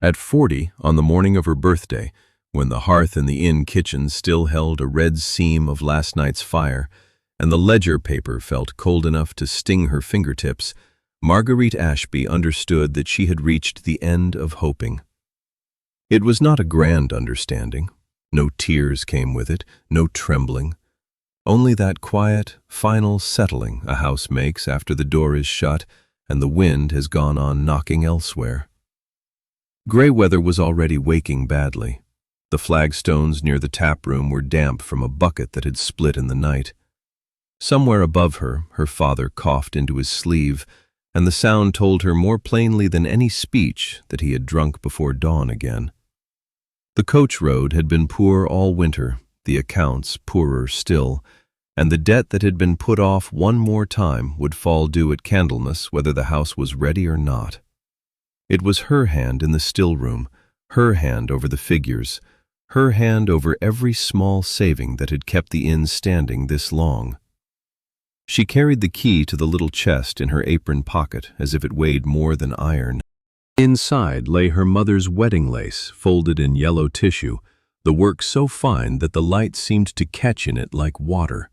At 40, on the morning of her birthday, when the hearth in the inn kitchen still held a red seam of last night's fire, and the ledger paper felt cold enough to sting her fingertips, Marguerite Ashby understood that she had reached the end of hoping. It was not a grand understanding. No tears came with it, no trembling. Only that quiet, final settling a house makes after the door is shut and the wind has gone on knocking elsewhere. Greywether was already waking badly. The flagstones near the taproom were damp from a bucket that had split in the night. Somewhere above her, her father coughed into his sleeve, and the sound told her more plainly than any speech that he had drunk before dawn again. The coach road had been poor all winter, the accounts poorer still, and the debt that had been put off one more time would fall due at Candlemas whether the house was ready or not. It was her hand in the still room, her hand over the figures, her hand over every small saving that had kept the inn standing this long. She carried the key to the little chest in her apron pocket as if it weighed more than iron. Inside lay her mother's wedding lace, folded in yellow tissue, the work so fine that the light seemed to catch in it like water.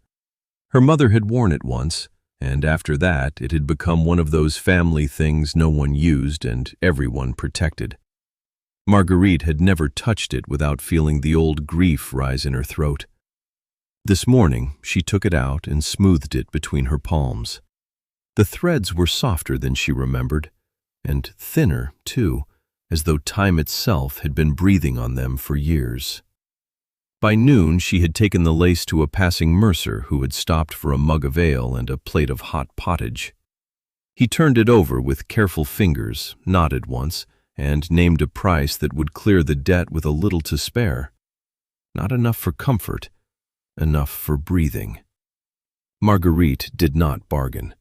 Her mother had worn it once, and after that it had become one of those family things no one used and everyone protected. Marguerite had never touched it without feeling the old grief rise in her throat. This morning she took it out and smoothed it between her palms. The threads were softer than she remembered, and thinner, too, as though time itself had been breathing on them for years. By noon she had taken the lace to a passing mercer who had stopped for a mug of ale and a plate of hot pottage. He turned it over with careful fingers, nodded once, and named a price that would clear the debt with a little to spare. Not enough for comfort, enough for breathing. Marguerite did not bargain.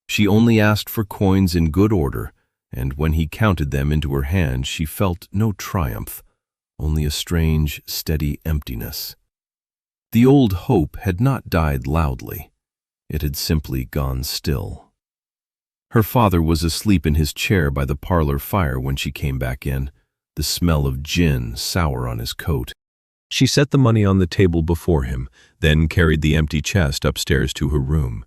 She only asked for coins in good order, and when he counted them into her hand she felt no triumph, only a strange, steady emptiness. The old hope had not died loudly. It had simply gone still. Her father was asleep in his chair by the parlor fire when she came back in, the smell of gin sour on his coat. She set the money on the table before him, then carried the empty chest upstairs to her room.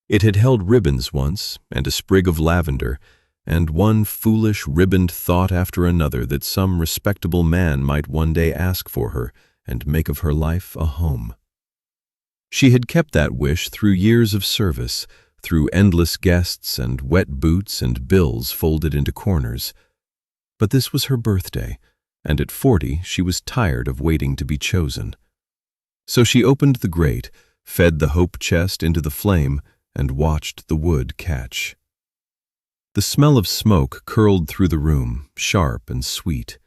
It had held ribbons once, and a sprig of lavender, and one foolish, ribboned thought after another that some respectable man might one day ask for her and make of her life a home. She had kept that wish through years of service, through endless guests and wet boots and bills folded into corners. But this was her birthday, and at 40 she was tired of waiting to be chosen. So she opened the grate, fed the hope chest into the flame, and watched the wood catch. The smell of smoke curled through the room, sharp and sweet.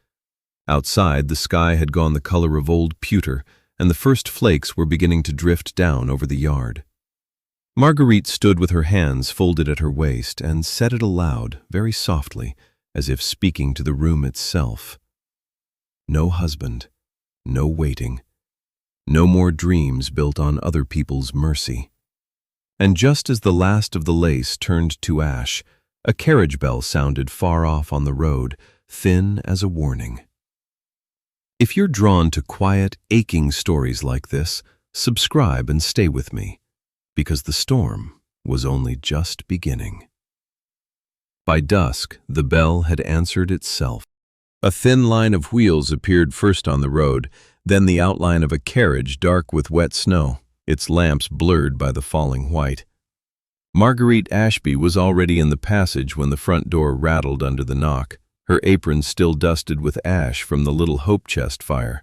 Outside, the sky had gone the color of old pewter, and the first flakes were beginning to drift down over the yard. Marguerite stood with her hands folded at her waist and said it aloud, very softly, as if speaking to the room itself. No husband, no waiting, no more dreams built on other people's mercy. And just as the last of the lace turned to ash, a carriage bell sounded far off on the road, thin as a warning. If you're drawn to quiet, aching stories like this, subscribe and stay with me, because the storm was only just beginning. By dusk, the bell had answered itself. A thin line of wheels appeared first on the road, then the outline of a carriage dark with wet snow, its lamps blurred by the falling white. Marguerite Ashby was already in the passage when the front door rattled under the knock, her apron still dusted with ash from the little hope chest fire.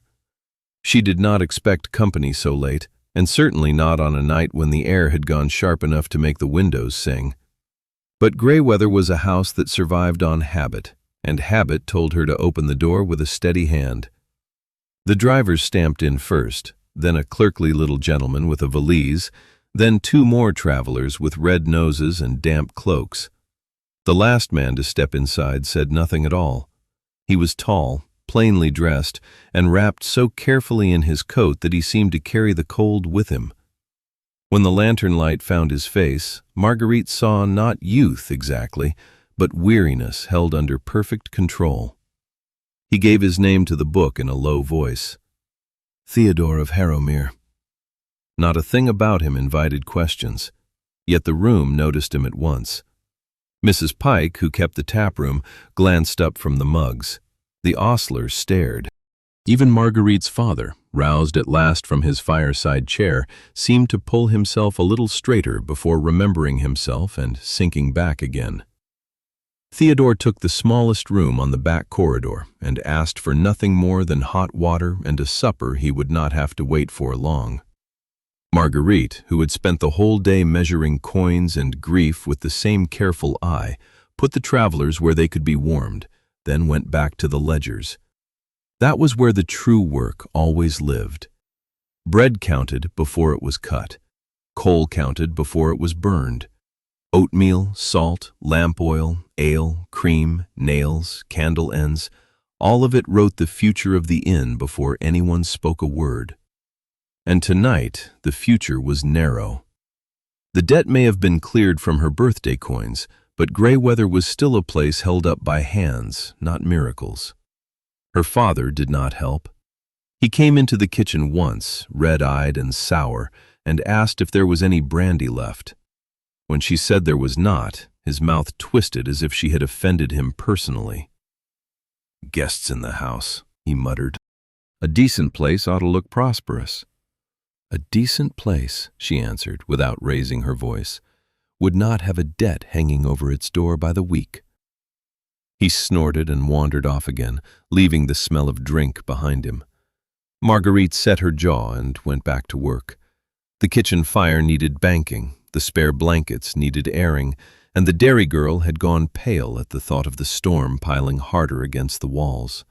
She did not expect company so late, and certainly not on a night when the air had gone sharp enough to make the windows sing. But Greywether was a house that survived on habit, and habit told her to open the door with a steady hand. The drivers stamped in first, then a clerkly little gentleman with a valise, then 2 more travelers with red noses and damp cloaks. The last man to step inside said nothing at all. He was tall, plainly dressed, and wrapped so carefully in his coat that he seemed to carry the cold with him. When the lantern light found his face, Marguerite saw not youth exactly, but weariness held under perfect control. He gave his name to the book in a low voice. Theodore of Harrowmere. Not a thing about him invited questions, yet the room noticed him at once. Mrs. Pike, who kept the tap room, glanced up from the mugs. The ostlers stared. Even Marguerite's father, roused at last from his fireside chair, seemed to pull himself a little straighter before remembering himself and sinking back again. Theodore took the smallest room on the back corridor and asked for nothing more than hot water and a supper he would not have to wait for long. Marguerite, who had spent the whole day measuring coins and grief with the same careful eye, put the travelers where they could be warmed, then went back to the ledgers. That was where the true work always lived. Bread counted before it was cut. Coal counted before it was burned. Oatmeal, salt, lamp oil, ale, cream, nails, candle ends, all of it wrote the future of the inn before anyone spoke a word. And tonight, the future was narrow. The debt may have been cleared from her birthday coins, but Greywether was still a place held up by hands, not miracles. Her father did not help. He came into the kitchen once, red-eyed and sour, and asked if there was any brandy left. When she said there was not, his mouth twisted as if she had offended him personally. "Guests in the house," he muttered. "A decent place ought to look prosperous." "A decent place," she answered, without raising her voice, "would not have a debt hanging over its door by the week." He snorted and wandered off again, leaving the smell of drink behind him. Marguerite set her jaw and went back to work. The kitchen fire needed banking, the spare blankets needed airing, and the dairy girl had gone pale at the thought of the storm piling harder against the walls.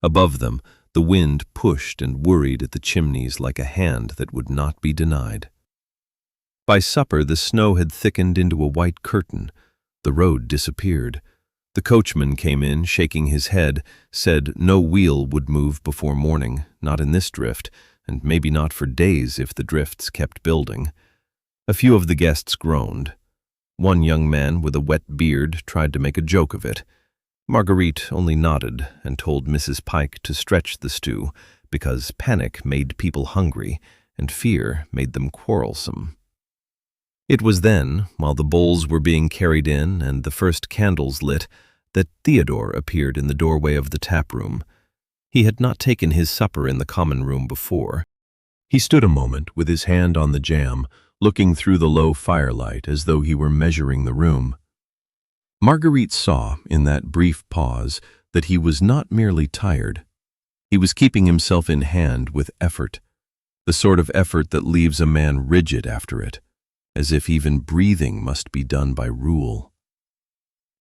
Above them, the wind pushed and worried at the chimneys like a hand that would not be denied. By supper, the snow had thickened into a white curtain. The road disappeared. The coachman came in, shaking his head, said no wheel would move before morning, not in this drift, and maybe not for days if the drifts kept building. A few of the guests groaned. One young man with a wet beard tried to make a joke of it. Marguerite only nodded and told Mrs. Pike to stretch the stew, because panic made people hungry, and fear made them quarrelsome. It was then, while the bowls were being carried in and the first candles lit, that Theodore appeared in the doorway of the tap room. He had not taken his supper in the common room before. He stood a moment with his hand on the jamb, looking through the low firelight as though he were measuring the room. Marguerite saw, in that brief pause, that he was not merely tired. He was keeping himself in hand with effort, the sort of effort that leaves a man rigid after it, as if even breathing must be done by rule.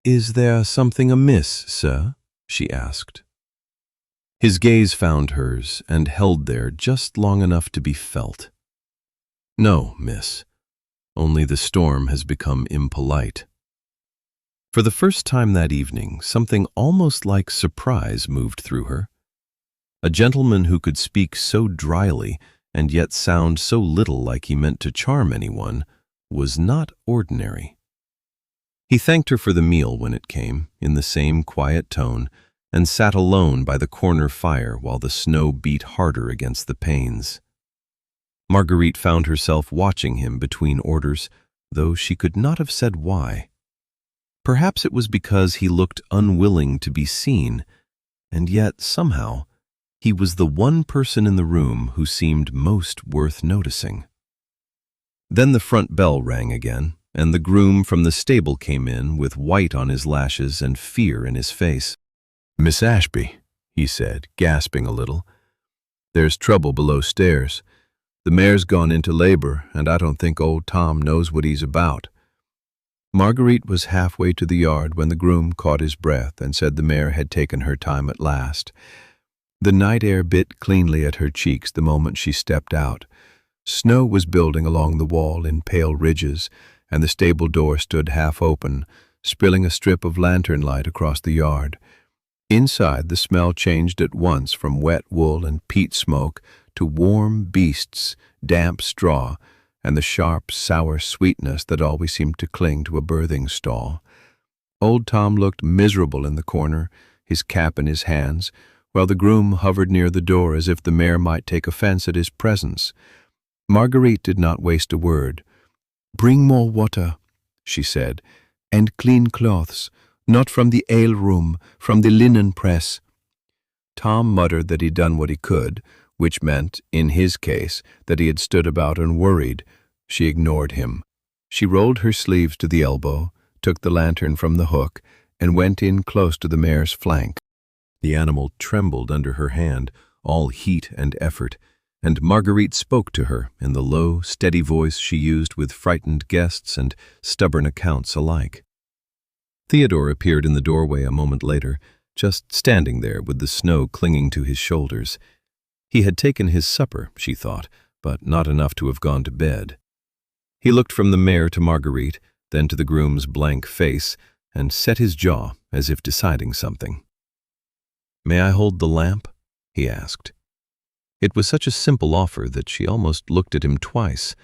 "Is there something amiss, sir?" she asked. His gaze found hers and held there just long enough to be felt. "No, miss. Only the storm has become impolite." For the first time that evening, something almost like surprise moved through her. A gentleman who could speak so dryly and yet sound so little like he meant to charm anyone was not ordinary. He thanked her for the meal when it came, in the same quiet tone, and sat alone by the corner fire while the snow beat harder against the panes. Marguerite found herself watching him between orders, though she could not have said why. Perhaps it was because he looked unwilling to be seen, and yet, somehow, he was the one person in the room who seemed most worth noticing. Then the front bell rang again, and the groom from the stable came in with white on his lashes and fear in his face. "Miss Ashby," he said, gasping a little, "there's trouble below stairs. The mare's gone into labor, and I don't think old Tom knows what he's about." Marguerite was halfway to the yard when the groom caught his breath and said the mare had taken her time at last. The night air bit cleanly at her cheeks the moment she stepped out. Snow was building along the wall in pale ridges, and the stable door stood half open, spilling a strip of lantern light across the yard. Inside, the smell changed at once from wet wool and peat smoke to warm beasts, damp straw, and the sharp, sour sweetness that always seemed to cling to a birthing stall. Old Tom looked miserable in the corner, his cap in his hands, while the groom hovered near the door as if the mare might take offense at his presence. Marguerite did not waste a word. "Bring more water," she said, "and clean cloths, not from the ale-room, from the linen press." Tom muttered that he'd done what he could, which meant, in his case, that he had stood about and worried. She ignored him. She rolled her sleeves to the elbow, took the lantern from the hook, and went in close to the mare's flank. The animal trembled under her hand, all heat and effort, and Marguerite spoke to her in the low, steady voice she used with frightened guests and stubborn accounts alike. Theodore appeared in the doorway a moment later, just standing there with the snow clinging to his shoulders. He had taken his supper, she thought, but not enough to have gone to bed. He looked from the mare to Marguerite, then to the groom's blank face, and set his jaw as if deciding something. "May I hold the lamp?" he asked. It was such a simple offer that she almost looked at him twice.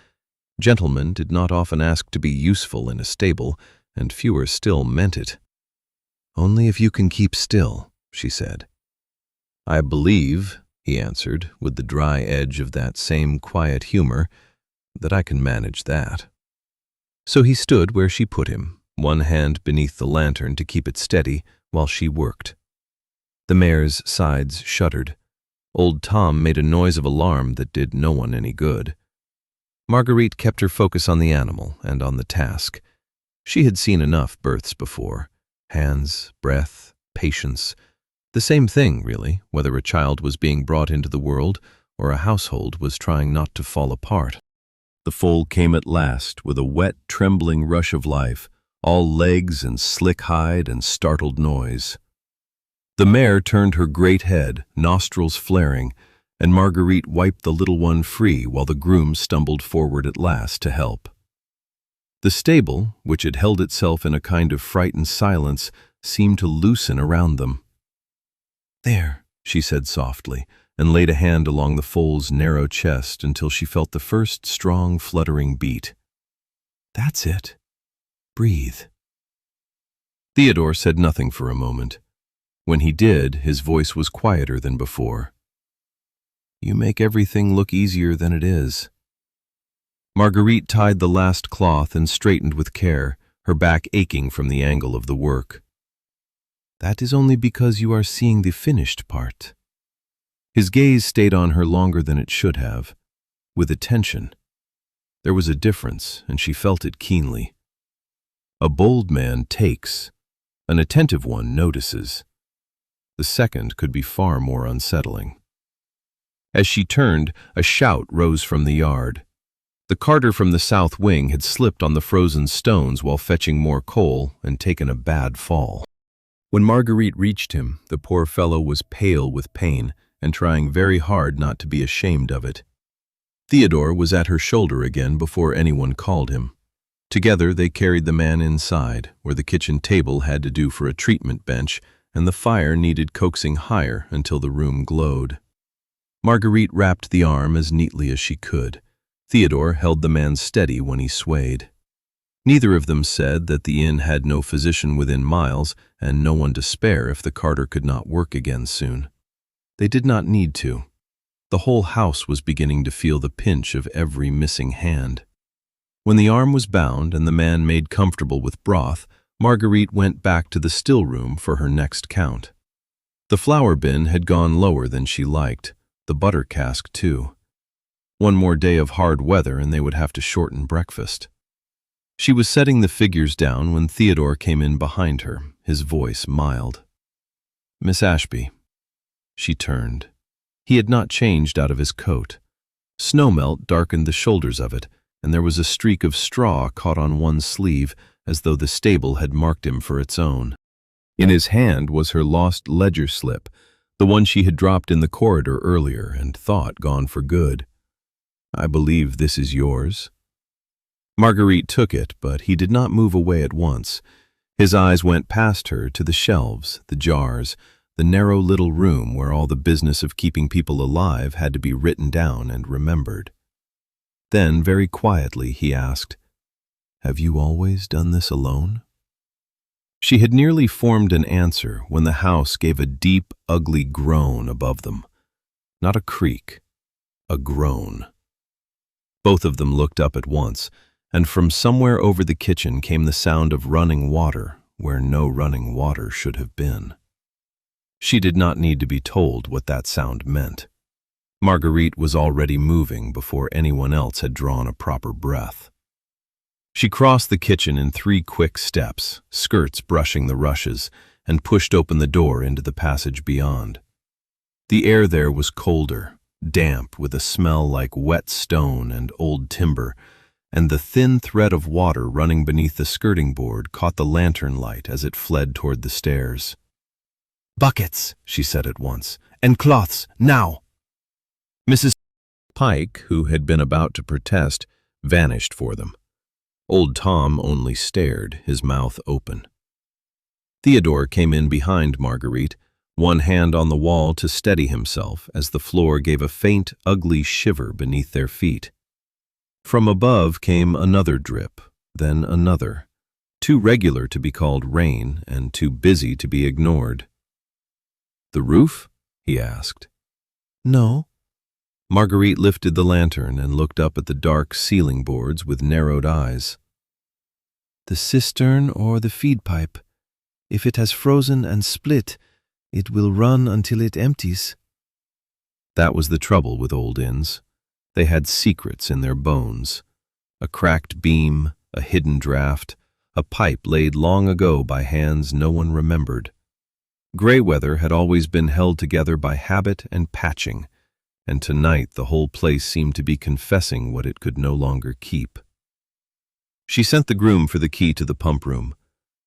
Gentlemen did not often ask to be useful in a stable, and fewer still meant it. "Only if you can keep still," she said. "I believe," he answered, with the dry edge of that same quiet humor, "that I can manage that." So he stood where she put him, one hand beneath the lantern to keep it steady while she worked. The mare's sides shuddered. Old Tom made a noise of alarm that did no one any good. Marguerite kept her focus on the animal and on the task. She had seen enough births before. Hands, breath, patience. The same thing, really, whether a child was being brought into the world or a household was trying not to fall apart. The foal came at last with a wet, trembling rush of life, all legs and slick hide and startled noise. The mare turned her great head, nostrils flaring, and Marguerite wiped the little one free while the groom stumbled forward at last to help. The stable, which had held itself in a kind of frightened silence, seemed to loosen around them. "There," she said softly, and laid a hand along the foal's narrow chest until she felt the first strong, fluttering beat. "That's it. Breathe." Theodore said nothing for a moment. When he did, his voice was quieter than before. "You make everything look easier than it is." Marguerite tied the last cloth and straightened with care, her back aching from the angle of the work. "That is only because you are seeing the finished part." His gaze stayed on her longer than it should have, with attention. There was a difference, and she felt it keenly. A bold man takes, an attentive one notices. The second could be far more unsettling. As she turned, a shout rose from the yard. The carter from the south wing had slipped on the frozen stones while fetching more coal and taken a bad fall. When Marguerite reached him, the poor fellow was pale with pain and trying very hard not to be ashamed of it. Theodore was at her shoulder again before anyone called him. Together they carried the man inside, where the kitchen table had to do for a treatment bench, and the fire needed coaxing higher until the room glowed. Marguerite wrapped the arm as neatly as she could. Theodore held the man steady when he swayed. Neither of them said that the inn had no physician within miles and no one to spare if the carter could not work again soon. They did not need to. The whole house was beginning to feel the pinch of every missing hand. When the arm was bound and the man made comfortable with broth, Marguerite went back to the still room for her next count. The flour bin had gone lower than she liked, the butter cask too. One more day of hard weather and they would have to shorten breakfast. She was setting the figures down when Theodore came in behind her, his voice mild. "Miss Ashby." She turned. He had not changed out of his coat. Snowmelt darkened the shoulders of it, and there was a streak of straw caught on one sleeve, as though the stable had marked him for its own. In his hand was her lost ledger slip, the one she had dropped in the corridor earlier and thought gone for good. "I believe this is yours." Marguerite took it, but he did not move away at once. His eyes went past her to the shelves, the jars, the narrow little room where all the business of keeping people alive had to be written down and remembered. Then, very quietly, he asked, "Have you always done this alone?" She had nearly formed an answer when the house gave a deep, ugly groan above them. Not a creak, a groan. Both of them looked up at once, and from somewhere over the kitchen came the sound of running water where no running water should have been. She did not need to be told what that sound meant. Marguerite was already moving before anyone else had drawn a proper breath. She crossed the kitchen in 3 quick steps, skirts brushing the rushes, and pushed open the door into the passage beyond. The air there was colder, damp with a smell like wet stone and old timber, and the thin thread of water running beneath the skirting board caught the lantern light as it fled toward the stairs. "Buckets," she said at once, "and cloths, now!" Mrs. Pike, who had been about to protest, vanished for them. Old Tom only stared, his mouth open. Theodore came in behind Marguerite, one hand on the wall to steady himself as the floor gave a faint, ugly shiver beneath their feet. From above came another drip, then another, too regular to be called rain and too busy to be ignored. "The roof?" he asked. "No." Marguerite lifted the lantern and looked up at the dark ceiling boards with narrowed eyes. "The cistern or the feed pipe. If it has frozen and split, it will run until it empties." That was the trouble with old inns. They had secrets in their bones. A cracked beam, a hidden draft, a pipe laid long ago by hands no one remembered. Greywether had always been held together by habit and patching, and tonight the whole place seemed to be confessing what it could no longer keep. She sent the groom for the key to the pump room.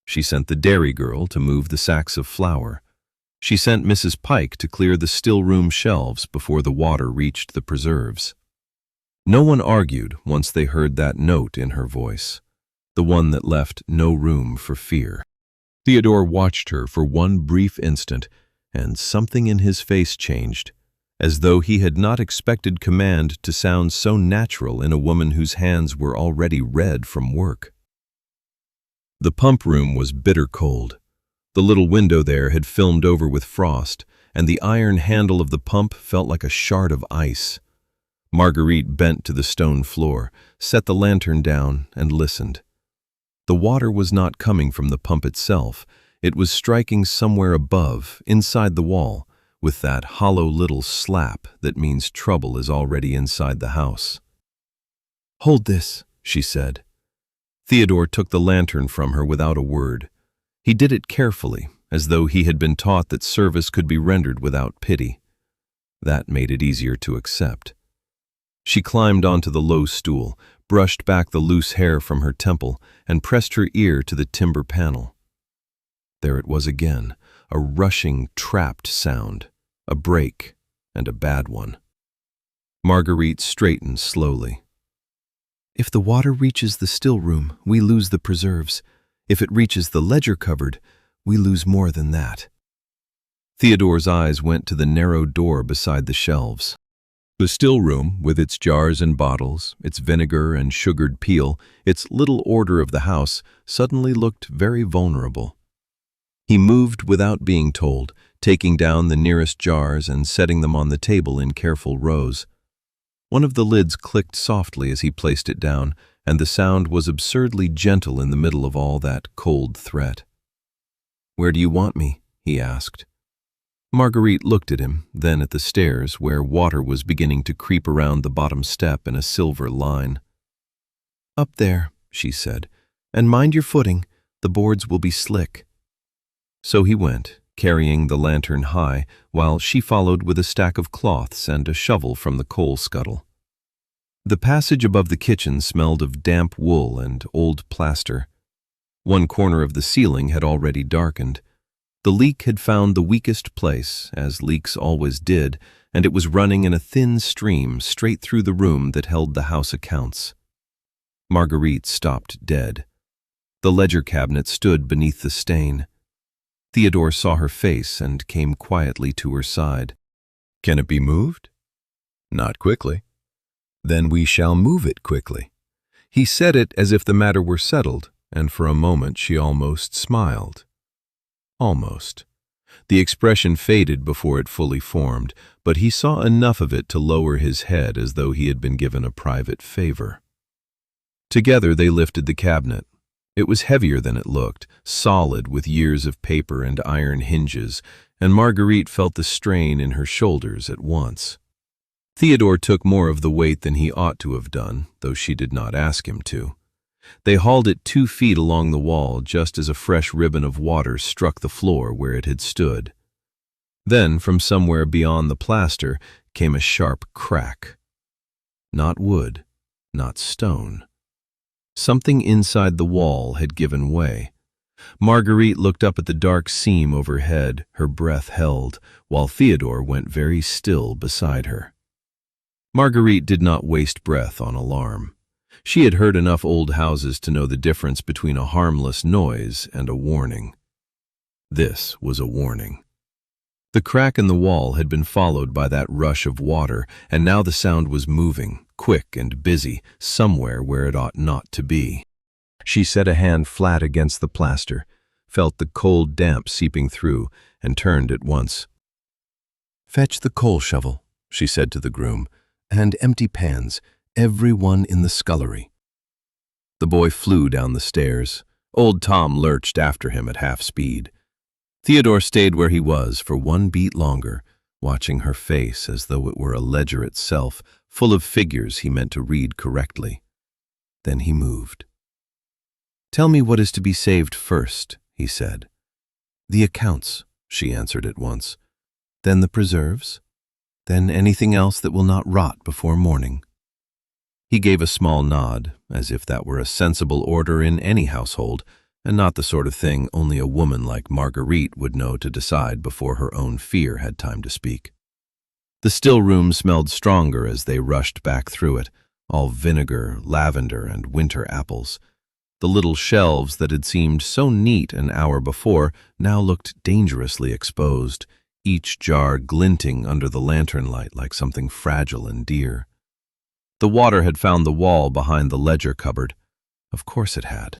She sent the dairy girl to move the sacks of flour. She sent Mrs. Pike to clear the still room shelves before the water reached the preserves. No one argued once they heard that note in her voice, the one that left no room for fear. Theodore watched her for one brief instant, and something in his face changed, as though he had not expected command to sound so natural in a woman whose hands were already red from work. The pump room was bitter cold. The little window there had filmed over with frost, and the iron handle of the pump felt like a shard of ice. Marguerite bent to the stone floor, set the lantern down, and listened. The water was not coming from the pump itself. It was striking somewhere above, inside the wall, with that hollow little slap that means trouble is already inside the house. "Hold this," she said. Theodore took the lantern from her without a word. He did it carefully, as though he had been taught that service could be rendered without pity. That made it easier to accept. She climbed onto the low stool, brushed back the loose hair from her temple, and pressed her ear to the timber panel. There it was again, a rushing, trapped sound, a break, and a bad one. Marguerite straightened slowly. "If the water reaches the still room, we lose the preserves. If it reaches the ledger cupboard, we lose more than that." Theodore's eyes went to the narrow door beside the shelves. The still room, with its jars and bottles, its vinegar and sugared peel, its little order of the house, suddenly looked very vulnerable. He moved without being told, taking down the nearest jars and setting them on the table in careful rows. One of the lids clicked softly as he placed it down, and the sound was absurdly gentle in the middle of all that cold threat. "Where do you want me?" he asked. Marguerite looked at him, then at the stairs, where water was beginning to creep around the bottom step in a silver line. "Up there," she said, "and mind your footing, the boards will be slick." So he went, carrying the lantern high, while she followed with a stack of cloths and a shovel from the coal scuttle. The passage above the kitchen smelled of damp wool and old plaster. One corner of the ceiling had already darkened. The leak had found the weakest place, as leaks always did, and it was running in a thin stream straight through the room that held the house accounts. Marguerite stopped dead. The ledger cabinet stood beneath the stain. Theodore saw her face and came quietly to her side. "Can it be moved?" "Not quickly." "Then we shall move it quickly." He said it as if the matter were settled, and for a moment she almost smiled. Almost. The expression faded before it fully formed, but he saw enough of it to lower his head as though he had been given a private favor. Together they lifted the cabinet. It was heavier than it looked, solid with years of paper and iron hinges, and Marguerite felt the strain in her shoulders at once. Theodore took more of the weight than he ought to have done, though she did not ask him to. They hauled it 2 feet along the wall just as a fresh ribbon of water struck the floor where it had stood. Then, from somewhere beyond the plaster, came a sharp crack. Not wood, not stone. Something inside the wall had given way. Marguerite looked up at the dark seam overhead, her breath held, while Theodore went very still beside her. Marguerite did not waste breath on alarm. She had heard enough old houses to know the difference between a harmless noise and a warning. This was a warning. The crack in the wall had been followed by that rush of water, and now the sound was moving, quick and busy, somewhere where it ought not to be. She set a hand flat against the plaster, felt the cold damp seeping through, and turned at once. "Fetch the coal shovel," she said to the groom, "and empty pans, every one in the scullery." The boy flew down the stairs. Old Tom lurched after him at half speed. Theodore stayed where he was for 1 beat longer, watching her face as though it were a ledger itself, full of figures he meant to read correctly. Then he moved. "Tell me what is to be saved first," he said. "The accounts," she answered at once. "Then the preserves. Then anything else that will not rot before morning." He gave a small nod, as if that were a sensible order in any household, and not the sort of thing only a woman like Marguerite would know to decide before her own fear had time to speak. The still room smelled stronger as they rushed back through it, all vinegar, lavender, and winter apples. The little shelves that had seemed so neat an hour before now looked dangerously exposed, each jar glinting under the lantern light like something fragile and dear. The water had found the wall behind the ledger cupboard. Of course it had.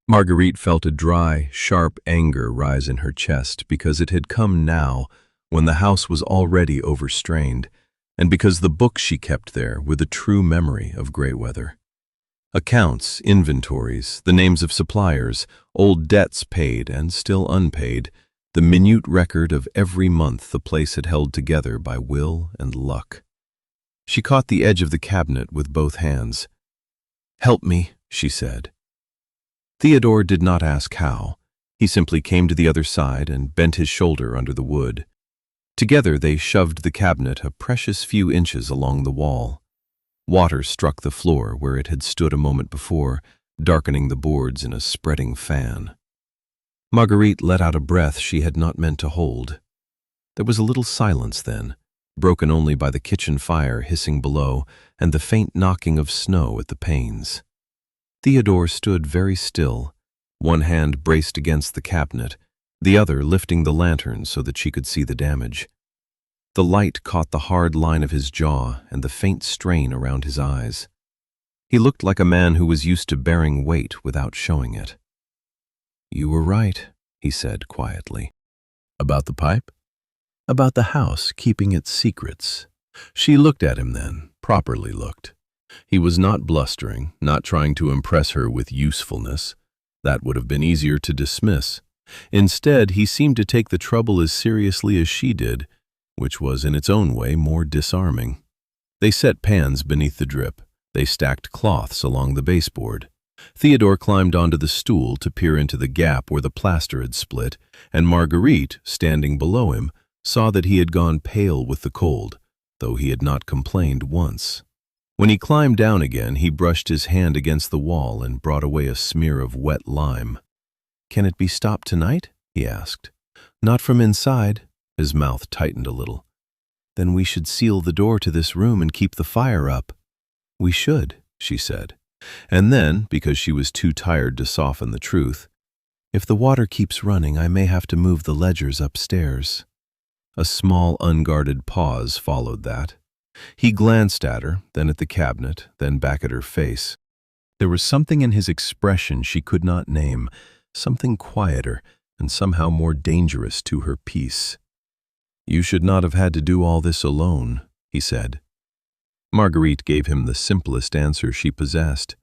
Marguerite felt a dry, sharp anger rise in her chest because it had come now when the house was already overstrained, and because the books she kept there were the true memory of Greywether. Accounts, inventories, the names of suppliers, old debts paid and still unpaid, the minute record of every month the place had held together by will and luck. She caught the edge of the cabinet with both hands. "Help me," she said. Theodore did not ask how. He simply came to the other side and bent his shoulder under the wood. Together they shoved the cabinet a precious few inches along the wall. Water struck the floor where it had stood a moment before, darkening the boards in a spreading fan. Marguerite let out a breath she had not meant to hold. There was a little silence then, broken only by the kitchen fire hissing below and the faint knocking of snow at the panes. Theodore stood very still, one hand braced against the cabinet, the other lifting the lantern so that she could see the damage. The light caught the hard line of his jaw and the faint strain around his eyes. He looked like a man who was used to bearing weight without showing it. "You were right," he said quietly. "About the pipe?" "About the house keeping its secrets." She looked at him then, properly looked. He was not blustering, not trying to impress her with usefulness. That would have been easier to dismiss. Instead, he seemed to take the trouble as seriously as she did, which was in its own way more disarming. They set pans beneath the drip. They stacked cloths along the baseboard. Theodore climbed onto the stool to peer into the gap where the plaster had split, and Marguerite, standing below him, saw that he had gone pale with the cold, though he had not complained once. When he climbed down again, he brushed his hand against the wall and brought away a smear of wet lime. "Can it be stopped tonight?" he asked. "Not from inside." His mouth tightened a little. "Then we should seal the door to this room and keep the fire up." "We should," she said. And then, because she was too tired to soften the truth, "If the water keeps running, I may have to move the ledgers upstairs." A small, unguarded pause followed that. He glanced at her, then at the cabinet, then back at her face. There was something in his expression she could not name, something quieter and somehow more dangerous to her peace. "You should not have had to do all this alone," he said. Marguerite gave him the simplest answer she possessed.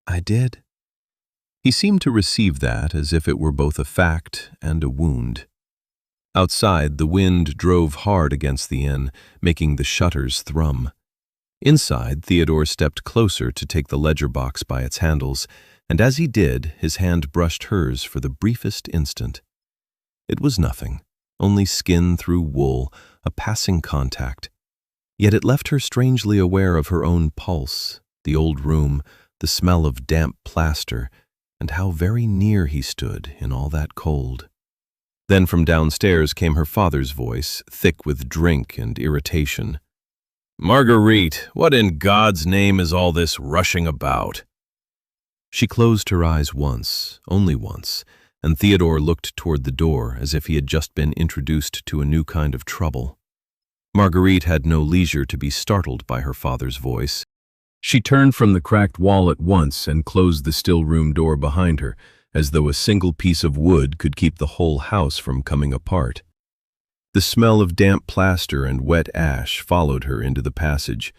"I did." He seemed to receive that as if it were both a fact and a wound. Outside, the wind drove hard against the inn, making the shutters thrum. Inside, Theodore stepped closer to take the ledger box by its handles, and as he did, his hand brushed hers for the briefest instant. It was nothing, only skin through wool, a passing contact. Yet it left her strangely aware of her own pulse, the old room, the smell of damp plaster, and how very near he stood in all that cold. Then from downstairs came her father's voice, thick with drink and irritation. "Marguerite, what in God's name is all this rushing about?" She closed her eyes once, only once, and Theodore looked toward the door as if he had just been introduced to a new kind of trouble. Marguerite had no leisure to be startled by her father's voice. She turned from the cracked wall at once and closed the still room door behind her, as though a single piece of wood could keep the whole house from coming apart. The smell of damp plaster and wet ash followed her into the passage.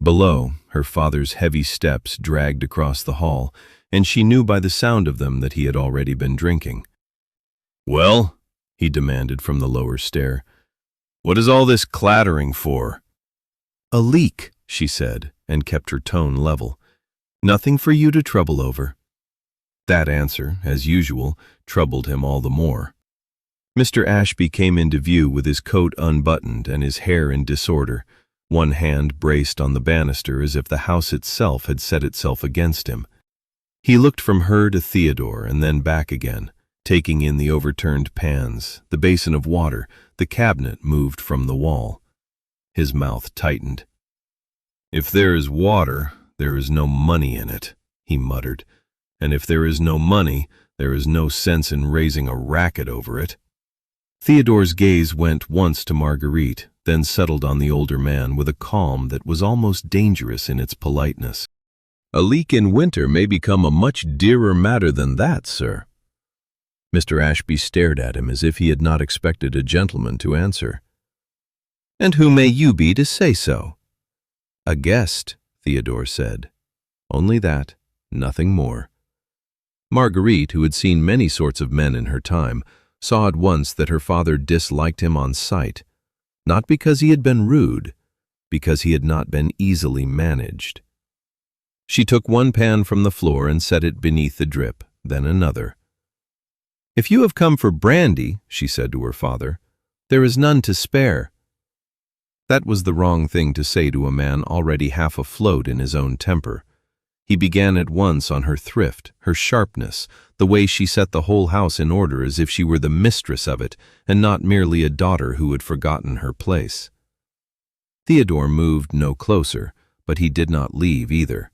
Below, her father's heavy steps dragged across the hall, and she knew by the sound of them that he had already been drinking. "Well?" he demanded from the lower stair. "What is all this clattering for?" "A leak," she said, and kept her tone level. "Nothing for you to trouble over." That answer, as usual, troubled him all the more. Mr. Ashby came into view with his coat unbuttoned and his hair in disorder, one hand braced on the banister as if the house itself had set itself against him. He looked from her to Theodore and then back again, taking in the overturned pans, the basin of water, the cabinet moved from the wall. His mouth tightened. "If there is water, there is no money in it," he muttered. "And if there is no money, there is no sense in raising a racket over it." Theodore's gaze went once to Marguerite, then settled on the older man with a calm that was almost dangerous in its politeness. "A leak in winter may become a much dearer matter than that, sir." Mr. Ashby stared at him as if he had not expected a gentleman to answer. "And who may you be to say so?" "A guest," Theodore said. Only that, nothing more. Marguerite, who had seen many sorts of men in her time, saw at once that her father disliked him on sight, not because he had been rude, because he had not been easily managed. She took one pan from the floor and set it beneath the drip, then another. "If you have come for brandy," she said to her father, "there is none to spare." That was the wrong thing to say to a man already half afloat in his own temper. He began at once on her thrift, her sharpness, the way she set the whole house in order as if she were the mistress of it, and not merely a daughter who had forgotten her place. Theodore moved no closer, but he did not leave either.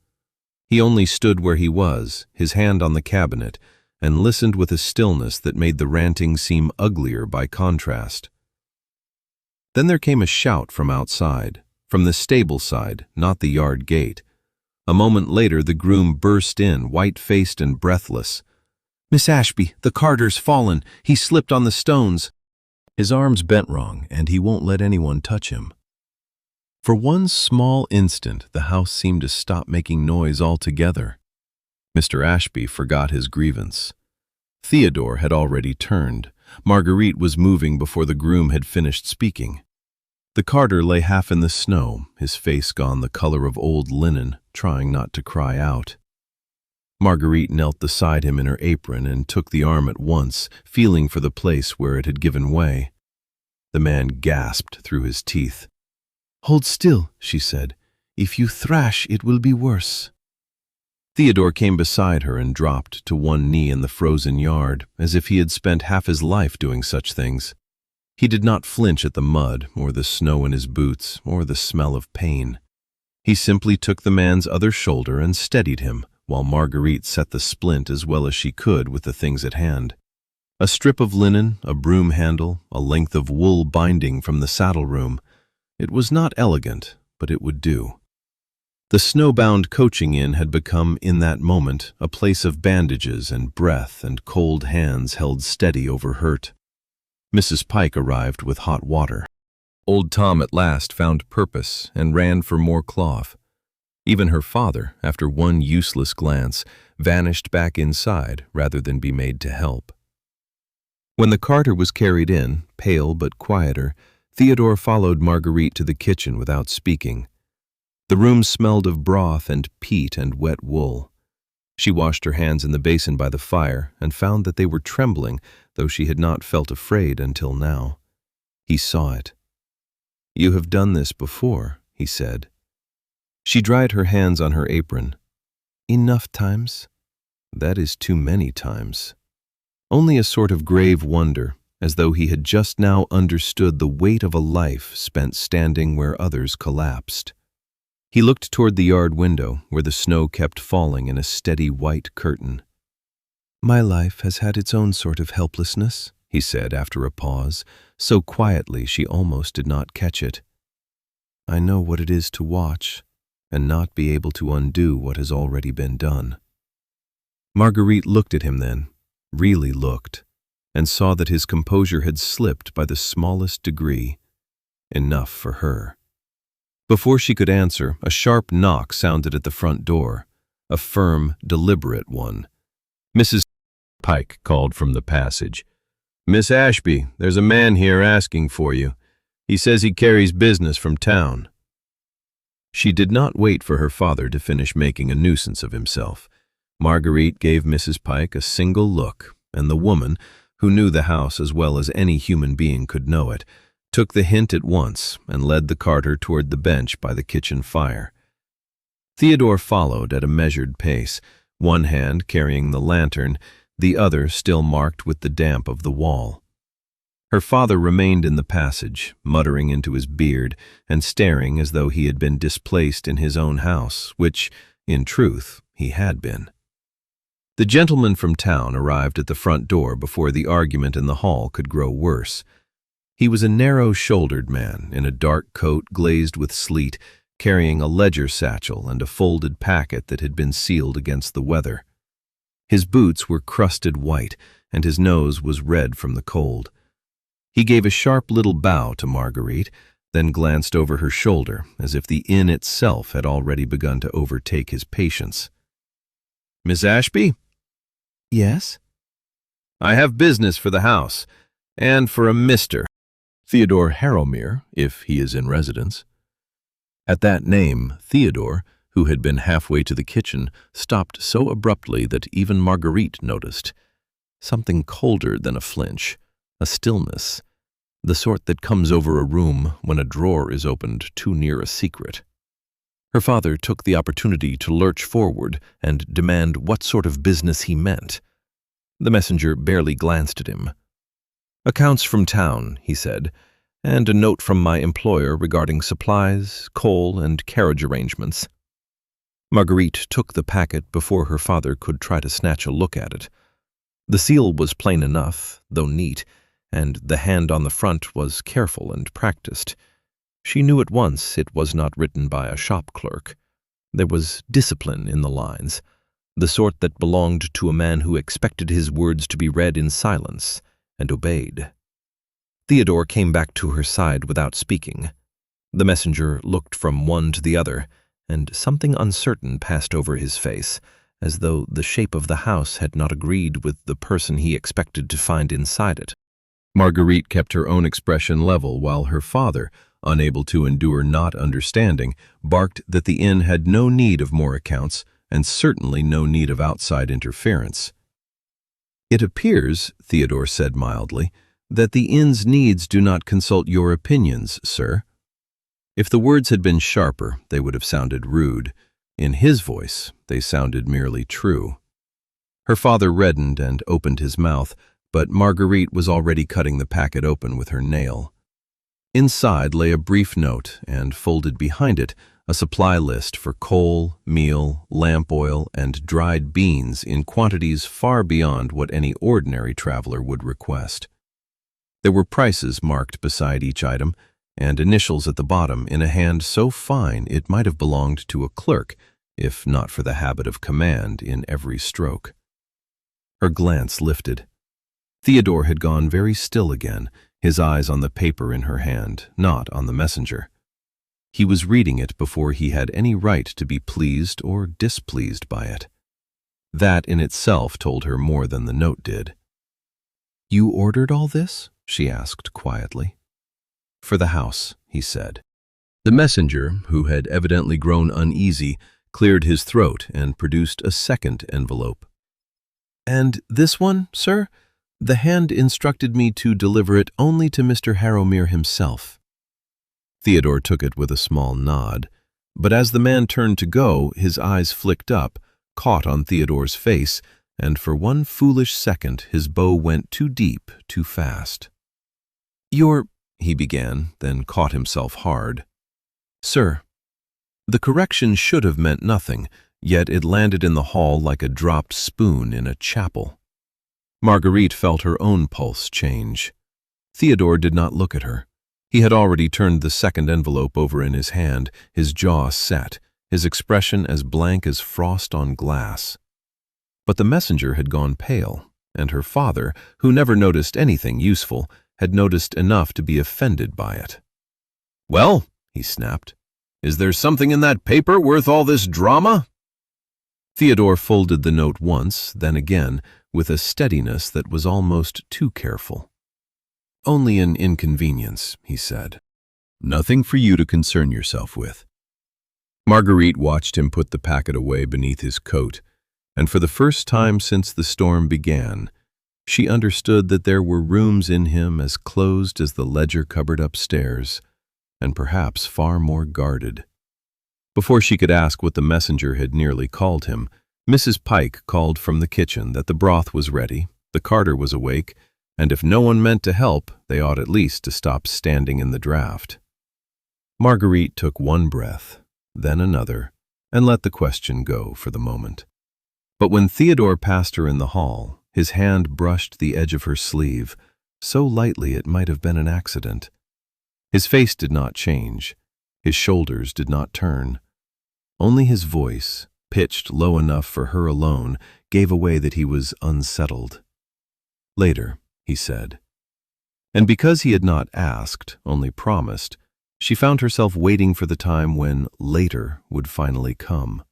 He only stood where he was, his hand on the cabinet, and listened with a stillness that made the ranting seem uglier by contrast. Then there came a shout from outside, from the stable side, not the yard gate. A moment later the groom burst in, white-faced and breathless. "Miss Ashby, the carter's fallen. He slipped on the stones." His arm's bent wrong, and he won't let anyone touch him. For one small instant the house seemed to stop making noise altogether. Mr. Ashby forgot his grievance. Theodore had already turned. Marguerite was moving before the groom had finished speaking. The carter lay half in the snow, his face gone the color of old linen, trying not to cry out. Marguerite knelt beside him in her apron and took the arm at once, feeling for the place where it had given way. The man gasped through his teeth. "Hold still," she said. "If you thrash, it will be worse." Theodore came beside her and dropped to one knee in the frozen yard, as if he had spent half his life doing such things. He did not flinch at the mud, or the snow in his boots, or the smell of pain. He simply took the man's other shoulder and steadied him, while Marguerite set the splint as well as she could with the things at hand. A strip of linen, a broom handle, a length of wool binding from the saddle room. It was not elegant, but it would do. The snowbound coaching inn had become, in that moment, a place of bandages and breath and cold hands held steady over hurt. Mrs. Pike arrived with hot water. Old Tom at last found purpose and ran for more cloth. Even her father, after one useless glance, vanished back inside rather than be made to help. When the carter was carried in, pale but quieter, Theodore followed Marguerite to the kitchen without speaking. The room smelled of broth and peat and wet wool. She washed her hands in the basin by the fire and found that they were trembling, though she had not felt afraid until now. He saw it. "You have done this before," he said. She dried her hands on her apron. "Enough times?" "That is too many times." Only a sort of grave wonder, as though he had just now understood the weight of a life spent standing where others collapsed. He looked toward the yard window, where the snow kept falling in a steady white curtain. "My life has had its own sort of helplessness," he said after a pause, so quietly she almost did not catch it. "I know what it is to watch, and not be able to undo what has already been done." Marguerite looked at him then, really looked, and saw that his composure had slipped by the smallest degree. Enough for her. Before she could answer, a sharp knock sounded at the front door, a firm, deliberate one. Mrs. Pike called from the passage. "Miss Ashby, there's a man here asking for you. He says he carries business from town." She did not wait for her father to finish making a nuisance of himself. Marguerite gave Mrs. Pike a single look, and the woman, who knew the house as well as any human being could know it, took the hint at once and led the carter toward the bench by the kitchen fire. Theodore followed at a measured pace, one hand carrying the lantern, the other still marked with the damp of the wall. Her father remained in the passage, muttering into his beard and staring as though he had been displaced in his own house, which, in truth, he had been. The gentleman from town arrived at the front door before the argument in the hall could grow worse. He was a narrow-shouldered man in a dark coat glazed with sleet, carrying a ledger satchel and a folded packet that had been sealed against the weather. His boots were crusted white, and his nose was red from the cold. He gave a sharp little bow to Marguerite, then glanced over her shoulder, as if the inn itself had already begun to overtake his patience. "Miss Ashby?" "Yes?" "I have business for the house, and for a Mr. Theodore Harrowmere, if he is in residence." At that name, Theodore, who had been halfway to the kitchen, stopped so abruptly that even Marguerite noticed. Something colder than a flinch, a stillness, the sort that comes over a room when a drawer is opened too near a secret. Her father took the opportunity to lurch forward and demand what sort of business he meant. The messenger barely glanced at him. "Accounts from town," he said, "and a note from my employer regarding supplies, coal, and carriage arrangements." Marguerite took the packet before her father could try to snatch a look at it. The seal was plain enough, though neat, and the hand on the front was careful and practiced. She knew at once it was not written by a shop clerk. There was discipline in the lines, the sort that belonged to a man who expected his words to be read in silence and obeyed. Theodore came back to her side without speaking. The messenger looked from one to the other, and something uncertain passed over his face, as though the shape of the house had not agreed with the person he expected to find inside it. Marguerite kept her own expression level, while her father, unable to endure not understanding, barked that the inn had no need of more accounts, and certainly no need of outside interference. "It appears," Theodore said mildly, "that the inn's needs do not consult your opinions, sir." If the words had been sharper, they would have sounded rude. In his voice, they sounded merely true. Her father reddened and opened his mouth, but Marguerite was already cutting the packet open with her nail. Inside lay a brief note, and folded behind it, a supply list for coal, meal, lamp oil, and dried beans in quantities far beyond what any ordinary traveler would request. There were prices marked beside each item, and initials at the bottom in a hand so fine it might have belonged to a clerk, if not for the habit of command in every stroke. Her glance lifted. Theodore had gone very still again, his eyes on the paper in her hand, not on the messenger. He was reading it before he had any right to be pleased or displeased by it. That in itself told her more than the note did. "You ordered all this?" she asked quietly. "For the house," he said. The messenger, who had evidently grown uneasy, cleared his throat and produced a second envelope. "And this one, sir? The hand instructed me to deliver it only to Mr. Harrowmere himself." Theodore took it with a small nod, but as the man turned to go, his eyes flicked up, caught on Theodore's face, and for one foolish second his bow went too deep, too fast. "You're—" he began, then caught himself hard. "Sir." The correction should have meant nothing, yet it landed in the hall like a dropped spoon in a chapel. Marguerite felt her own pulse change. Theodore did not look at her. He had already turned the second envelope over in his hand, his jaw set, his expression as blank as frost on glass. But the messenger had gone pale, and her father, who never noticed anything useful, had noticed enough to be offended by it. "Well," he snapped, "is there something in that paper worth all this drama?" Theodore folded the note once, then again, with a steadiness that was almost too careful. "Only an inconvenience," he said. "Nothing for you to concern yourself with." Marguerite watched him put the packet away beneath his coat, and for the first time since the storm began, she understood that there were rooms in him as closed as the ledger cupboard upstairs, and perhaps far more guarded. Before she could ask what the messenger had nearly called him, Mrs. Pike called from the kitchen that the broth was ready, the carter was awake, and if no one meant to help, they ought at least to stop standing in the draught. Marguerite took one breath, then another, and let the question go for the moment. But when Theodore passed her in the hall, his hand brushed the edge of her sleeve, so lightly it might have been an accident. His face did not change, his shoulders did not turn. Only his voice, pitched low enough for her alone, gave away that he was unsettled. "Later," he said. And because he had not asked, only promised, she found herself waiting for the time when later would finally come.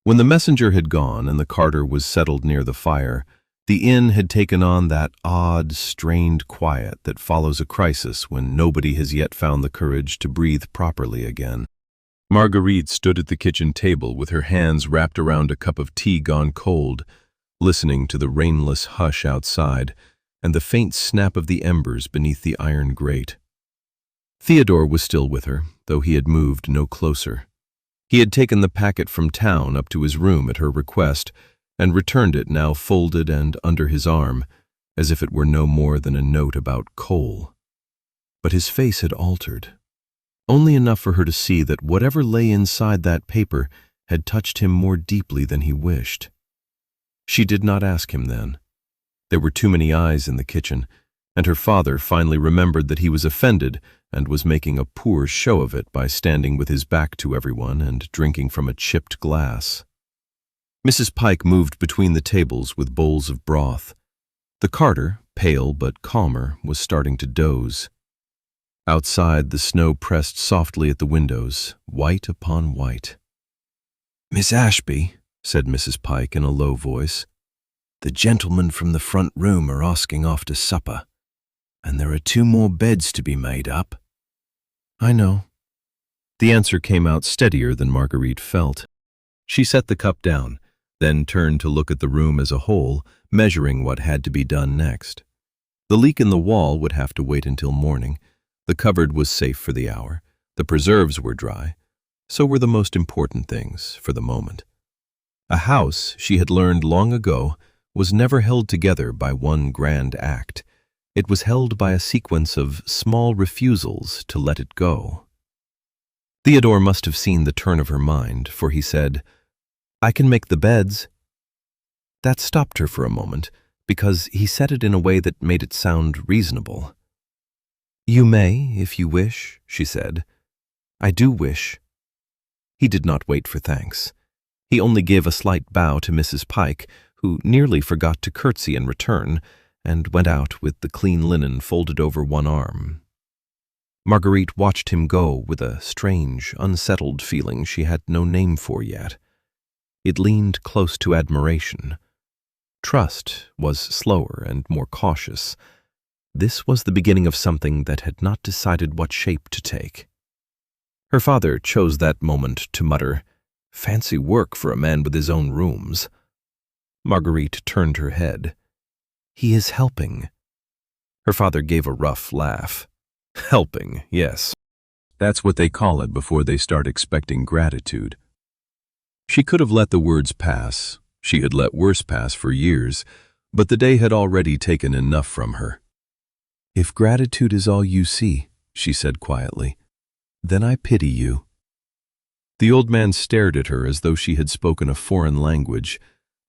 When the messenger had gone and the carter was settled near the fire, the inn had taken on that odd, strained quiet that follows a crisis when nobody has yet found the courage to breathe properly again. Marguerite stood at the kitchen table with her hands wrapped around a cup of tea gone cold, listening to the rainless hush outside and the faint snap of the embers beneath the iron grate. Theodore was still with her, though he had moved no closer. He had taken the packet from town up to his room at her request, and returned it now folded and under his arm, as if it were no more than a note about coal. But his face had altered, only enough for her to see that whatever lay inside that paper had touched him more deeply than he wished. She did not ask him then. There were too many eyes in the kitchen, and her father finally remembered that he was offended and was making a poor show of it by standing with his back to everyone and drinking from a chipped glass. Mrs. Pike moved between the tables with bowls of broth. The carter, pale but calmer, was starting to doze. Outside, the snow pressed softly at the windows, white upon white. "Miss Ashby," said Mrs. Pike in a low voice, "the gentlemen from the front room are asking after supper, and there are 2 more beds to be made up." "I know." The answer came out steadier than Marguerite felt. She set the cup down, then turned to look at the room as a whole, measuring what had to be done next. The leak in the wall would have to wait until morning. The cupboard was safe for the hour. The preserves were dry. So were the most important things, for the moment. A house, she had learned long ago, was never held together by one grand act. It was held by a sequence of small refusals to let it go. Theodore must have seen the turn of her mind, for he said, "I can make the beds." That stopped her for a moment, because he said it in a way that made it sound reasonable. "You may, if you wish," she said. "I do wish." He did not wait for thanks. He only gave a slight bow to Mrs. Pike, who nearly forgot to curtsy in return, and went out with the clean linen folded over one arm. Marguerite watched him go with a strange, unsettled feeling she had no name for yet. It leaned close to admiration. Trust was slower and more cautious. This was the beginning of something that had not decided what shape to take. Her father chose that moment to mutter, "Fancy work for a man with his own rooms." Marguerite turned her head. "He is helping." Her father gave a rough laugh. "Helping, yes. That's what they call it before they start expecting gratitude." She could have let the words pass. She had let worse pass for years, but the day had already taken enough from her. "If gratitude is all you see," she said quietly, "then I pity you." The old man stared at her as though she had spoken a foreign language.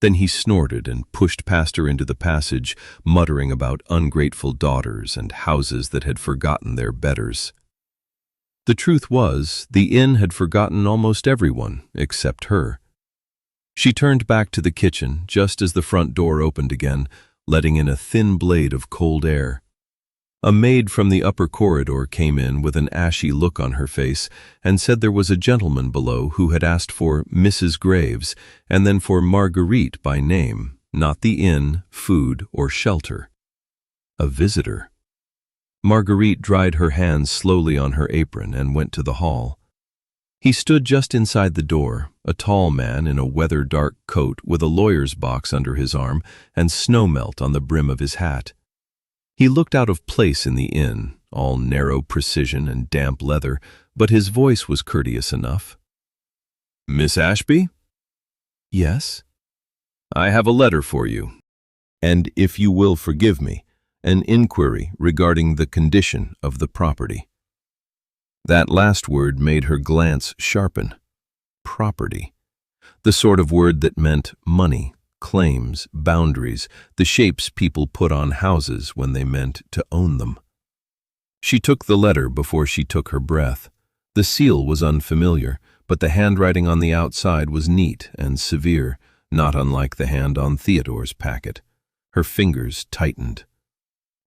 Then he snorted and pushed past her into the passage, muttering about ungrateful daughters and houses that had forgotten their betters. The truth was, the inn had forgotten almost everyone except her. She turned back to the kitchen just as the front door opened again, letting in a thin blade of cold air. A maid from the upper corridor came in with an ashy look on her face and said there was a gentleman below who had asked for Mrs. Graves and then for Marguerite by name, not the inn, food, or shelter. A visitor. Marguerite dried her hands slowly on her apron and went to the hall. He stood just inside the door, a tall man in a weather-dark coat with a lawyer's box under his arm and snowmelt on the brim of his hat. He looked out of place in the inn, all narrow precision and damp leather, but his voice was courteous enough. "Miss Ashby?" "Yes?" "I have a letter for you, and if you will forgive me, an inquiry regarding the condition of the property." That last word made her glance sharpen. Property. The sort of word that meant money, claims, boundaries, the shapes people put on houses when they meant to own them. She took the letter before she took her breath. The seal was unfamiliar, but the handwriting on the outside was neat and severe, not unlike the hand on Theodore's packet. Her fingers tightened.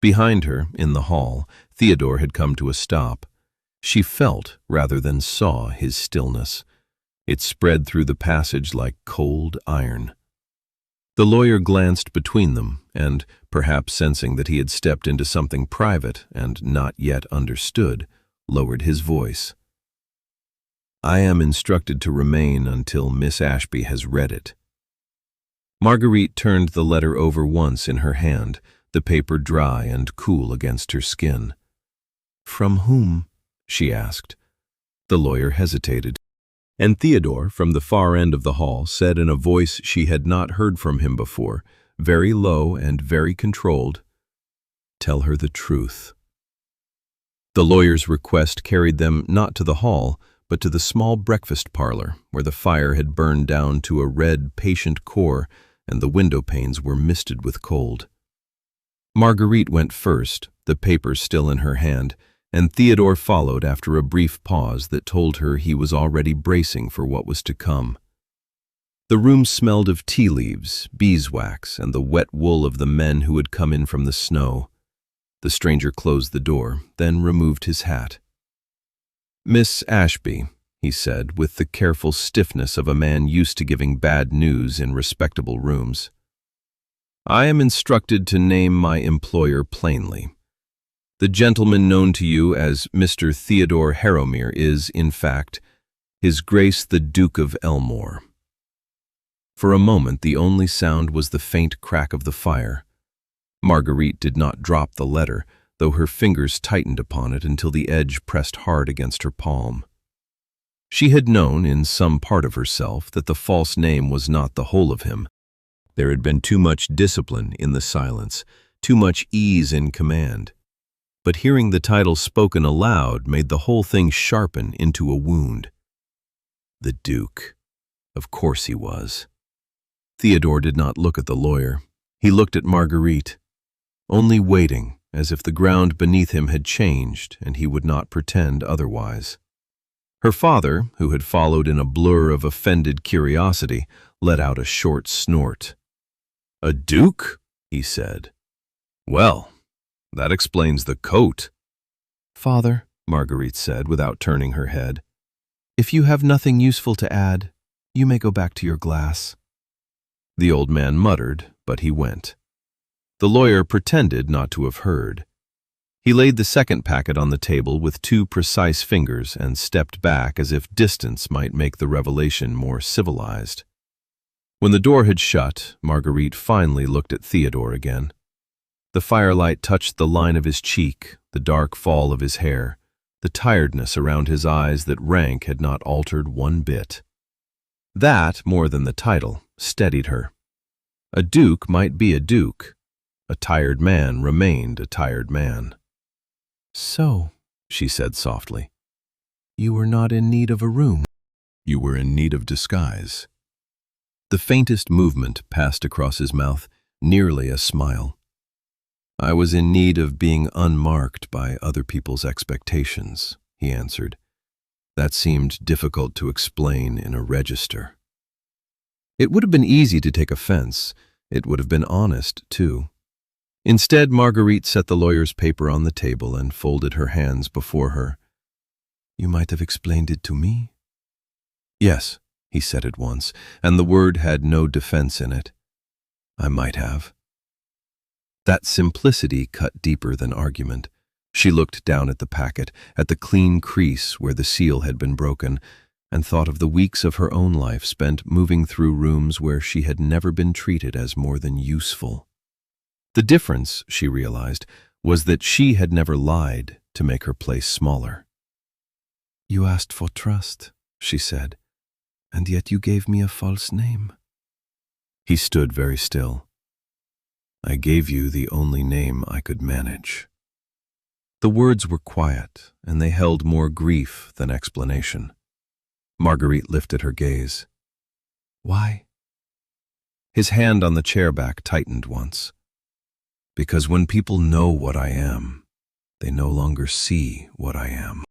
Behind her, in the hall, Theodore had come to a stop. She felt, rather than saw, his stillness. It spread through the passage like cold iron. The lawyer glanced between them, and, perhaps sensing that he had stepped into something private and not yet understood, lowered his voice. "I am instructed to remain until Miss Ashby has read it." Marguerite turned the letter over once in her hand, the paper dry and cool against her skin. "From whom?" she asked. The lawyer hesitated, and Theodore, from the far end of the hall, said in a voice she had not heard from him before, very low and very controlled, "Tell her the truth." The lawyer's request carried them not to the hall, but to the small breakfast parlor, where the fire had burned down to a red, patient core, and the window panes were misted with cold. Marguerite went first, the paper still in her hand, and Theodore followed after a brief pause that told her he was already bracing for what was to come. The room smelled of tea leaves, beeswax, and the wet wool of the men who had come in from the snow. The stranger closed the door, then removed his hat. "Miss Ashby," he said, with the careful stiffness of a man used to giving bad news in respectable rooms, "I am instructed to name my employer plainly. The gentleman known to you as Mr. Theodore Harrowmere is, in fact, His Grace the Duke of Elmore." For a moment the only sound was the faint crack of the fire. Marguerite did not drop the letter, though her fingers tightened upon it until the edge pressed hard against her palm. She had known, in some part of herself, that the false name was not the whole of him. There had been too much discipline in the silence, too much ease in command. But hearing the title spoken aloud made the whole thing sharpen into a wound. The Duke. Of course he was. Theodore did not look at the lawyer. He looked at Marguerite. Only waiting, as if the ground beneath him had changed and he would not pretend otherwise. Her father, who had followed in a blur of offended curiosity, let out a short snort. "A duke?" he said. "Well, that explains the coat." "Father," Marguerite said without turning her head, "if you have nothing useful to add, you may go back to your glass." The old man muttered, but he went. The lawyer pretended not to have heard. He laid the second packet on the table with 2 precise fingers and stepped back as if distance might make the revelation more civilized. When the door had shut, Marguerite finally looked at Theodore again. The firelight touched the line of his cheek, the dark fall of his hair, the tiredness around his eyes that rank had not altered one bit. That, more than the title, steadied her. A duke might be a duke. A tired man remained a tired man. "So," she said softly, "you were not in need of a room. You were in need of disguise." The faintest movement passed across his mouth, nearly a smile. "I was in need of being unmarked by other people's expectations," he answered. That seemed difficult to explain in a register. It would have been easy to take offense. It would have been honest, too. Instead, Marguerite set the lawyer's paper on the table and folded her hands before her. "You might have explained it to me." "Yes," he said at once, and the word had no defense in it. "I might have." That simplicity cut deeper than argument. She looked down at the packet, at the clean crease where the seal had been broken, and thought of the weeks of her own life spent moving through rooms where she had never been treated as more than useful. The difference, she realized, was that she had never lied to make her place smaller. "You asked for trust," she said, "and yet you gave me a false name." He stood very still. "I gave you the only name I could manage." The words were quiet, and they held more grief than explanation. Marguerite lifted her gaze. "Why?" His hand on the chair back tightened once. "Because when people know what I am, they no longer see what I am.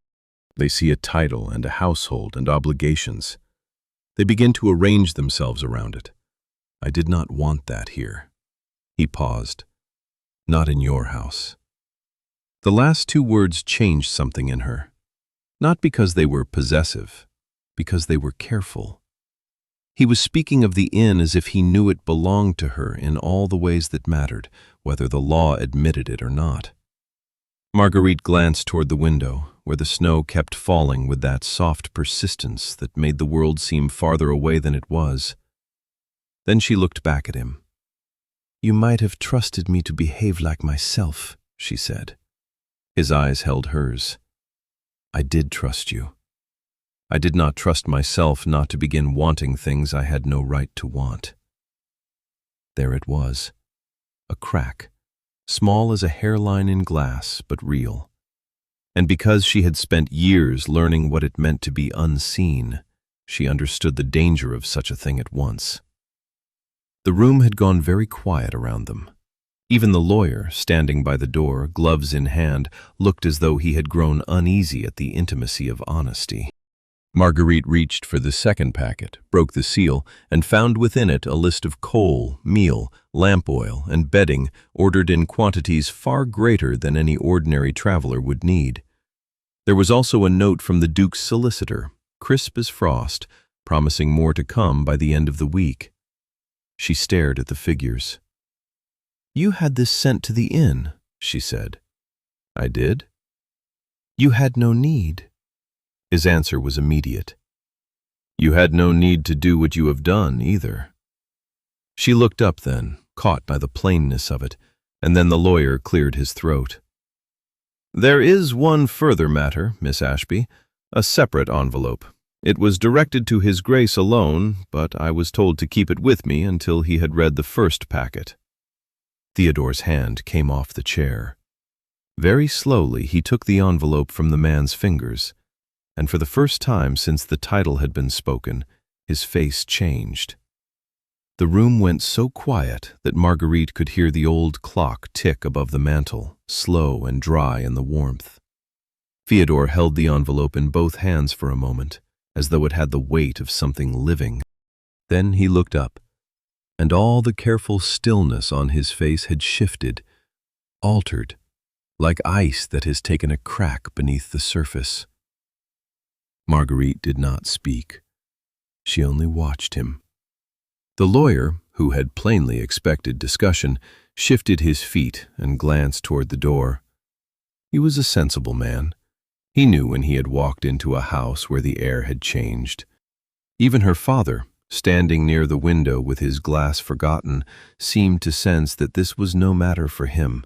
They see a title and a household and obligations. They begin to arrange themselves around it. I did not want that here." He paused. "Not in your house." The last 2 words changed something in her. Not because they were possessive, because they were careful. He was speaking of the inn as if he knew it belonged to her in all the ways that mattered, whether the law admitted it or not. Marguerite glanced toward the window, where the snow kept falling with that soft persistence that made the world seem farther away than it was. Then she looked back at him. "You might have trusted me to behave like myself," she said. His eyes held hers. "I did trust you. I did not trust myself not to begin wanting things I had no right to want." There it was. A crack, small as a hairline in glass, but real. And because she had spent years learning what it meant to be unseen, she understood the danger of such a thing at once. The room had gone very quiet around them. Even the lawyer, standing by the door, gloves in hand, looked as though he had grown uneasy at the intimacy of honesty. Marguerite reached for the second packet, broke the seal, and found within it a list of coal, meal, lamp oil, and bedding ordered in quantities far greater than any ordinary traveler would need. There was also a note from the Duke's solicitor, crisp as frost, promising more to come by the end of the week. She stared at the figures. "You had this sent to the inn," she said. "I did?" "You had no need." His answer was immediate. "You had no need to do what you have done, either." She looked up then, caught by the plainness of it, and then the lawyer cleared his throat. "There is one further matter, Miss Ashby, a separate envelope. It was directed to His Grace alone, but I was told to keep it with me until he had read the first packet." Theodore's hand came off the chair. Very slowly he took the envelope from the man's fingers, and for the first time since the title had been spoken, his face changed. The room went so quiet that Marguerite could hear the old clock tick above the mantel, slow and dry in the warmth. Theodore held the envelope in both hands for a moment, as though it had the weight of something living. Then he looked up, and all the careful stillness on his face had shifted, altered, like ice that has taken a crack beneath the surface. Marguerite did not speak. She only watched him. The lawyer, who had plainly expected discussion, shifted his feet and glanced toward the door. He was a sensible man. He knew when he had walked into a house where the air had changed. Even her father, standing near the window with his glass forgotten, seemed to sense that this was no matter for him.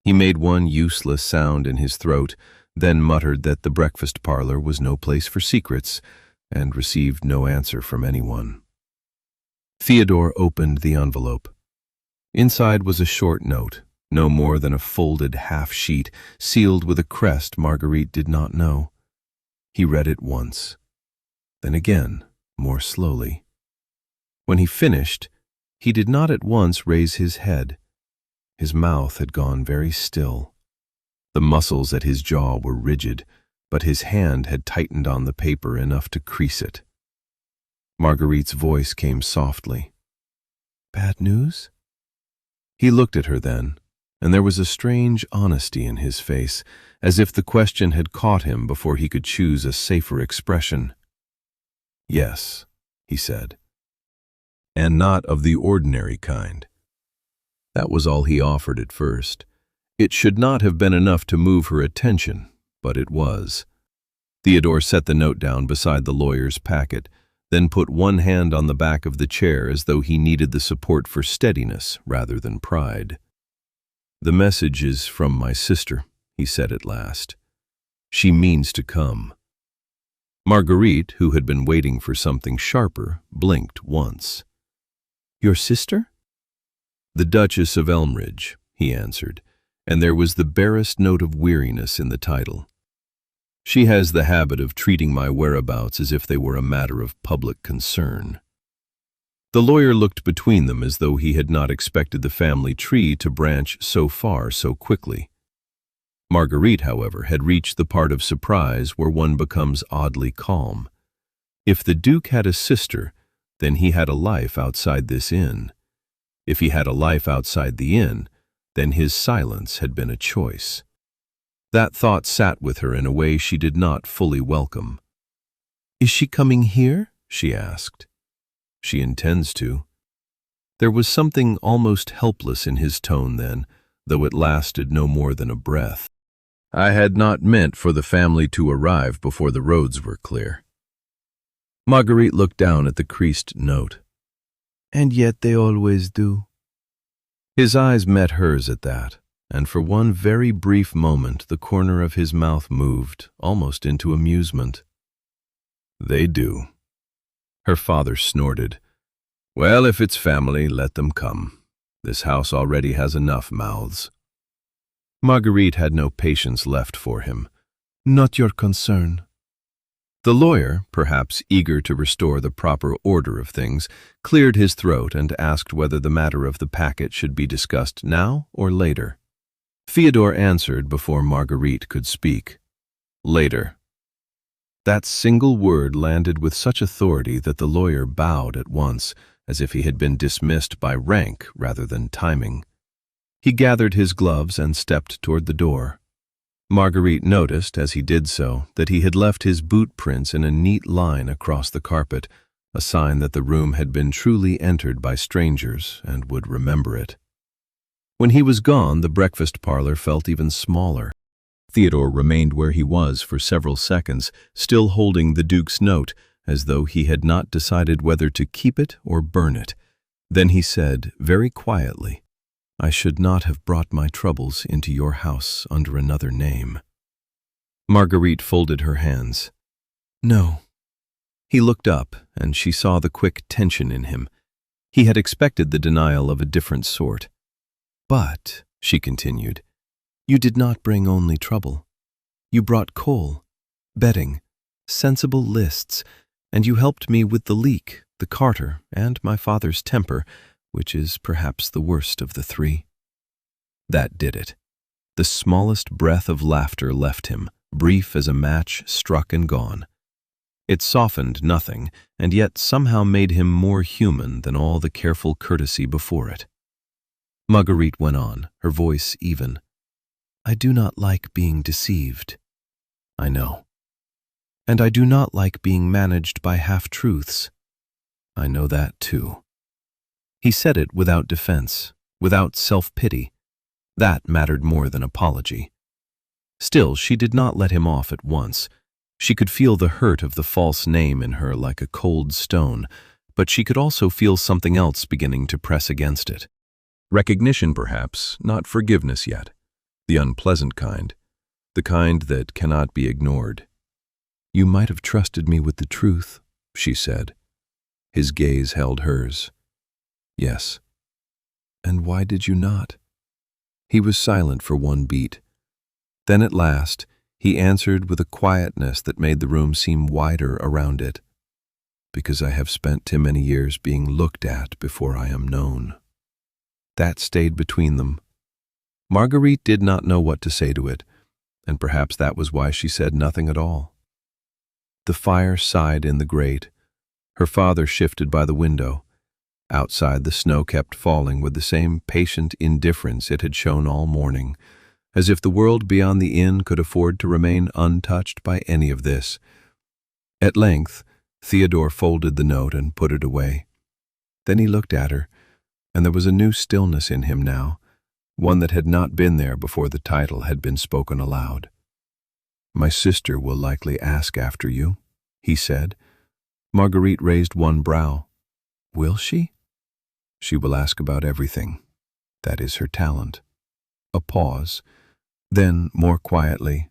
He made one useless sound in his throat, then muttered that the breakfast parlor was no place for secrets, and received no answer from anyone. Theodore opened the envelope. Inside was a short note, no more than a folded half-sheet, sealed with a crest Marguerite did not know. He read it once, then again, more slowly. When he finished, he did not at once raise his head. His mouth had gone very still. The muscles at his jaw were rigid, but his hand had tightened on the paper enough to crease it. Marguerite's voice came softly. "Bad news?" He looked at her then, and there was a strange honesty in his face, as if the question had caught him before he could choose a safer expression. "Yes," he said, "and not of the ordinary kind." That was all he offered at first. It should not have been enough to move her attention, but it was. Theodore set the note down beside the lawyer's packet, then put one hand on the back of the chair as though he needed the support for steadiness rather than pride. "The message is from my sister," he said at last. "She means to come." Marguerite, who had been waiting for something sharper, blinked once. "Your sister?" "The Duchess of Elmridge," he answered, and there was the barest note of weariness in the title. "She has the habit of treating my whereabouts as if they were a matter of public concern." The lawyer looked between them as though he had not expected the family tree to branch so far so quickly. Marguerite, however, had reached the part of surprise where one becomes oddly calm. If the Duke had a sister, then he had a life outside this inn. If he had a life outside the inn, then his silence had been a choice. That thought sat with her in a way she did not fully welcome. "Is she coming here?" she asked. "She intends to." There was something almost helpless in his tone then, though it lasted no more than a breath. "I had not meant for the family to arrive before the roads were clear." Marguerite looked down at the creased note. "And yet they always do." His eyes met hers at that, and for one very brief moment the corner of his mouth moved, almost into amusement. "They do." Her father snorted. "Well, if it's family, let them come. This house already has enough mouths." Marguerite had no patience left for him. "Not your concern." The lawyer, perhaps eager to restore the proper order of things, cleared his throat and asked whether the matter of the packet should be discussed now or later. Theodore answered before Marguerite could speak. "Later." That single word landed with such authority that the lawyer bowed at once, as if he had been dismissed by rank rather than timing. He gathered his gloves and stepped toward the door. Marguerite noticed, as he did so, that he had left his boot prints in a neat line across the carpet, a sign that the room had been truly entered by strangers and would remember it. When he was gone, the breakfast parlor felt even smaller. Theodore remained where he was for several seconds, still holding the Duke's note, as though he had not decided whether to keep it or burn it. Then he said, very quietly, "I should not have brought my troubles into your house under another name." Marguerite folded her hands. "No." He looked up, and she saw the quick tension in him. He had expected the denial of a different sort. "But," she continued, "you did not bring only trouble. You brought coal, bedding, sensible lists, and you helped me with the leak, the carter, and my father's temper, which is perhaps the worst of the three. That did it. The smallest breath of laughter left him, brief as a match struck and gone. It softened nothing, and yet somehow made him more human than all the careful courtesy before it. Marguerite went on, her voice even. I do not like being deceived. I know. And I do not like being managed by half-truths. I know that too. He said it without defense, without self-pity. That mattered more than apology. Still, she did not let him off at once. She could feel the hurt of the false name in her like a cold stone, but she could also feel something else beginning to press against it. Recognition, perhaps, not forgiveness yet. The unpleasant kind. The kind that cannot be ignored. You might have trusted me with the truth, she said. His gaze held hers. Yes. And why did you not? He was silent for one beat. Then at last, he answered with a quietness that made the room seem wider around it. Because I have spent too many years being looked at before I am known. That stayed between them. Marguerite did not know what to say to it, and perhaps that was why she said nothing at all. The fire sighed in the grate. Her father shifted by the window. Outside, the snow kept falling with the same patient indifference it had shown all morning, as if the world beyond the inn could afford to remain untouched by any of this. At length, Theodore folded the note and put it away. Then he looked at her, and there was a new stillness in him now, one that had not been there before the title had been spoken aloud. My sister will likely ask after you, he said. Marguerite raised one brow. Will she? She will ask about everything. That is her talent. A pause. Then, more quietly,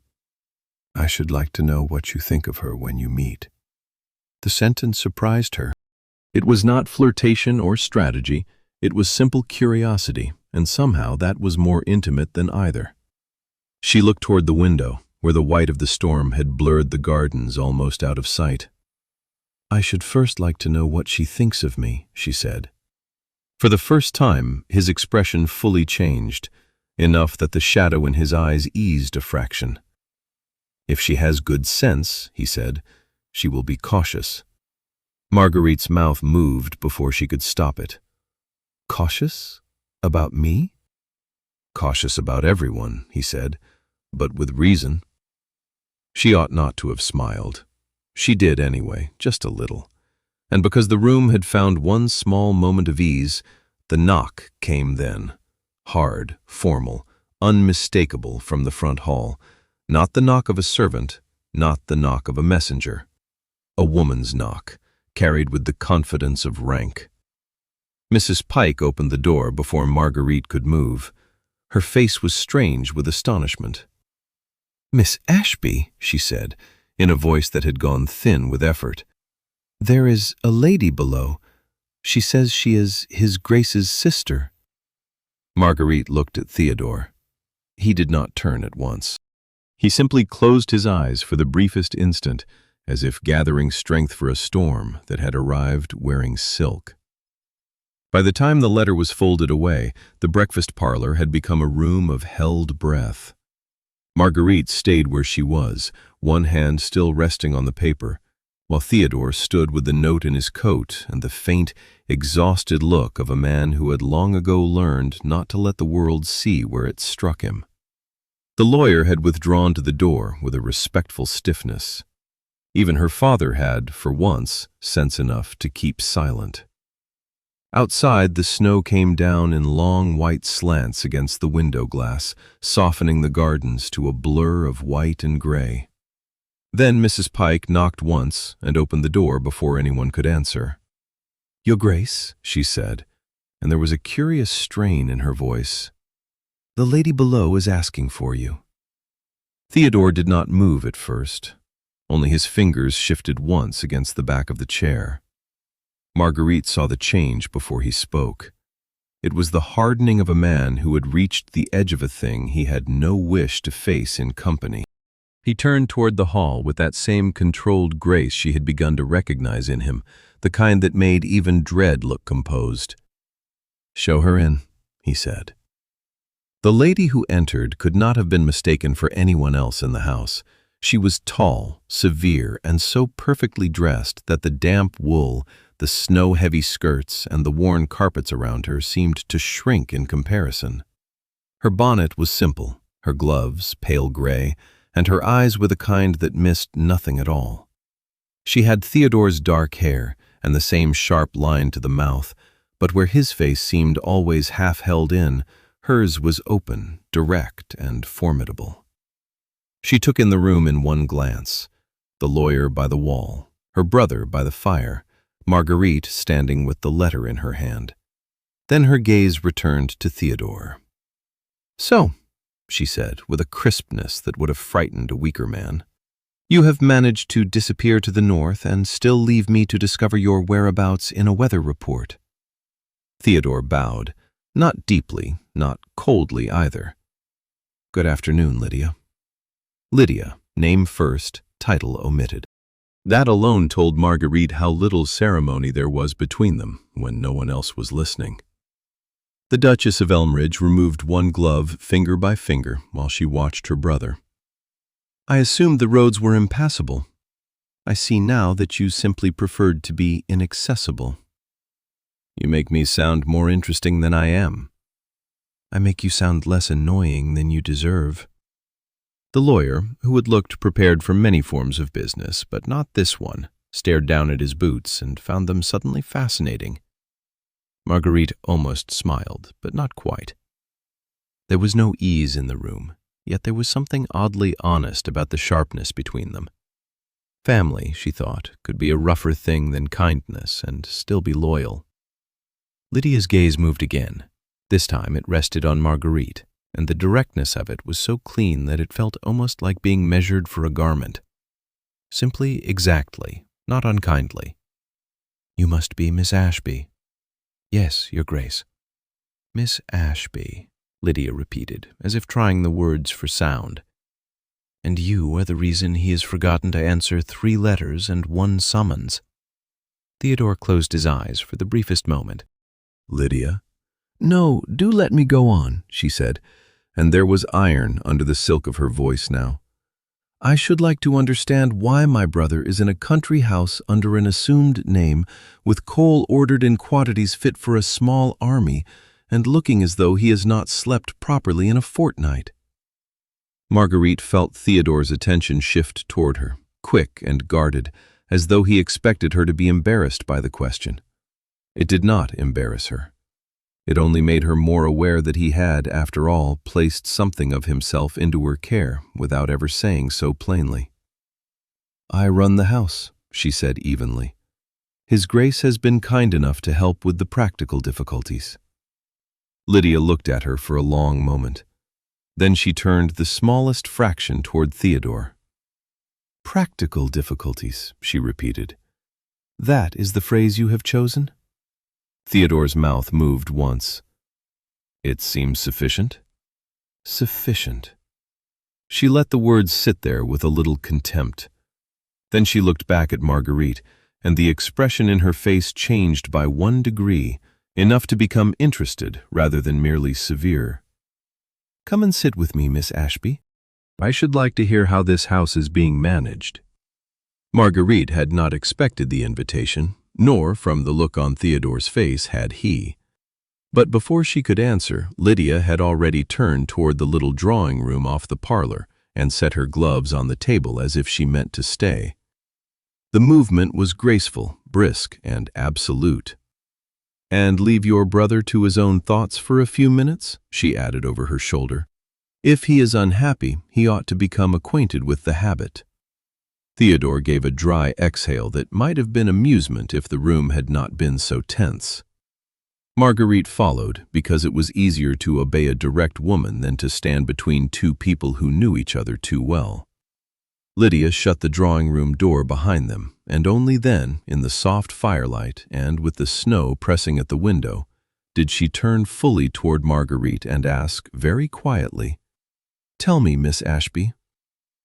I should like to know what you think of her when you meet. The sentence surprised her. It was not flirtation or strategy, it was simple curiosity, and somehow that was more intimate than either. She looked toward the window, where the white of the storm had blurred the gardens almost out of sight. I should first like to know what she thinks of me, she said. For the first time, his expression fully changed, enough that the shadow in his eyes eased a fraction. If she has good sense, he said, she will be cautious. Marguerite's mouth moved before she could stop it. Cautious? About me? Cautious about everyone, he said, but with reason. She ought not to have smiled. She did anyway, just a little. And because the room had found one small moment of ease, the knock came then. Hard, formal, unmistakable from the front hall. Not the knock of a servant, not the knock of a messenger. A woman's knock, carried with the confidence of rank. Mrs. Pike opened the door before Marguerite could move. Her face was strange with astonishment. Miss Ashby, she said, in a voice that had gone thin with effort. There is a lady below. She says she is His Grace's sister. Marguerite looked at Theodore. He did not turn at once. He simply closed his eyes for the briefest instant, as if gathering strength for a storm that had arrived wearing silk. By the time the letter was folded away, the breakfast parlor had become a room of held breath. Marguerite stayed where she was, one hand still resting on the paper, while Theodore stood with the note in his coat and the faint, exhausted look of a man who had long ago learned not to let the world see where it struck him. The lawyer had withdrawn to the door with a respectful stiffness. Even her father had, for once, sense enough to keep silent. Outside, the snow came down in long white slants against the window glass, softening the gardens to a blur of white and gray. Then Mrs. Pike knocked once and opened the door before anyone could answer. Your Grace, she said, and there was a curious strain in her voice. The lady below is asking for you. Theodore did not move at first. Only his fingers shifted once against the back of the chair. Marguerite saw the change before he spoke. It was the hardening of a man who had reached the edge of a thing he had no wish to face in company. He turned toward the hall with that same controlled grace she had begun to recognize in him, the kind that made even dread look composed. "Show her in," he said. The lady who entered could not have been mistaken for anyone else in the house. She was tall, severe, and so perfectly dressed that the damp wool, the snow-heavy skirts, and the worn carpets around her seemed to shrink in comparison. Her bonnet was simple, her gloves pale gray, and her eyes were the kind that missed nothing at all. She had Theodore's dark hair and the same sharp line to the mouth, but where his face seemed always half held in, hers was open, direct, and formidable. She took in the room in one glance, the lawyer by the wall, her brother by the fire, Marguerite standing with the letter in her hand. Then her gaze returned to Theodore. "So," she said, with a crispness that would have frightened a weaker man, "you have managed to disappear to the north and still leave me to discover your whereabouts in a weather report." Theodore bowed, not deeply, not coldly either. "Good afternoon, Lydia." Lydia, name first, title omitted. That alone told Marguerite how little ceremony there was between them when no one else was listening. The Duchess of Elmridge removed one glove finger by finger while she watched her brother. "I assumed the roads were impassable. I see now that you simply preferred to be inaccessible." "You make me sound more interesting than I am." "I make you sound less annoying than you deserve." The lawyer, who had looked prepared for many forms of business, but not this one, stared down at his boots and found them suddenly fascinating. Marguerite almost smiled, but not quite. There was no ease in the room, yet there was something oddly honest about the sharpness between them. Family, she thought, could be a rougher thing than kindness and still be loyal. Lydia's gaze moved again. This time it rested on Marguerite, and the directness of it was so clean that it felt almost like being measured for a garment. Simply exactly, not unkindly. "You must be Miss Ashby." "Yes, Your Grace." "Miss Ashby," Lydia repeated, as if trying the words for sound. "And you are the reason he has forgotten to answer 3 letters and 1 summons." Theodore closed his eyes for the briefest moment. "Lydia?" "No, do let me go on," she said, and there was iron under the silk of her voice now. "I should like to understand why my brother is in a country house under an assumed name, with coal ordered in quantities fit for a small army, and looking as though he has not slept properly in a fortnight." Marguerite felt Theodore's attention shift toward her, quick and guarded, as though he expected her to be embarrassed by the question. It did not embarrass her. It only made her more aware that he had, after all, placed something of himself into her care without ever saying so plainly. "I run the house," she said evenly. "His Grace has been kind enough to help with the practical difficulties." Lydia looked at her for a long moment. Then she turned the smallest fraction toward Theodore. "Practical difficulties," she repeated. "That is the phrase you have chosen?" Theodore's mouth moved once. "It seems sufficient?" "Sufficient." She let the words sit there with a little contempt. Then she looked back at Marguerite, and the expression in her face changed by 1 degree, enough to become interested rather than merely severe. "Come and sit with me, Miss Ashby. I should like to hear how this house is being managed." Marguerite had not expected the invitation, nor, from the look on Theodore's face, had he. But before she could answer, Lydia had already turned toward the little drawing room off the parlor and set her gloves on the table as if she meant to stay. The movement was graceful, brisk, and absolute. "And leave your brother to his own thoughts for a few minutes?" she added over her shoulder. "If he is unhappy, he ought to become acquainted with the habit." Theodore gave a dry exhale that might have been amusement if the room had not been so tense. Marguerite followed because it was easier to obey a direct woman than to stand between 2 people who knew each other too well. Lydia shut the drawing-room door behind them, and only then, in the soft firelight and with the snow pressing at the window, did she turn fully toward Marguerite and ask, very quietly, "Tell me, Miss Ashby,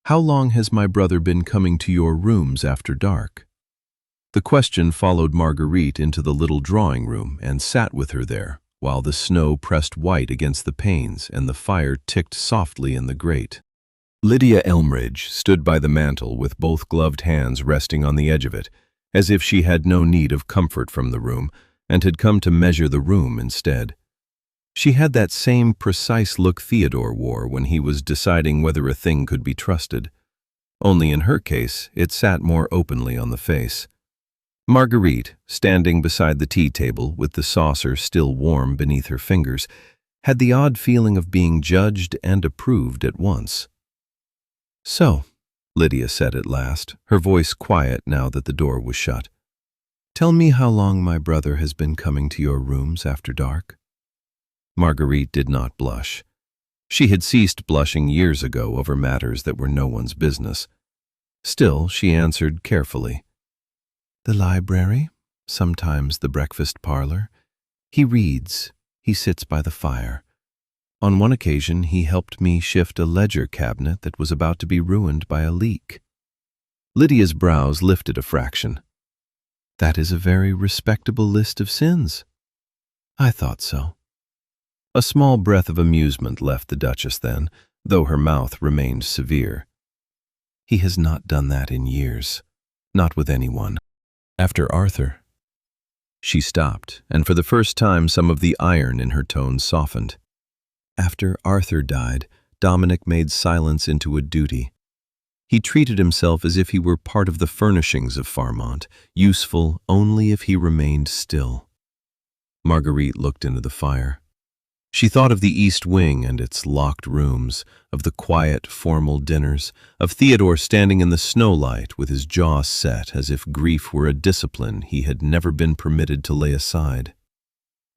"How long has my brother been coming to your rooms after dark?" The question followed Marguerite into the little drawing room and sat with her there, while the snow pressed white against the panes and the fire ticked softly in the grate. Lydia Elmridge stood by the mantel with both gloved hands resting on the edge of it, as if she had no need of comfort from the room and had come to measure the room instead. She had that same precise look Theodore wore when he was deciding whether a thing could be trusted. Only in her case, it sat more openly on the face. Marguerite, standing beside the tea table with the saucer still warm beneath her fingers, had the odd feeling of being judged and approved at once. "So," Lydia said at last, her voice quiet now that the door was shut, "tell me how long my brother has been coming to your rooms after dark." Marguerite did not blush. She had ceased blushing years ago over matters that were no one's business. Still, she answered carefully, "The library, sometimes the breakfast parlor. He reads, he sits by the fire. On one occasion, he helped me shift a ledger cabinet that was about to be ruined by a leak." Lydia's brows lifted a fraction. "That is a very respectable list of sins." "I thought so." A small breath of amusement left the Duchess then, though her mouth remained severe. "He has not done that in years. Not with anyone. After Arthur." She stopped, and for the first time some of the iron in her tone softened. "After Arthur died, Dominic made silence into a duty. He treated himself as if he were part of the furnishings of Farmont, useful only if he remained still." Marguerite looked into the fire. She thought of the East Wing and its locked rooms, of the quiet, formal dinners, of Theodore standing in the snowlight with his jaw set as if grief were a discipline he had never been permitted to lay aside.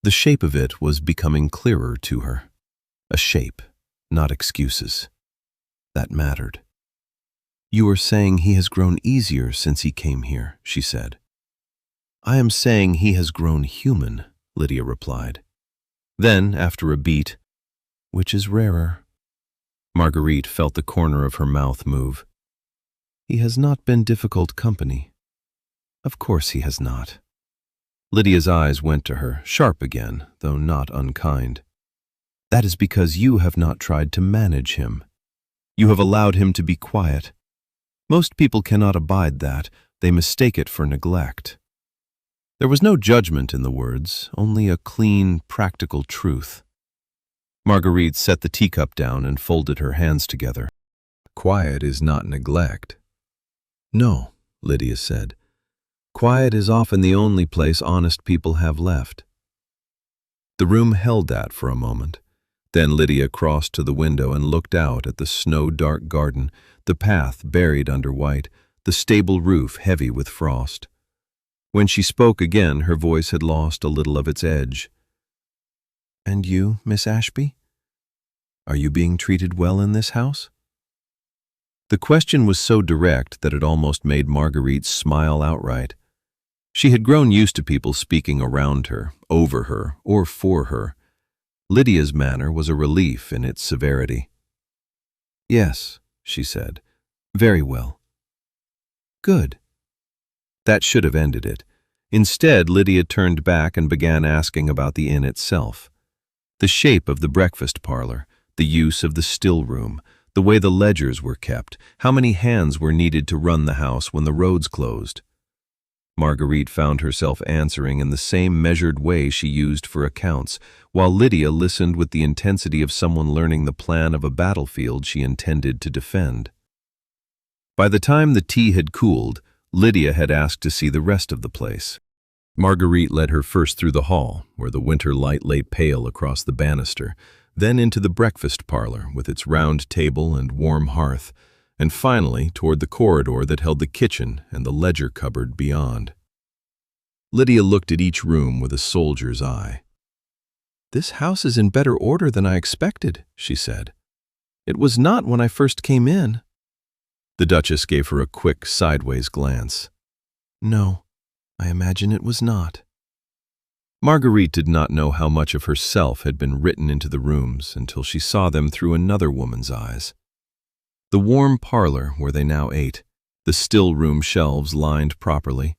The shape of it was becoming clearer to her. A shape, not excuses. That mattered. "You are saying he has grown easier since he came here," she said. "I am saying he has grown human," Lydia replied. Then, after a beat, "Which is rarer?" Marguerite felt the corner of her mouth move. "He has not been difficult company." "Of course he has not." Lydia's eyes went to her, sharp again, though not unkind. "That is because you have not tried to manage him. You have allowed him to be quiet. Most people cannot abide that. They mistake it for neglect." There was no judgment in the words, only a clean, practical truth. Marguerite set the teacup down and folded her hands together. "Quiet is not neglect." "No," Lydia said. "Quiet is often the only place honest people have left." The room held that for a moment. Then Lydia crossed to the window and looked out at the snow-dark garden, the path buried under white, the stable roof heavy with frost. When she spoke again, her voice had lost a little of its edge. "And you, Miss Ashby? Are you being treated well in this house?" The question was so direct that it almost made Marguerite smile outright. She had grown used to people speaking around her, over her, or for her. Lydia's manner was a relief in its severity. "Yes," she said. "Very well." "Good." That should have ended it. Instead, Lydia turned back and began asking about the inn itself. The shape of the breakfast parlor, the use of the still room, the way the ledgers were kept, how many hands were needed to run the house when the roads closed. Marguerite found herself answering in the same measured way she used for accounts, while Lydia listened with the intensity of someone learning the plan of a battlefield she intended to defend. By the time the tea had cooled, Lydia had asked to see the rest of the place. Marguerite led her first through the hall, where the winter light lay pale across the banister, then into the breakfast parlor with its round table and warm hearth, and finally toward the corridor that held the kitchen and the ledger cupboard beyond. Lydia looked at each room with a soldier's eye. "This house is in better order than I expected," she said. "It was not when I first came in." The Duchess gave her a quick, sideways glance. "No, I imagine it was not." Marguerite did not know how much of herself had been written into the rooms until she saw them through another woman's eyes. The warm parlor where they now ate, the still room shelves lined properly,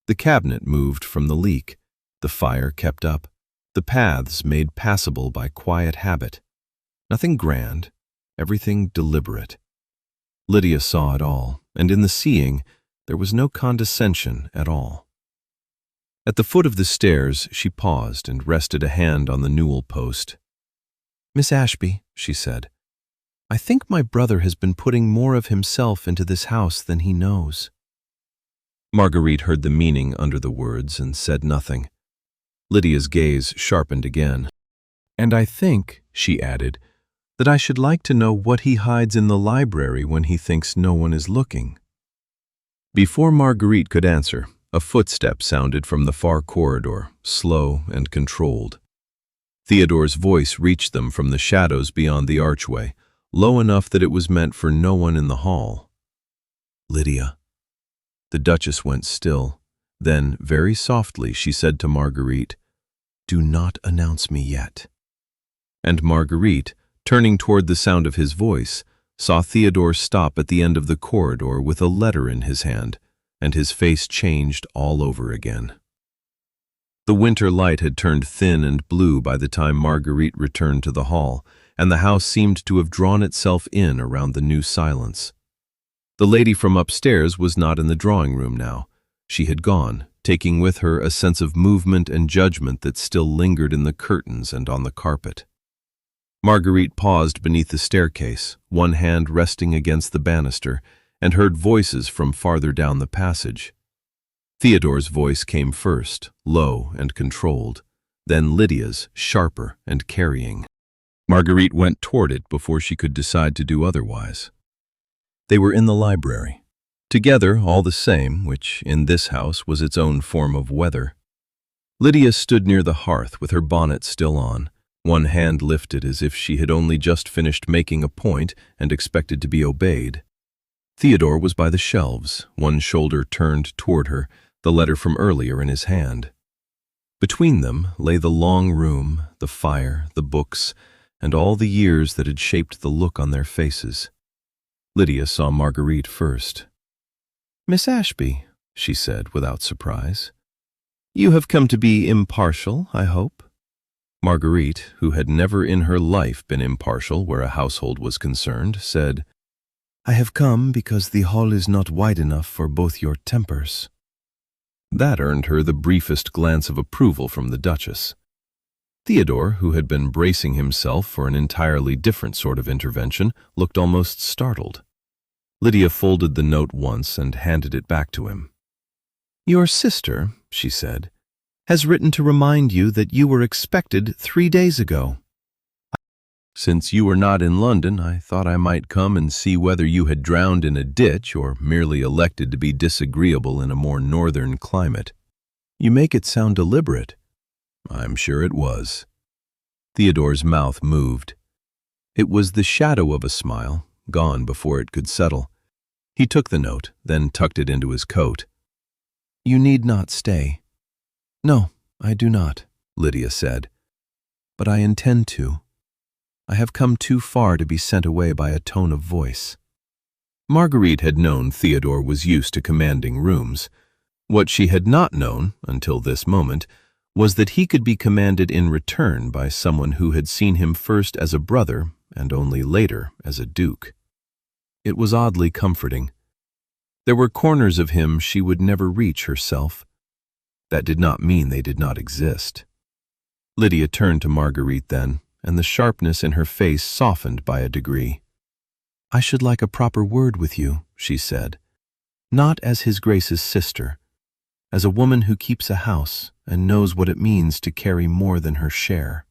the cabinet moved from the leak, the fire kept up, the paths made passable by quiet habit. Nothing grand, everything deliberate. Lydia saw it all, and in the seeing, there was no condescension at all. At the foot of the stairs, she paused and rested a hand on the newel post. "Miss Ashby," she said, "I think my brother has been putting more of himself into this house than he knows." Marguerite heard the meaning under the words and said nothing. Lydia's gaze sharpened again. "And I think," she added, "that I should like to know what he hides in the library when he thinks no one is looking." Before Marguerite could answer, a footstep sounded from the far corridor, slow and controlled. Theodore's voice reached them from the shadows beyond the archway, low enough that it was meant for no one in the hall. "Lydia." The Duchess went still. Then, very softly, she said to Marguerite, "Do not announce me yet." And Marguerite, turning toward the sound of his voice, saw Theodore stop at the end of the corridor with a letter in his hand, and his face changed all over again. The winter light had turned thin and blue by the time Marguerite returned to the hall, and the house seemed to have drawn itself in around the new silence. The lady from upstairs was not in the drawing room now. She had gone, taking with her a sense of movement and judgment that still lingered in the curtains and on the carpet. Marguerite paused beneath the staircase, one hand resting against the banister, and heard voices from farther down the passage. Theodore's voice came first, low and controlled, then Lydia's, sharper and carrying. Marguerite went toward it before she could decide to do otherwise. They were in the library, together all the same, which in this house was its own form of weather. Lydia stood near the hearth with her bonnet still on, one hand lifted as if she had only just finished making a point and expected to be obeyed. Theodore was by the shelves, one shoulder turned toward her, the letter from earlier in his hand. Between them lay the long room, the fire, the books, and all the years that had shaped the look on their faces. Lydia saw Marguerite first. "Miss Ashby," she said without surprise, "you have come to be impartial, I hope." Marguerite, who had never in her life been impartial where a household was concerned, said, "I have come because the hall is not wide enough for both your tempers." That earned her the briefest glance of approval from the Duchess. Theodore, who had been bracing himself for an entirely different sort of intervention, looked almost startled. Lydia folded the note once and handed it back to him. "Your sister," she said, "has written to remind you that you were expected 3 days ago. Since you were not in London, I thought I might come and see whether you had drowned in a ditch or merely elected to be disagreeable in a more northern climate. You make it sound deliberate." "I'm sure it was." Theodore's mouth moved. It was the shadow of a smile, gone before it could settle. He took the note, then tucked it into his coat. "You need not stay." "No, I do not," Lydia said. "But I intend to. I have come too far to be sent away by a tone of voice." Marguerite had known Theodore was used to commanding rooms. What she had not known, until this moment, was that he could be commanded in return by someone who had seen him first as a brother and only later as a duke. It was oddly comforting. There were corners of him she would never reach herself. That did not mean they did not exist. Lydia turned to Marguerite then, and the sharpness in her face softened by a degree. "I should like a proper word with you," she said, "not as His Grace's sister, as a woman who keeps a house and knows what it means to carry more than her share."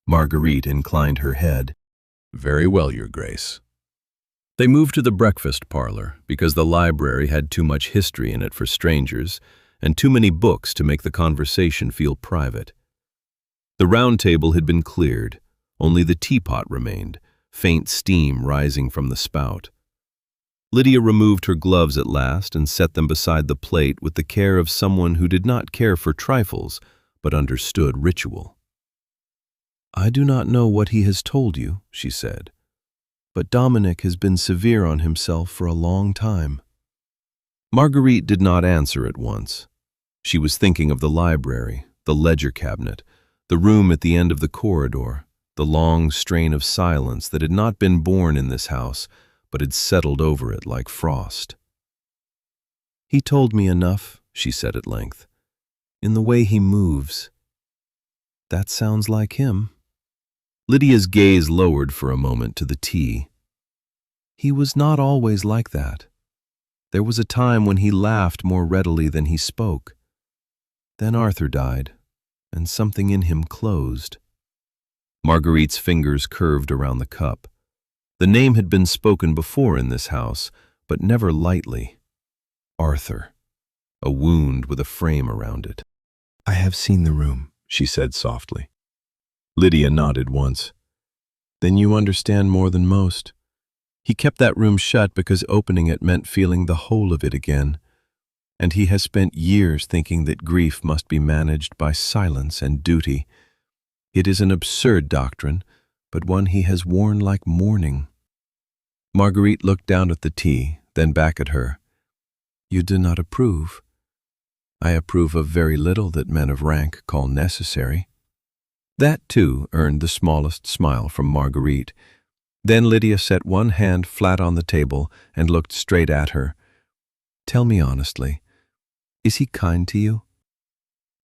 Marguerite inclined her head. "Very well, Your Grace." They moved to the breakfast parlor because the library had too much history in it for strangers and too many books to make the conversation feel private. The round table had been cleared, only the teapot remained, faint steam rising from the spout. Lydia removed her gloves at last and set them beside the plate with the care of someone who did not care for trifles but understood ritual. "I do not know what he has told you," she said, but Dominic has been severe on himself for a long time." Marguerite did not answer at once. She was thinking of the library, the ledger cabinet, the room at the end of the corridor, the long strain of silence that had not been born in this house, but had settled over it like frost. "He told me enough," she said at length. "In the way he moves. That sounds like him." Lydia's gaze lowered for a moment to the tea. "He was not always like that. There was a time when he laughed more readily than he spoke. Then Arthur died, and something in him closed." Marguerite's fingers curved around the cup. The name had been spoken before in this house, but never lightly. Arthur. A wound with a frame around it. "I have seen the room," she said softly. Lydia nodded once. "Then you understand more than most. He kept that room shut because opening it meant feeling the whole of it again. And he has spent years thinking that grief must be managed by silence and duty. It is an absurd doctrine, but one he has worn like mourning." Marguerite looked down at the tea, then back at her. "You do not approve?" "I approve of very little that men of rank call necessary." That, too, earned the smallest smile from Marguerite. Then Lydia set one hand flat on the table and looked straight at her. "Tell me honestly, is he kind to you?"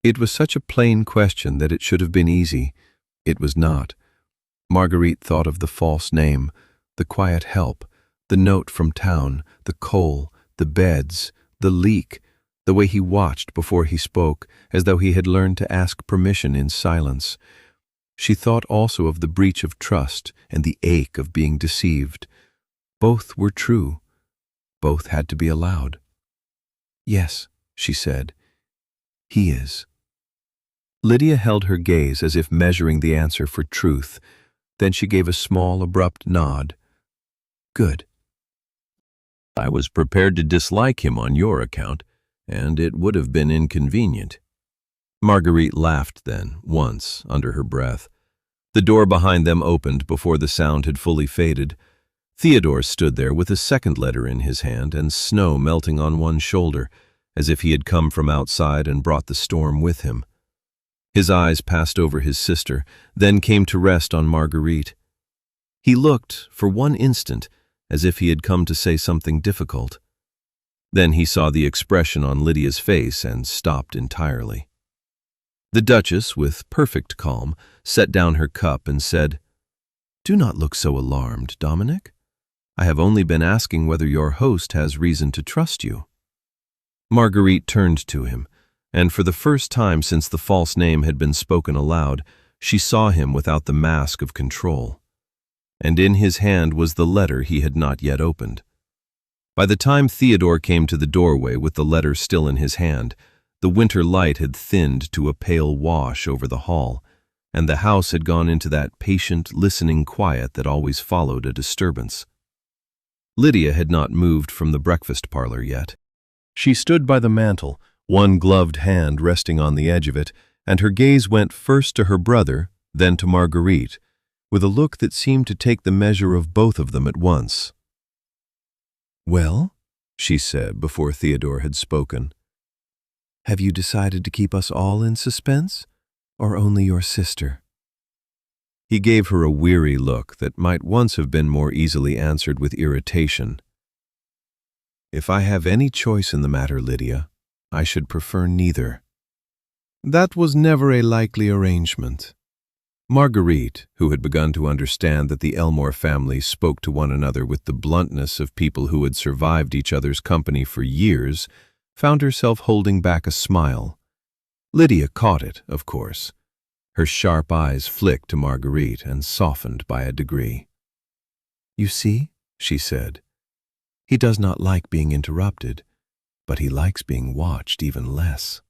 It was such a plain question that it should have been easy. It was not. Marguerite thought of the false name, the quiet help, the note from town, the coal, the beds, the leak, the way he watched before he spoke, as though he had learned to ask permission in silence. She thought also of the breach of trust and the ache of being deceived. Both were true. Both had to be allowed. "Yes," she said, "he is." Lydia held her gaze as if measuring the answer for truth. Then she gave a small, abrupt nod. "Good." "I was prepared to dislike him on your account, and it would have been inconvenient." Marguerite laughed then, once, under her breath. The door behind them opened before the sound had fully faded. Theodore stood there with a second letter in his hand and snow melting on one shoulder, as if he had come from outside and brought the storm with him. His eyes passed over his sister, then came to rest on Marguerite. He looked, for one instant, as if he had come to say something difficult. Then he saw the expression on Lydia's face and stopped entirely. The Duchess, with perfect calm, set down her cup and said, "Do not look so alarmed, Dominic. I have only been asking whether your host has reason to trust you." Marguerite turned to him, and for the first time since the false name had been spoken aloud, she saw him without the mask of control. And in his hand was the letter he had not yet opened. By the time Theodore came to the doorway with the letter still in his hand, the winter light had thinned to a pale wash over the hall, and the house had gone into that patient, listening quiet that always followed a disturbance. Lydia had not moved from the breakfast parlor yet. She stood by the mantel, one gloved hand resting on the edge of it, and her gaze went first to her brother, then to Marguerite, with a look that seemed to take the measure of both of them at once. "Well," she said before Theodore had spoken, "have you decided to keep us all in suspense, or only your sister?" He gave her a weary look that might once have been more easily answered with irritation. "If I have any choice in the matter, Lydia, I should prefer neither." That was never a likely arrangement. Marguerite, who had begun to understand that the Elmore family spoke to one another with the bluntness of people who had survived each other's company for years, found herself holding back a smile. Lydia caught it, of course. Her sharp eyes flicked to Marguerite and softened by a degree. "You see," she said, "he does not like being interrupted, but he likes being watched even less."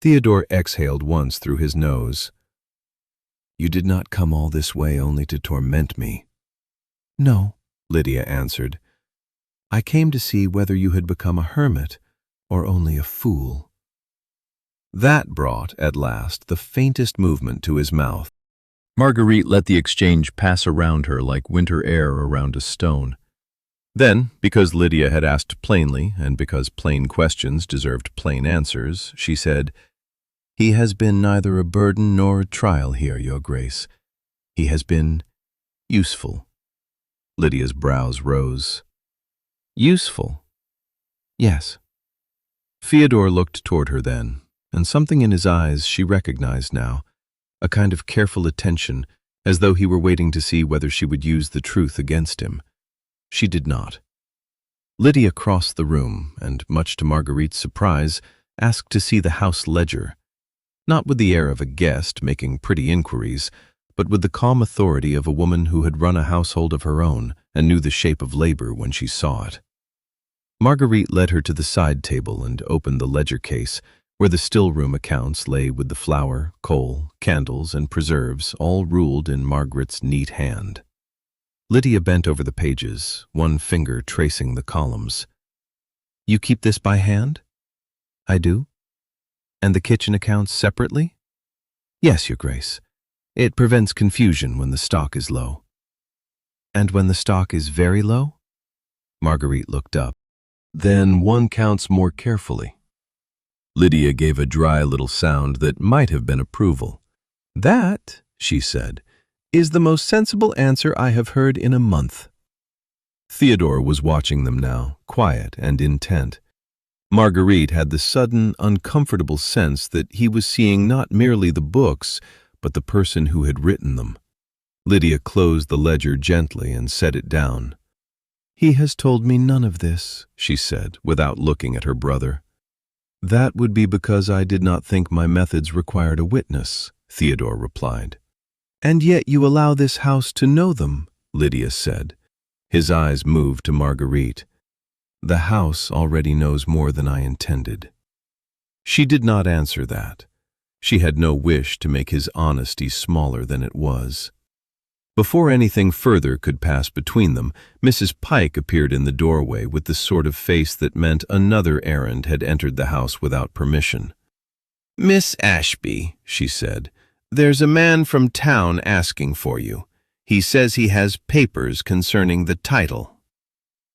Theodore exhaled once through his nose. "You did not come all this way only to torment me." "No," Lydia answered. "I came to see whether you had become a hermit or only a fool." That brought, at last, the faintest movement to his mouth. Marguerite let the exchange pass around her like winter air around a stone. Then, because Lydia had asked plainly, and because plain questions deserved plain answers, she said, "He has been neither a burden nor a trial here, Your Grace. He has been useful." Lydia's brows rose. "Useful?" "Yes." Theodore looked toward her then, and something in his eyes she recognized now, a kind of careful attention, as though he were waiting to see whether she would use the truth against him. She did not. Lydia crossed the room and, much to Marguerite's surprise, asked to see the house ledger, not with the air of a guest making pretty inquiries, but with the calm authority of a woman who had run a household of her own and knew the shape of labor when she saw it. Marguerite led her to the side table and opened the ledger case, where the still-room accounts lay with the flour, coal, candles, and preserves, all ruled in Margaret's neat hand. Lydia bent over the pages, one finger tracing the columns. "You keep this by hand?" "I do." "And the kitchen accounts separately?" "Yes, Your Grace. It prevents confusion when the stock is low." "And when the stock is very low?" Marguerite looked up. "Then one counts more carefully." Lydia gave a dry little sound that might have been approval. "That," she said, "is the most sensible answer I have heard in a month." Theodore was watching them now, quiet and intent. Marguerite had the sudden, uncomfortable sense that he was seeing not merely the books, but the person who had written them. Lydia closed the ledger gently and set it down. "He has told me none of this," she said, without looking at her brother. "That would be because I did not think my methods required a witness," Theodore replied. "And yet you allow this house to know them," Lydia said. His eyes moved to Marguerite. "The house already knows more than I intended." She did not answer that. She had no wish to make his honesty smaller than it was. Before anything further could pass between them, Mrs. Pike appeared in the doorway with the sort of face that meant another errand had entered the house without permission. "Miss Ashby," she said, "there's a man from town asking for you. He says he has papers concerning the title."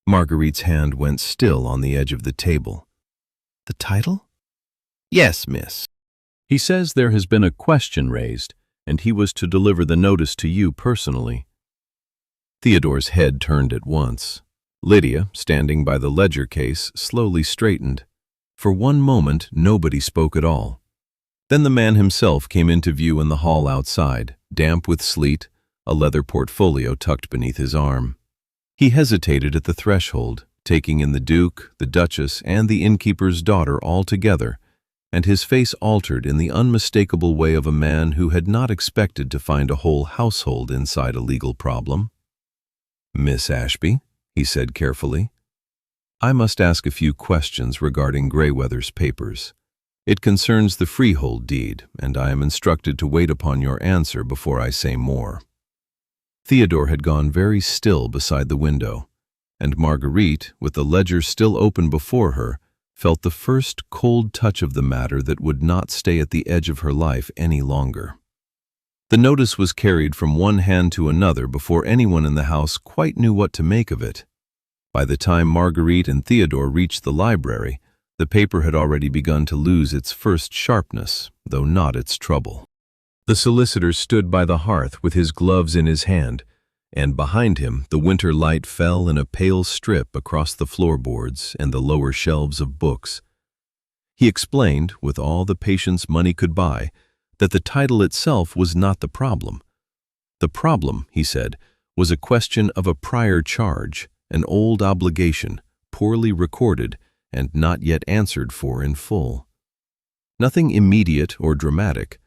Marguerite's hand went still on the edge of the table. "The title?" "Yes, miss. He says there has been a question raised, and he was to deliver the notice to you personally." Theodore's head turned at once. Lydia, standing by the ledger case, slowly straightened. For one moment, nobody spoke at all. Then the man himself came into view in the hall outside, damp with sleet, a leather portfolio tucked beneath his arm. He hesitated at the threshold, taking in the Duke, the Duchess, and the innkeeper's daughter all together, and his face altered in the unmistakable way of a man who had not expected to find a whole household inside a legal problem. "Miss Ashby," he said carefully, "I must ask a few questions regarding Greywether's papers. It concerns the freehold deed, and I am instructed to wait upon your answer before I say more." Theodore had gone very still beside the window, and Marguerite, with the ledger still open before her, felt the first cold touch of the matter that would not stay at the edge of her life any longer. The notice was carried from one hand to another before anyone in the house quite knew what to make of it. By the time Marguerite and Theodore reached the library, the paper had already begun to lose its first sharpness, though not its trouble. The solicitor stood by the hearth with his gloves in his hand, and behind him the winter light fell in a pale strip across the floorboards and the lower shelves of books. He explained, with all the patience money could buy, that the title itself was not the problem. The problem, he said, was a question of a prior charge, an old obligation, poorly recorded and not yet answered for in full. Nothing immediate or dramatic,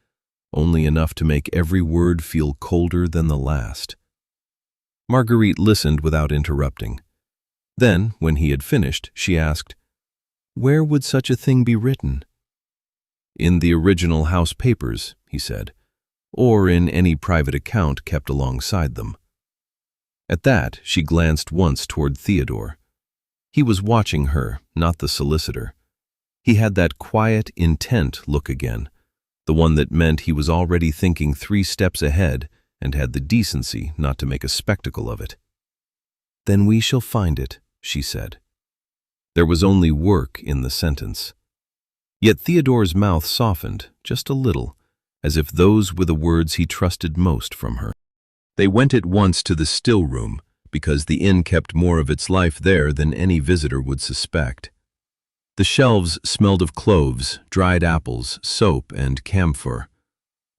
only enough to make every word feel colder than the last. Marguerite listened without interrupting. Then, when he had finished, she asked, "Where would such a thing be written?" "In the original house papers," he said, "or in any private account kept alongside them." At that, she glanced once toward Theodore. He was watching her, not the solicitor. He had that quiet, intent look again, the one that meant he was already thinking 3 steps ahead and had the decency not to make a spectacle of it. "Then we shall find it," she said. There was only work in the sentence. Yet Theodore's mouth softened, just a little, as if those were the words he trusted most from her. They went at once to the still room, because the inn kept more of its life there than any visitor would suspect. The shelves smelled of cloves, dried apples, soap, and camphor.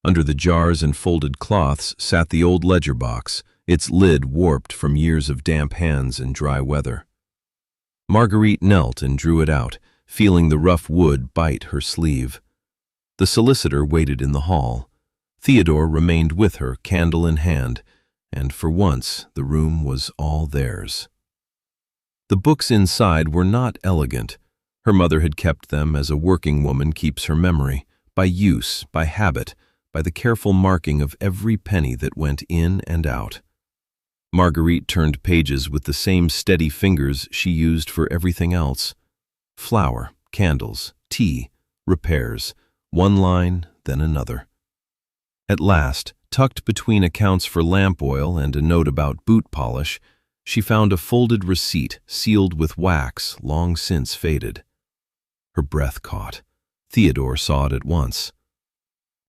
Under the jars and folded cloths sat the old ledger box, its lid warped from years of damp hands and dry weather. Marguerite knelt and drew it out, feeling the rough wood bite her sleeve. The solicitor waited in the hall. Theodore remained with her, candle in hand, and for once the room was all theirs. The books inside were not elegant. Her mother had kept them as a working woman keeps her memory, by use, by habit, by the careful marking of every penny that went in and out. Marguerite turned pages with the same steady fingers she used for everything else. Flour, candles, tea, repairs, one line, then another. At last, tucked between accounts for lamp oil and a note about boot polish, she found a folded receipt sealed with wax long since faded. Her breath caught. Theodore saw it at once.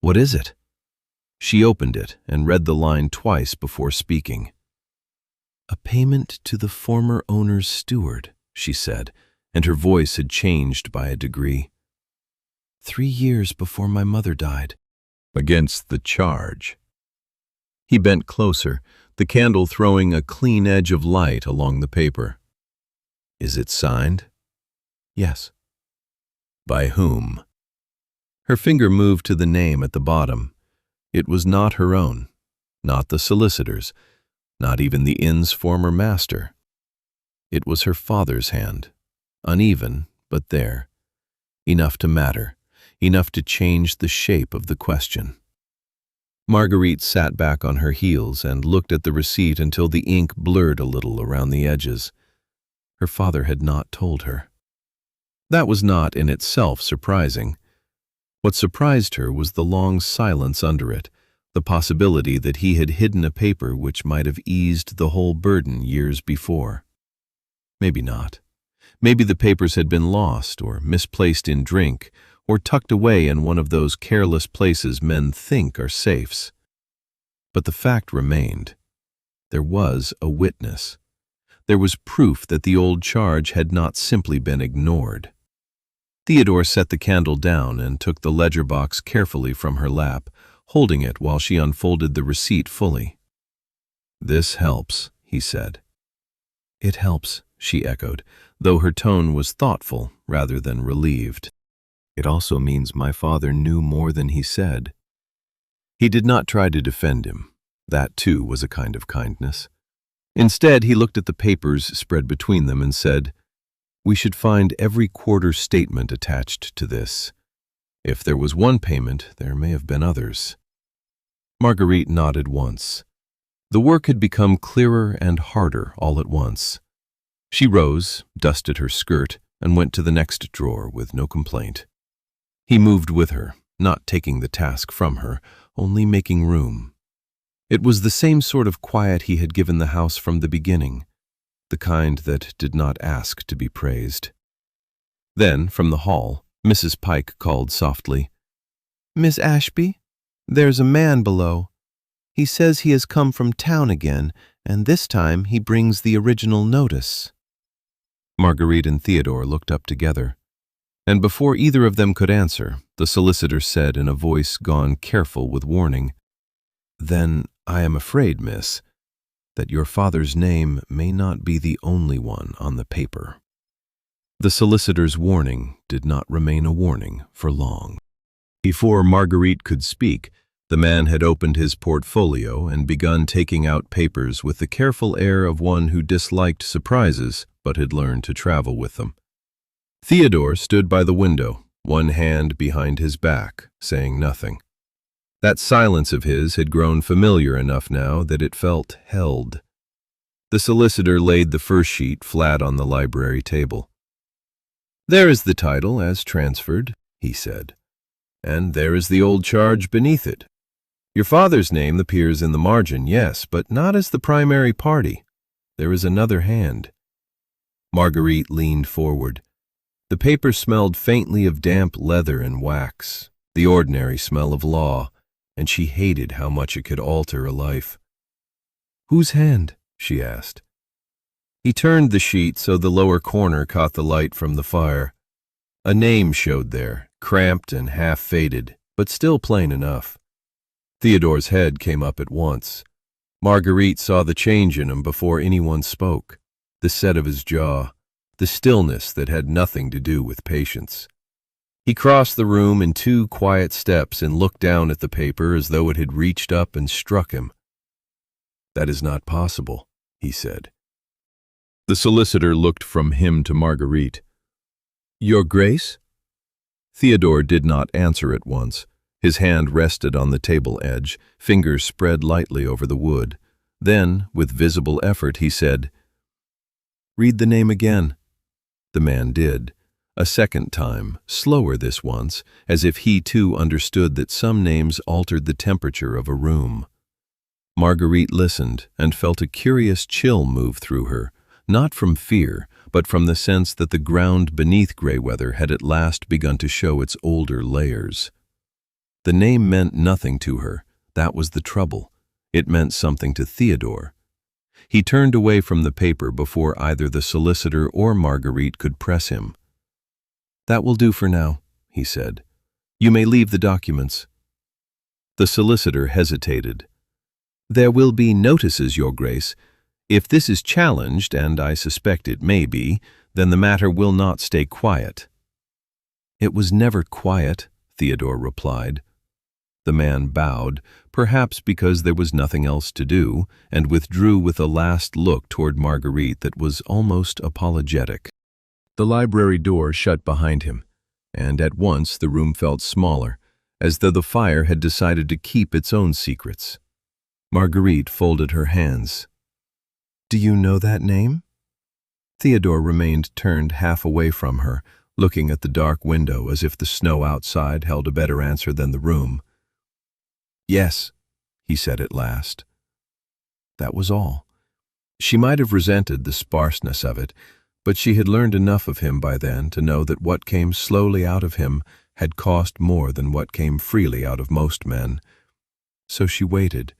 "What is it?" She opened it and read the line twice before speaking. "A payment to the former owner's steward," she said, and her voice had changed by a degree. 3 years before my mother died. "Against the charge." He bent closer, the candle throwing a clean edge of light along the paper. "Is it signed?" "Yes." "By whom?" Her finger moved to the name at the bottom. It was not her own, not the solicitor's, not even the inn's former master. It was her father's hand, uneven, but there. Enough to matter, enough to change the shape of the question. Marguerite sat back on her heels and looked at the receipt until the ink blurred a little around the edges. Her father had not told her. That was not in itself surprising. What surprised her was the long silence under it, the possibility that he had hidden a paper which might have eased the whole burden years before. Maybe not. Maybe the papers had been lost or misplaced in drink or tucked away in one of those careless places men think are safes. But the fact remained. There was a witness. There was proof that the old charge had not simply been ignored. Theodore set the candle down and took the ledger box carefully from her lap, holding it while she unfolded the receipt fully. "This helps," he said. "It helps," she echoed, though her tone was thoughtful rather than relieved. "It also means my father knew more than he said." He did not try to defend him. That, too, was a kind of kindness. Instead, he looked at the papers spread between them and said, "We should find every quarter statement attached to this. If there was one payment, there may have been others." Marguerite nodded once. The work had become clearer and harder all at once. She rose, dusted her skirt, and went to the next drawer with no complaint. He moved with her, not taking the task from her, only making room. It was the same sort of quiet he had given the house from the beginning, the kind that did not ask to be praised. Then, from the hall, Mrs. Pike called softly, "Miss Ashby, there's a man below. He says he has come from town again, and this time he brings the original notice." Marguerite and Theodore looked up together, and before either of them could answer, the solicitor said in a voice gone careful with warning, "Then I am afraid, miss, that your father's name may not be the only one on the paper." The solicitor's warning did not remain a warning for long. Before Marguerite could speak, the man had opened his portfolio and begun taking out papers with the careful air of one who disliked surprises but had learned to travel with them. Theodore stood by the window, one hand behind his back, saying nothing. That silence of his had grown familiar enough now that it felt held. The solicitor laid the first sheet flat on the library table. "There is the title as transferred," he said, "and there is the old charge beneath it. Your father's name appears in the margin, yes, but not as the primary party. There is another hand. Marguerite leaned forward. The paper smelled faintly of damp leather and wax, the ordinary smell of law, and she hated how much it could alter a life. "Whose hand?" she asked. He turned the sheet so the lower corner caught the light from the fire. A name showed there, cramped and half-faded, but still plain enough. Theodore's head came up at once. Marguerite saw the change in him before anyone spoke, the set of his jaw, the stillness that had nothing to do with patience. He crossed the room in 2 quiet steps and looked down at the paper as though it had reached up and struck him. "That is not possible," he said. The solicitor looked from him to Marguerite. "Your Grace?" Theodore did not answer at once. His hand rested on the table edge, fingers spread lightly over the wood. Then, with visible effort, he said, "Read the name again." The man did. A second time, slower this once, as if he too understood that some names altered the temperature of a room. Marguerite listened and felt a curious chill move through her, not from fear, but from the sense that the ground beneath Greywether had at last begun to show its older layers. The name meant nothing to her. That was the trouble. It meant something to Theodore. He turned away from the paper before either the solicitor or Marguerite could press him. "That will do for now," he said. "You may leave the documents." The solicitor hesitated. "There will be notices, Your Grace. If this is challenged, and I suspect it may be, then the matter will not stay quiet." "It was never quiet," Theodore replied. The man bowed, perhaps because there was nothing else to do, and withdrew with a last look toward Marguerite that was almost apologetic. The library door shut behind him, and at once the room felt smaller, as though the fire had decided to keep its own secrets. Marguerite folded her hands. "Do you know that name?" Theodore remained turned half away from her, looking at the dark window as if the snow outside held a better answer than the room. "Yes," he said at last. That was all. She might have resented the sparseness of it, but she had learned enough of him by then to know that what came slowly out of him had cost more than what came freely out of most men. So she waited.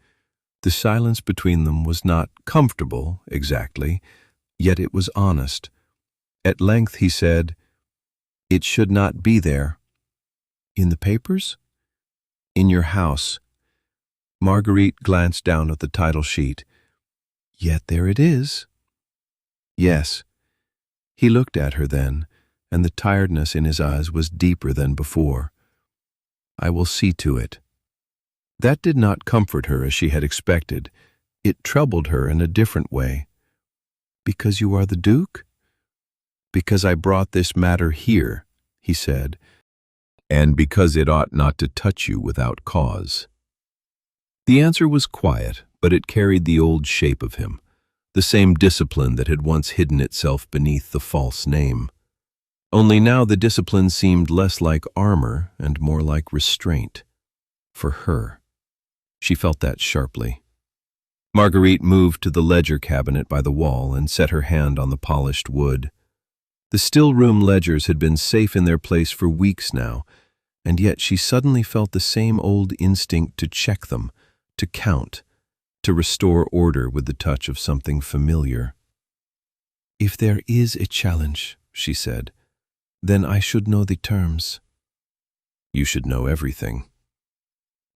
The silence between them was not comfortable, exactly, yet it was honest. At length he said, "It should not be there." "In the papers?" "In your house." Marguerite glanced down at the title sheet. "Yet there it is." "Yes." He looked at her then, and the tiredness in his eyes was deeper than before. "I will see to it." That did not comfort her as she had expected. It troubled her in a different way. "Because you are the Duke?" "Because I brought this matter here," he said, "and because it ought not to touch you without cause." The answer was quiet, but it carried the old shape of him, the same discipline that had once hidden itself beneath the false name. Only now the discipline seemed less like armor and more like restraint. For her. She felt that sharply. Marguerite moved to the ledger cabinet by the wall and set her hand on the polished wood. The still-room ledgers had been safe in their place for weeks now, and yet she suddenly felt the same old instinct to check them, to count, to restore order with the touch of something familiar. "If there is a challenge," she said, "then I should know the terms." "You should know everything."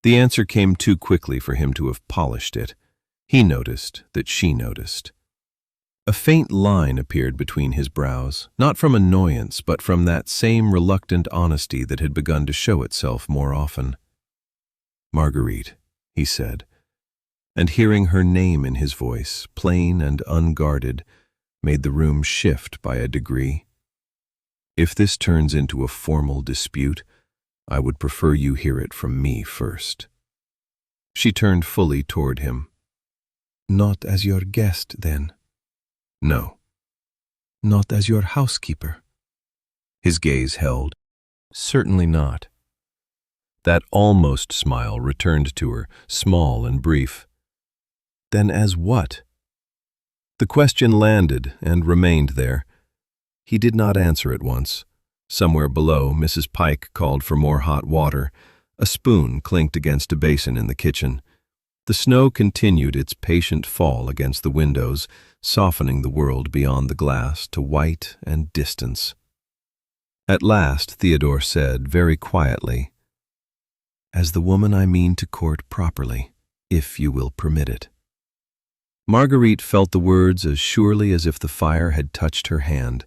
The answer came too quickly for him to have polished it. He noticed that she noticed. A faint line appeared between his brows, not from annoyance, but from that same reluctant honesty that had begun to show itself more often. "Marguerite," he said, and hearing her name in his voice, plain and unguarded, made the room shift by a degree. "If this turns into a formal dispute, I would prefer you hear it from me first." She turned fully toward him. "Not as your guest, then?" "No." "Not as your housekeeper?" His gaze held. "Certainly not." That almost smile returned to her, small and brief. Then as what? The question landed and remained there. He did not answer at once. Somewhere below, Mrs. Pike called for more hot water. A spoon clinked against a basin in the kitchen. The snow continued its patient fall against the windows, softening the world beyond the glass to white and distance. At last, Theodore said, very quietly, "As the woman I mean to court properly, if you will permit it." Marguerite felt the words as surely as if the fire had touched her hand.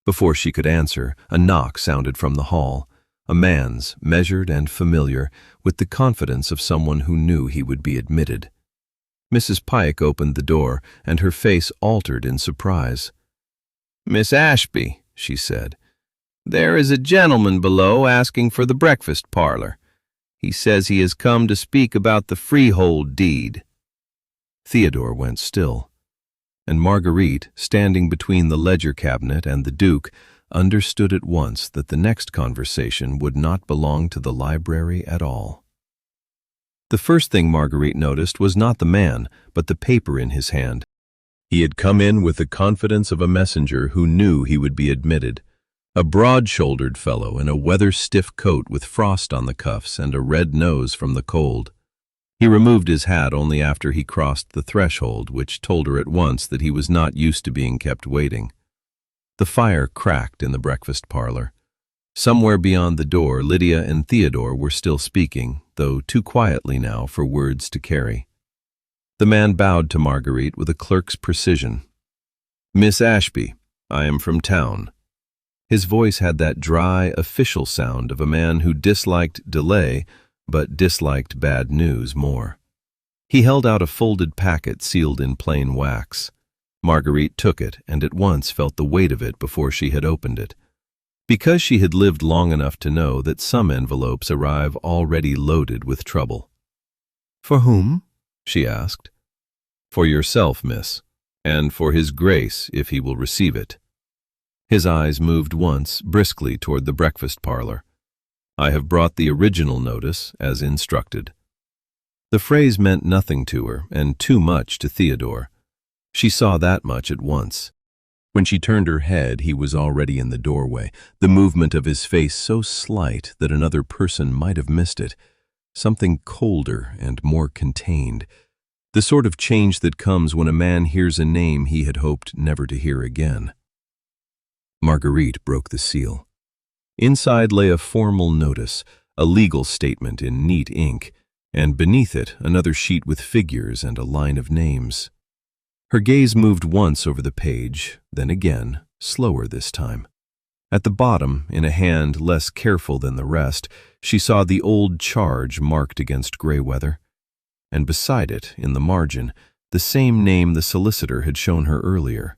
Before she could answer, a knock sounded from the hall, a man's, measured and familiar, with the confidence of someone who knew he would be admitted. Mrs. Pike opened the door, and her face altered in surprise. "Miss Ashby," she said, "there is a gentleman below asking for the breakfast parlor. He says he has come to speak about the freehold deed." Theodore went still, and Marguerite, standing between the ledger cabinet and the Duke, understood at once that the next conversation would not belong to the library at all. The first thing Marguerite noticed was not the man, but the paper in his hand. He had come in with the confidence of a messenger who knew he would be admitted, a broad-shouldered fellow in a weather-stiff coat with frost on the cuffs and a red nose from the cold. He removed his hat only after he crossed the threshold, which told her at once that he was not used to being kept waiting. The fire cracked in the breakfast parlor. Somewhere beyond the door, Lydia and Theodore were still speaking, though too quietly now for words to carry. The man bowed to Marguerite with a clerk's precision. "Miss Ashby, I am from town." His voice had that dry, official sound of a man who disliked delay, but disliked bad news more. He held out a folded packet sealed in plain wax. Marguerite took it and at once felt the weight of it before she had opened it, because she had lived long enough to know that some envelopes arrive already loaded with trouble. "For whom?" she asked. "For yourself, miss, and for His Grace, if he will receive it." His eyes moved once, briskly, toward the breakfast parlor. "I have brought the original notice, as instructed." The phrase meant nothing to her, and too much to Theodore. She saw that much at once. When she turned her head, he was already in the doorway, the movement of his face so slight that another person might have missed it, something colder and more contained, the sort of change that comes when a man hears a name he had hoped never to hear again. Marguerite broke the seal. Inside lay a formal notice, a legal statement in neat ink, and beneath it another sheet with figures and a line of names. Her gaze moved once over the page, then again, slower this time. At the bottom, in a hand less careful than the rest, she saw the old charge marked against Greywether, and beside it, in the margin, the same name the solicitor had shown her earlier,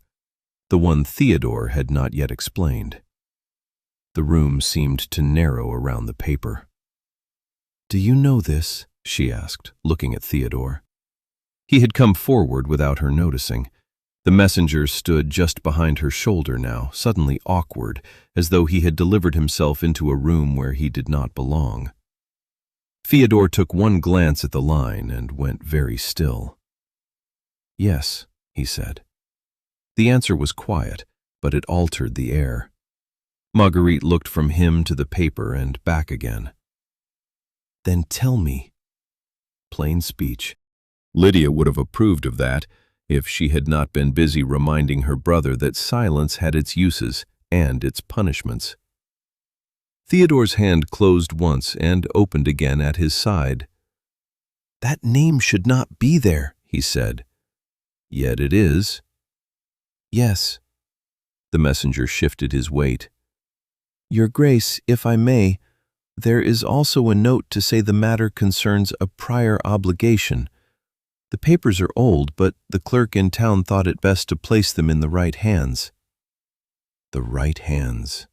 the one Theodore had not yet explained. The room seemed to narrow around the paper. "Do you know this?" she asked, looking at Theodore. He had come forward without her noticing. The messenger stood just behind her shoulder now, suddenly awkward, as though he had delivered himself into a room where he did not belong. Theodore took one glance at the line and went very still. "Yes," he said. The answer was quiet, but it altered the air. Marguerite looked from him to the paper and back again. "Then tell me." Plain speech. Lydia would have approved of that if she had not been busy reminding her brother that silence had its uses and its punishments. Theodore's hand closed once and opened again at his side. "That name should not be there," he said. "Yet it is." "Yes." The messenger shifted his weight. "Your Grace, if I may, there is also a note to say the matter concerns a prior obligation. The papers are old, but the clerk in town thought it best to place them in the right hands." The right hands.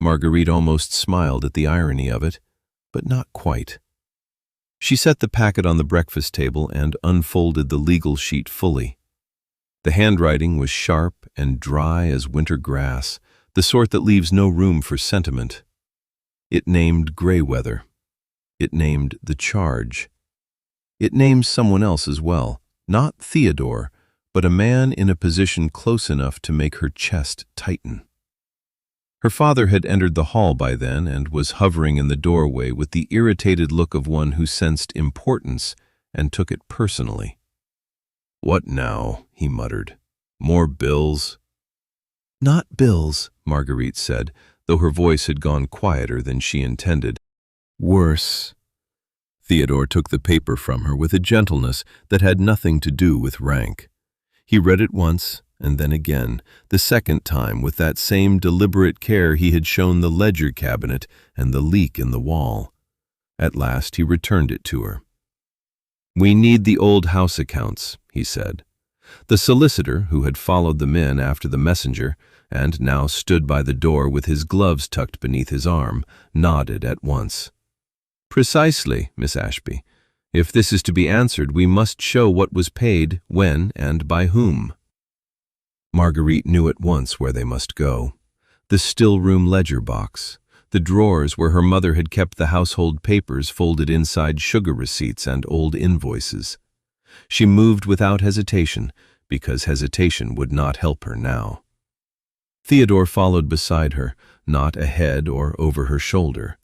Marguerite almost smiled at the irony of it, but not quite. She set the packet on the breakfast table and unfolded the legal sheet fully. The handwriting was sharp and dry as winter grass, the sort that leaves no room for sentiment. It named Greywether. It named the charge. It named someone else as well, not Theodore, but a man in a position close enough to make her chest tighten. Her father had entered the hall by then and was hovering in the doorway with the irritated look of one who sensed importance and took it personally. "What now?" he muttered. "More bills?" "Not bills," Marguerite said, though her voice had gone quieter than she intended. "Worse." Theodore took the paper from her with a gentleness that had nothing to do with rank. He read it once, and then again, the second time with that same deliberate care he had shown the ledger cabinet and the leak in the wall. At last he returned it to her. "We need the old house accounts," he said. The solicitor, who had followed them in after the messenger, and now stood by the door with his gloves tucked beneath his arm, nodded at once. "Precisely, Miss Ashby. If this is to be answered, we must show what was paid, when, and by whom." Marguerite knew at once where they must go. The still-room ledger box, the drawers where her mother had kept the household papers folded inside sugar receipts and old invoices. She moved without hesitation, because hesitation would not help her now. Theodore followed beside her, not ahead or over her shoulder.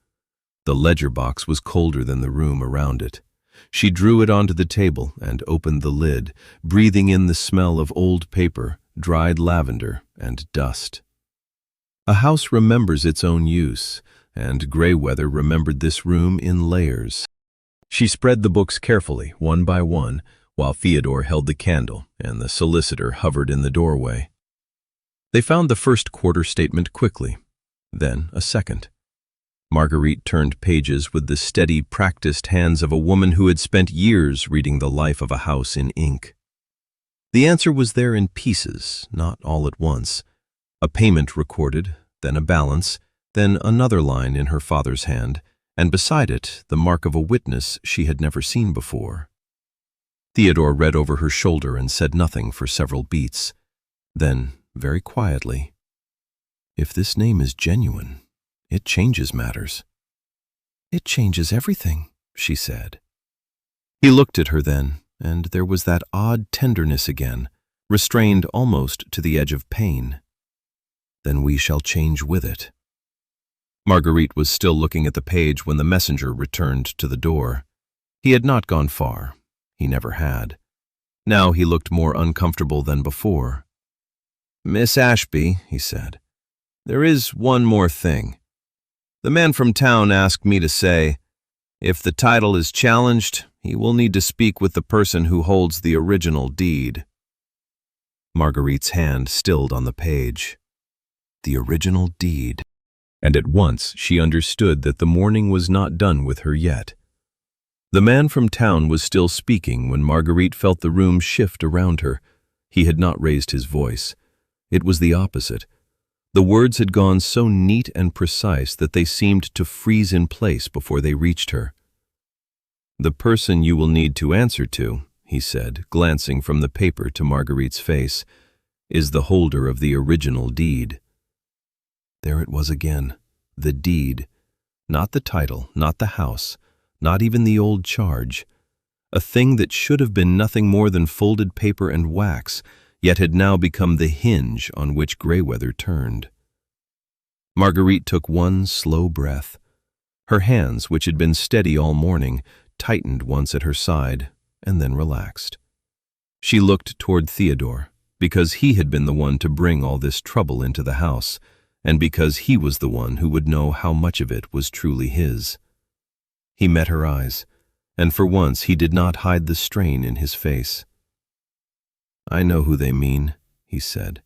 The ledger box was colder than the room around it. She drew it onto the table and opened the lid, breathing in the smell of old paper, dried lavender, and dust. A house remembers its own use, and Greywether remembered this room in layers. She spread the books carefully, one by one, while Theodore held the candle and the solicitor hovered in the doorway. They found the first quarter statement quickly, then a second. Marguerite turned pages with the steady, practiced hands of a woman who had spent years reading the life of a house in ink. The answer was there in pieces, not all at once. A payment recorded, then a balance, then another line in her father's hand, and beside it the mark of a witness she had never seen before. Theodore read over her shoulder and said nothing for several beats. Then, very quietly, "If this name is genuine, it changes matters." "It changes everything," she said. He looked at her then, and there was that odd tenderness again, restrained almost to the edge of pain. "Then we shall change with it." Marguerite was still looking at the page when the messenger returned to the door. He had not gone far. He never had. Now he looked more uncomfortable than before. "Miss Ashby," he said, "there is one more thing. The man from town asked me to say, if the title is challenged, he will need to speak with the person who holds the original deed." Marguerite's hand stilled on the page. The original deed. And at once she understood that the morning was not done with her yet. The man from town was still speaking when Marguerite felt the room shift around her. He had not raised his voice. It was the opposite. The words had gone so neat and precise that they seemed to freeze in place before they reached her. "The person you will need to answer to," he said, glancing from the paper to Marguerite's face, "is the holder of the original deed." There it was again, the deed. Not the title, not the house, not even the old charge. A thing that should have been nothing more than folded paper and wax, yet had now become the hinge on which Greywether turned. Marguerite took one slow breath. Her hands, which had been steady all morning, tightened once at her side and then relaxed. She looked toward Theodore, because he had been the one to bring all this trouble into the house, and because he was the one who would know how much of it was truly his. He met her eyes, and for once he did not hide the strain in his face. "I know who they mean," he said.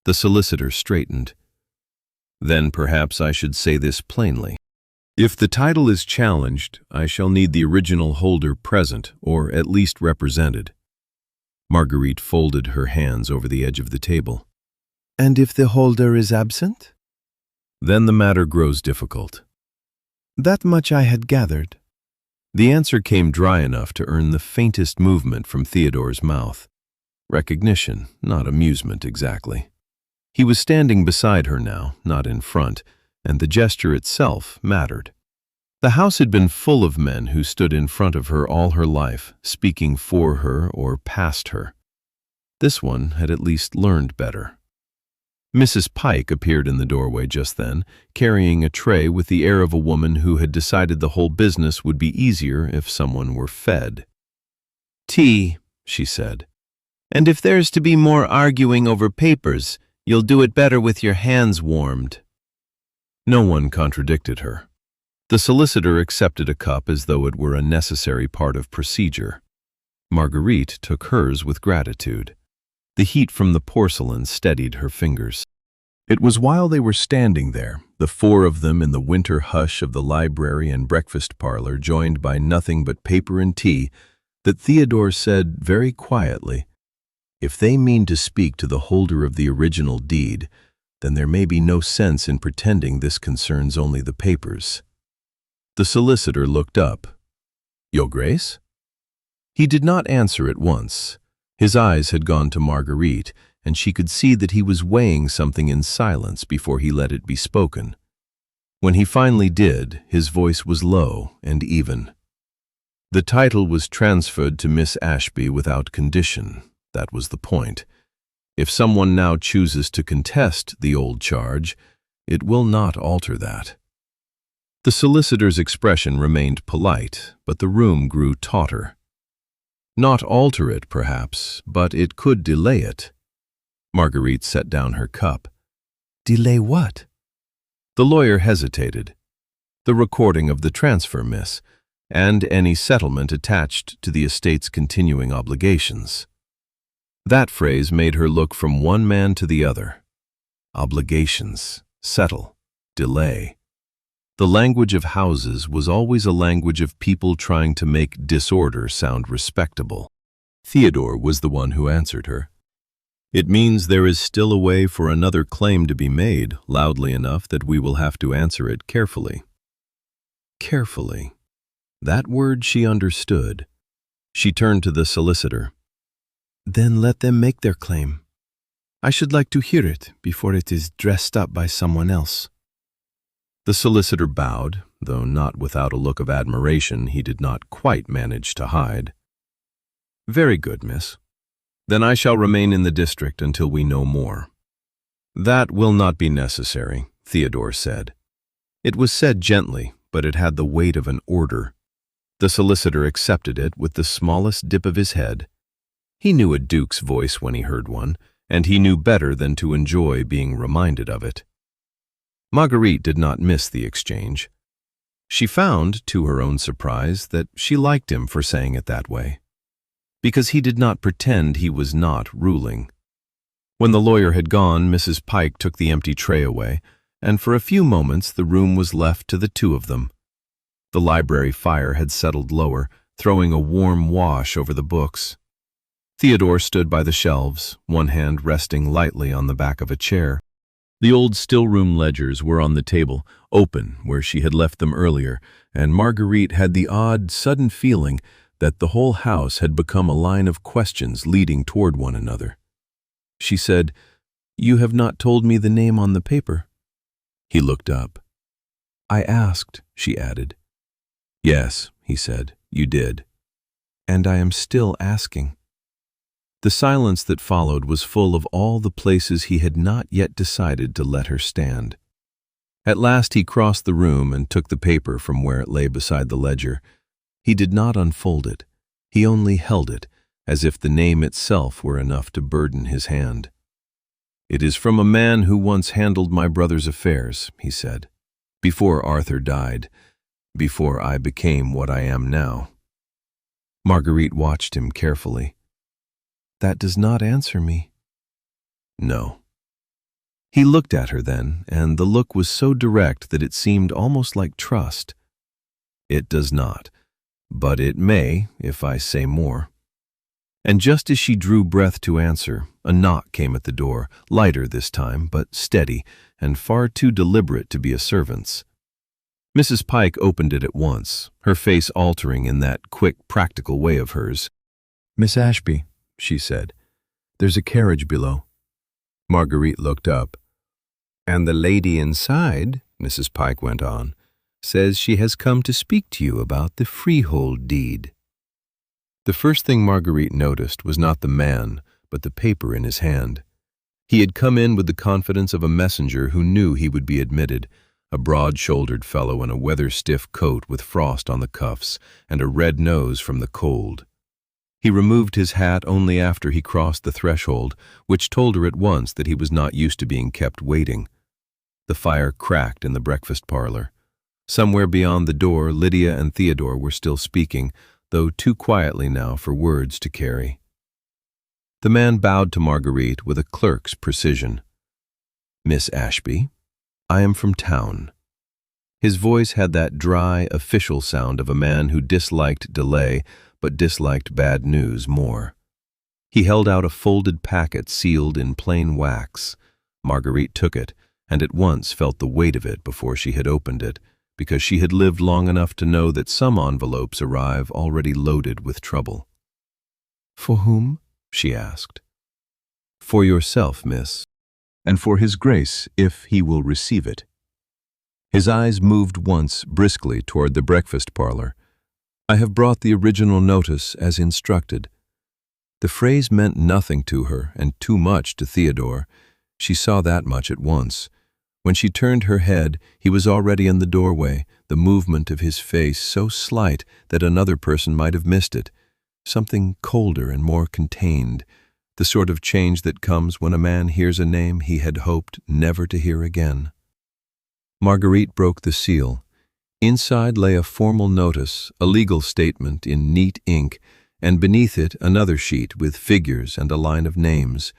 The solicitor straightened. "Then perhaps I should say this plainly. If the title is challenged, I shall need the original holder present, or at least represented." Marguerite folded her hands over the edge of the table. "And if the holder is absent?" "Then the matter grows difficult." "That much I had gathered." The answer came dry enough to earn the faintest movement from Theodore's mouth. Recognition, not amusement exactly. He was standing beside her now, not in front, and the gesture itself mattered. The house had been full of men who stood in front of her all her life, speaking for her or past her. This one had at least learned better. Mrs. Pike appeared in the doorway just then, carrying a tray with the air of a woman who had decided the whole business would be easier if someone were fed. "Tea," she said. "And if there's to be more arguing over papers, you'll do it better with your hands warmed." No one contradicted her. The solicitor accepted a cup as though it were a necessary part of procedure. Marguerite took hers with gratitude. The heat from the porcelain steadied her fingers. It was while they were standing there, the four of them in the winter hush of the library and breakfast parlor, joined by nothing but paper and tea, that Theodore said very quietly, "If they mean to speak to the holder of the original deed, then there may be no sense in pretending this concerns only the papers." The solicitor looked up. "Your Grace?" He did not answer at once. His eyes had gone to Marguerite, and she could see that he was weighing something in silence before he let it be spoken. When he finally did, his voice was low and even. "The title was transferred to Miss Ashby without condition. That was the point. If someone now chooses to contest the old charge, it will not alter that." The solicitor's expression remained polite, but the room grew tauter. Not alter it, perhaps, but it could delay it. Marguerite set down her cup. "Delay what?" The lawyer hesitated. "The recording of the transfer, miss, and any settlement attached to the estate's continuing obligations." That phrase made her look from one man to the other. Obligations, settle, delay. The language of houses was always a language of people trying to make disorder sound respectable. Theodore was the one who answered her. "It means there is still a way for another claim to be made, loudly enough that we will have to answer it carefully." Carefully. That word she understood. She turned to the solicitor. "Then let them make their claim. I should like to hear it before it is dressed up by someone else." The solicitor bowed, though not without a look of admiration he did not quite manage to hide. "Very good, miss. Then I shall remain in the district until we know more." "That will not be necessary," Theodore said. It was said gently, but it had the weight of an order. The solicitor accepted it with the smallest dip of his head. He knew a duke's voice when he heard one, and he knew better than to enjoy being reminded of it. Marguerite did not miss the exchange. She found, to her own surprise, that she liked him for saying it that way, because he did not pretend he was not ruling. When the lawyer had gone, Mrs. Pike took the empty tray away, and for a few moments the room was left to the two of them. The library fire had settled lower, throwing a warm wash over the books. Theodore stood by the shelves, one hand resting lightly on the back of a chair. The old still-room ledgers were on the table, open where she had left them earlier, and Marguerite had the odd, sudden feeling that the whole house had become a line of questions leading toward one another. She said, "You have not told me the name on the paper." He looked up. "I asked," she added. "Yes," he said, "you did. And I am still asking." The silence that followed was full of all the places he had not yet decided to let her stand. At last he crossed the room and took the paper from where it lay beside the ledger. He did not unfold it. He only held it, as if the name itself were enough to burden his hand. "It is from a man who once handled my brother's affairs," he said, "before Arthur died, before I became what I am now." Marguerite watched him carefully. "That does not answer me." "No." He looked at her then, and the look was so direct that it seemed almost like trust. "It does not, but it may if I say more." And just as she drew breath to answer, a knock came at the door, lighter this time, but steady, and far too deliberate to be a servant's. Mrs. Pike opened it at once, her face altering in that quick, practical way of hers. "Miss Ashby," she said, "there's a carriage below." Marguerite looked up. "And the lady inside," Mrs. Pike went on, says she has come to speak to you about the freehold deed." The first thing Marguerite noticed was not the man, but the paper in his hand. He had come in with the confidence of a messenger who knew he would be admitted, a broad-shouldered fellow in a weather-stiff coat with frost on the cuffs and a red nose from the cold. He removed his hat only after he crossed the threshold, which told her at once that he was not used to being kept waiting. The fire cracked in the breakfast parlor. Somewhere beyond the door, Lydia and Theodore were still speaking, though too quietly now for words to carry. The man bowed to Marguerite with a clerk's precision. "Miss Ashby, I am from town." His voice had that dry, official sound of a man who disliked delay but disliked bad news more. He held out a folded packet sealed in plain wax. Marguerite took it, and at once felt the weight of it before she had opened it, because she had lived long enough to know that some envelopes arrive already loaded with trouble. "For whom?" she asked. "For yourself, miss, and for his grace, if he will receive it." His eyes moved once briskly toward the breakfast parlor. "I have brought the original notice as instructed." The phrase meant nothing to her and too much to Theodore. She saw that much at once. When she turned her head, he was already in the doorway, the movement of his face so slight that another person might have missed it. Something colder and more contained, the sort of change that comes when a man hears a name he had hoped never to hear again. Marguerite broke the seal. Inside lay a formal notice, a legal statement in neat ink, and beneath it another sheet with figures and a line of names.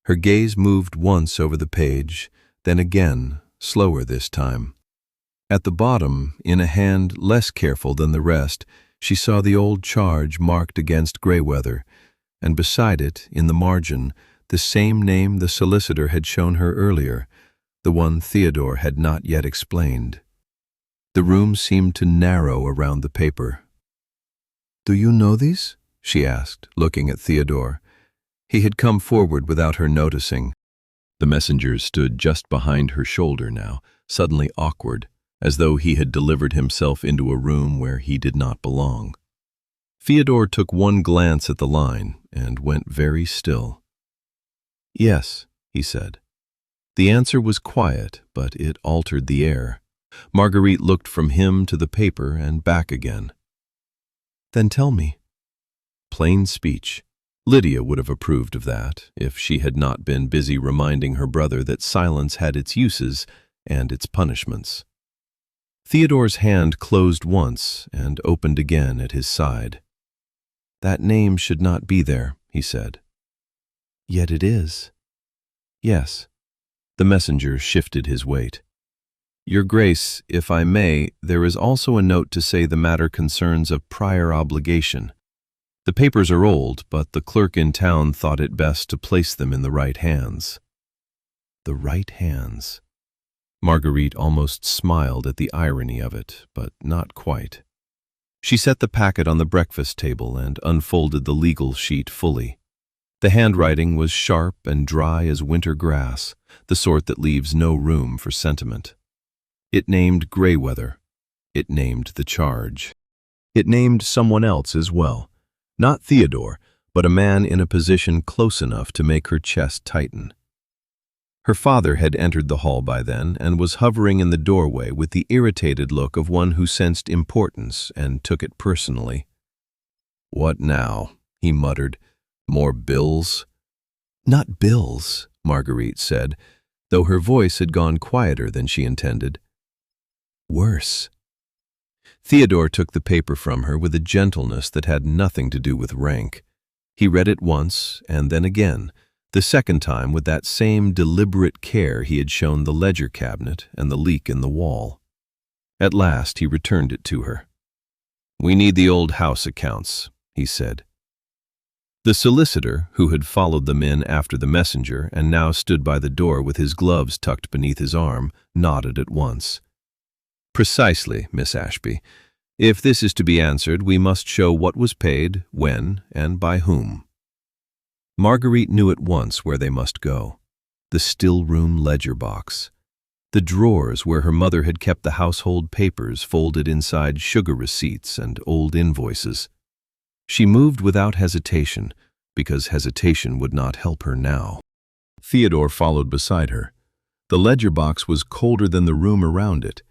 Her gaze moved once over the page, then again, slower this time. At the bottom, in a hand less careful than the rest, she saw the old charge marked against Greywether, and beside it, in the margin, the same name the solicitor had shown her earlier, the one Theodore had not yet explained. The room seemed to narrow around the paper. "Do you know these?" she asked, looking at Theodore. He had come forward without her noticing. The messenger stood just behind her shoulder now, suddenly awkward, as though he had delivered himself into a room where he did not belong. Theodore took one glance at the line and went very still. "Yes," he said. The answer was quiet, but it altered the air. Marguerite looked from him to the paper and back again. "Then tell me." Plain speech. Lydia would have approved of that, if she had not been busy reminding her brother that silence had its uses and its punishments. Theodore's hand closed once and opened again at his side. "That name should not be there," he said. "Yet it is." "Yes." The messenger shifted his weight. "Your Grace, if I may, there is also a note to say the matter concerns a prior obligation. The papers are old, but the clerk in town thought it best to place them in the right hands." The right hands. Marguerite almost smiled at the irony of it, but not quite. She set the packet on the breakfast table and unfolded the legal sheet fully. The handwriting was sharp and dry as winter grass, the sort that leaves no room for sentiment. It named Greywether. It named the charge. It named someone else as well. Not Theodore, but a man in a position close enough to make her chest tighten. Her father had entered the hall by then and was hovering in the doorway with the irritated look of one who sensed importance and took it personally. "What now?" he muttered. "More bills?" "Not bills," Marguerite said, though her voice had gone quieter than she intended. "Worse." Theodore took the paper from her with a gentleness that had nothing to do with rank. He read it once and then again, the second time with that same deliberate care he had shown the ledger cabinet and the leak in the wall. At last he returned it to her. "We need the old house accounts," he said. The solicitor, who had followed them in after the messenger and now stood by the door with his gloves tucked beneath his arm, nodded at once. "Precisely, Miss Ashby. If this is to be answered, we must show what was paid, when, and by whom." Marguerite knew at once where they must go. The still-room ledger box. The drawers where her mother had kept the household papers folded inside sugar receipts and old invoices. She moved without hesitation, because hesitation would not help her now. Theodore followed beside her. The ledger box was colder than the room around it.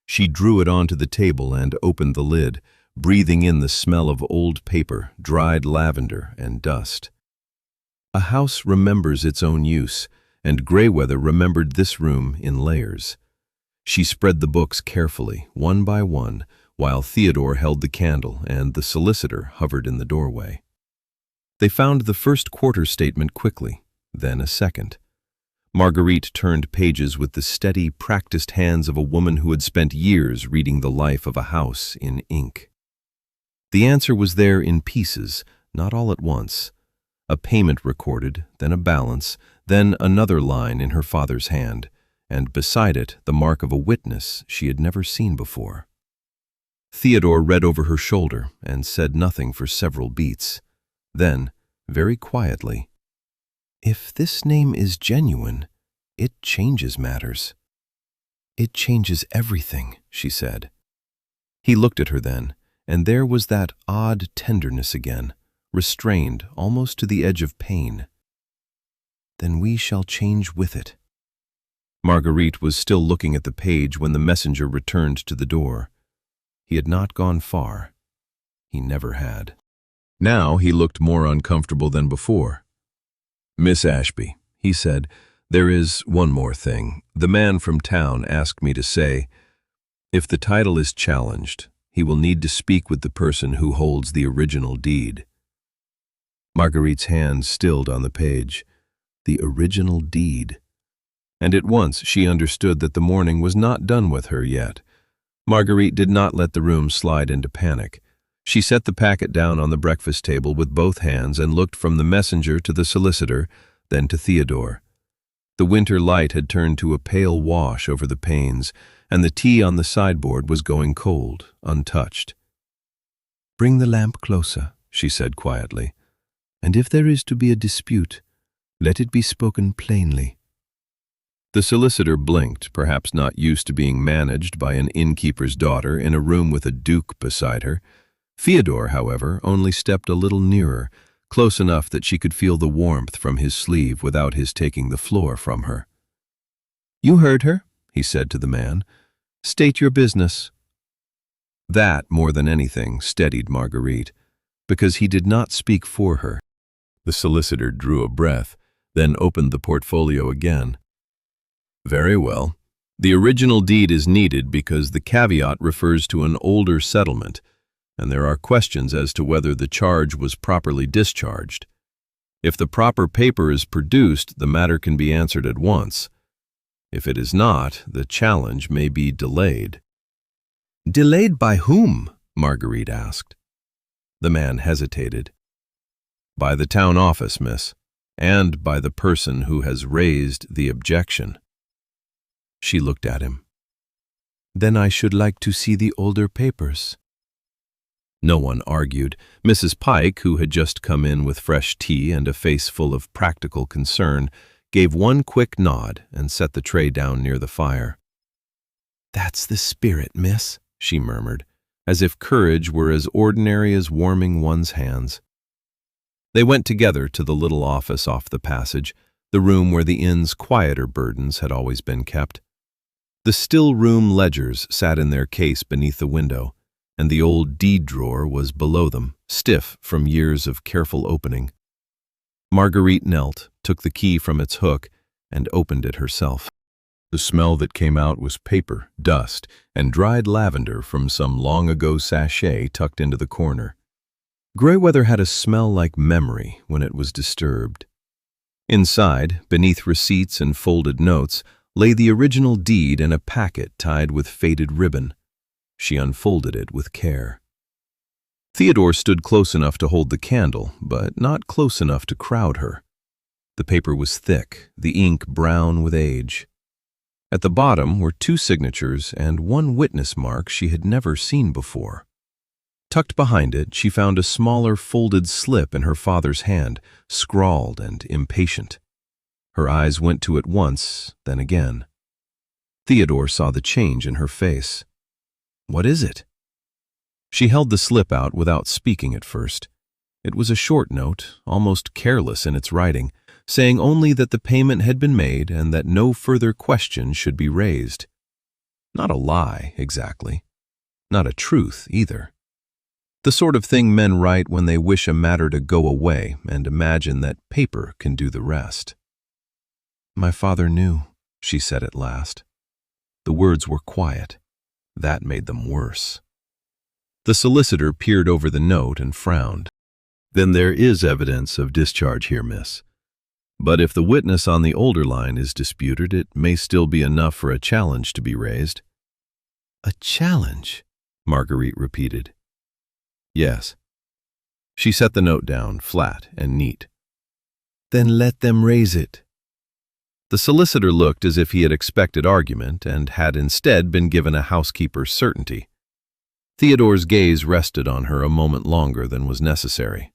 She drew it onto the table and opened the lid, breathing in the smell of old paper, dried lavender, and dust. A house remembers its own use, and Greywether remembered this room in layers. She spread the books carefully, one by one, while Theodore held the candle and the solicitor hovered in the doorway. They found the first quarter statement quickly, then a second. Marguerite turned pages with the steady, practiced hands of a woman who had spent years reading the life of a house in ink. The answer was there in pieces, not all at once. A payment recorded, then a balance, then another line in her father's hand, and beside it the mark of a witness she had never seen before. Theodore read over her shoulder and said nothing for several beats. Then, very quietly, "If this name is genuine, it changes matters." "It changes everything," she said. He looked at her then, and there was that odd tenderness again, restrained almost to the edge of pain. "Then we shall change with it." Marguerite was still looking at the page when the messenger returned to the door. He had not gone far. He never had. Now he looked more uncomfortable than before. "Miss Ashby," he said, "there is one more thing. The man from town asked me to say, if the title is challenged, he will need to speak with the person who holds the original deed." Marguerite's hand stilled on the page. The original deed. And at once she understood that the morning was not done with her yet. Marguerite did not let the room slide into panic. She set the packet down on the breakfast table with both hands and looked from the messenger to the solicitor, then to Theodore. The winter light had turned to a pale wash over the panes, and the tea on the sideboard was going cold, untouched. "Bring the lamp closer," she said quietly, "and if there is to be a dispute, let it be spoken plainly." The solicitor blinked, perhaps not used to being managed by an innkeeper's daughter in a room with a duke beside her. Theodore, however, only stepped a little nearer, close enough that she could feel the warmth from his sleeve without his taking the floor from her. "You heard her," he said to the man. "State your business." That, more than anything, steadied Marguerite, because he did not speak for her. The solicitor drew a breath, then opened the portfolio again. "Very well. The original deed is needed because the caveat refers to an older settlement, and there are questions as to whether the charge was properly discharged. If the proper paper is produced, the matter can be answered at once. If it is not, the challenge may be delayed." "Delayed by whom?" Marguerite asked. The man hesitated. "By the town office, miss, and by the person who has raised the objection." She looked at him. "Then I should like to see the older papers." No one argued. Mrs. Pike, who had just come in with fresh tea and a face full of practical concern, gave one quick nod and set the tray down near the fire. "That's the spirit, miss," she murmured, as if courage were as ordinary as warming one's hands. They went together to the little office off the passage, the room where the inn's quieter burdens had always been kept. The still-room ledgers sat in their case beneath the window, and the old deed drawer was below them, stiff from years of careful opening. Marguerite knelt, took the key from its hook, and opened it herself. The smell that came out was paper, dust, and dried lavender from some long-ago sachet tucked into the corner. Greywether had a smell like memory when it was disturbed. Inside, beneath receipts and folded notes, lay the original deed in a packet tied with faded ribbon. She unfolded it with care. Theodore stood close enough to hold the candle, but not close enough to crowd her. The paper was thick, the ink brown with age. At the bottom were 2 signatures and 1 witness mark she had never seen before. Tucked behind it, she found a smaller folded slip in her father's hand, scrawled and impatient. Her eyes went to it once, then again. Theodore saw the change in her face. "What is it?" She held the slip out without speaking at first. It was a short note, almost careless in its writing, saying only that the payment had been made and that no further question should be raised. Not a lie, exactly. Not a truth, either. The sort of thing men write when they wish a matter to go away and imagine that paper can do the rest. "My father knew," she said at last. The words were quiet. That made them worse. The solicitor peered over the note and frowned. "Then there is evidence of discharge here, miss. But if the witness on the older line is disputed, it may still be enough for a challenge to be raised." "A challenge?" Marguerite repeated. "Yes." She set the note down, flat and neat. "Then let them raise it." The solicitor looked as if he had expected argument and had instead been given a housekeeper's certainty. Theodore's gaze rested on her a moment longer than was necessary.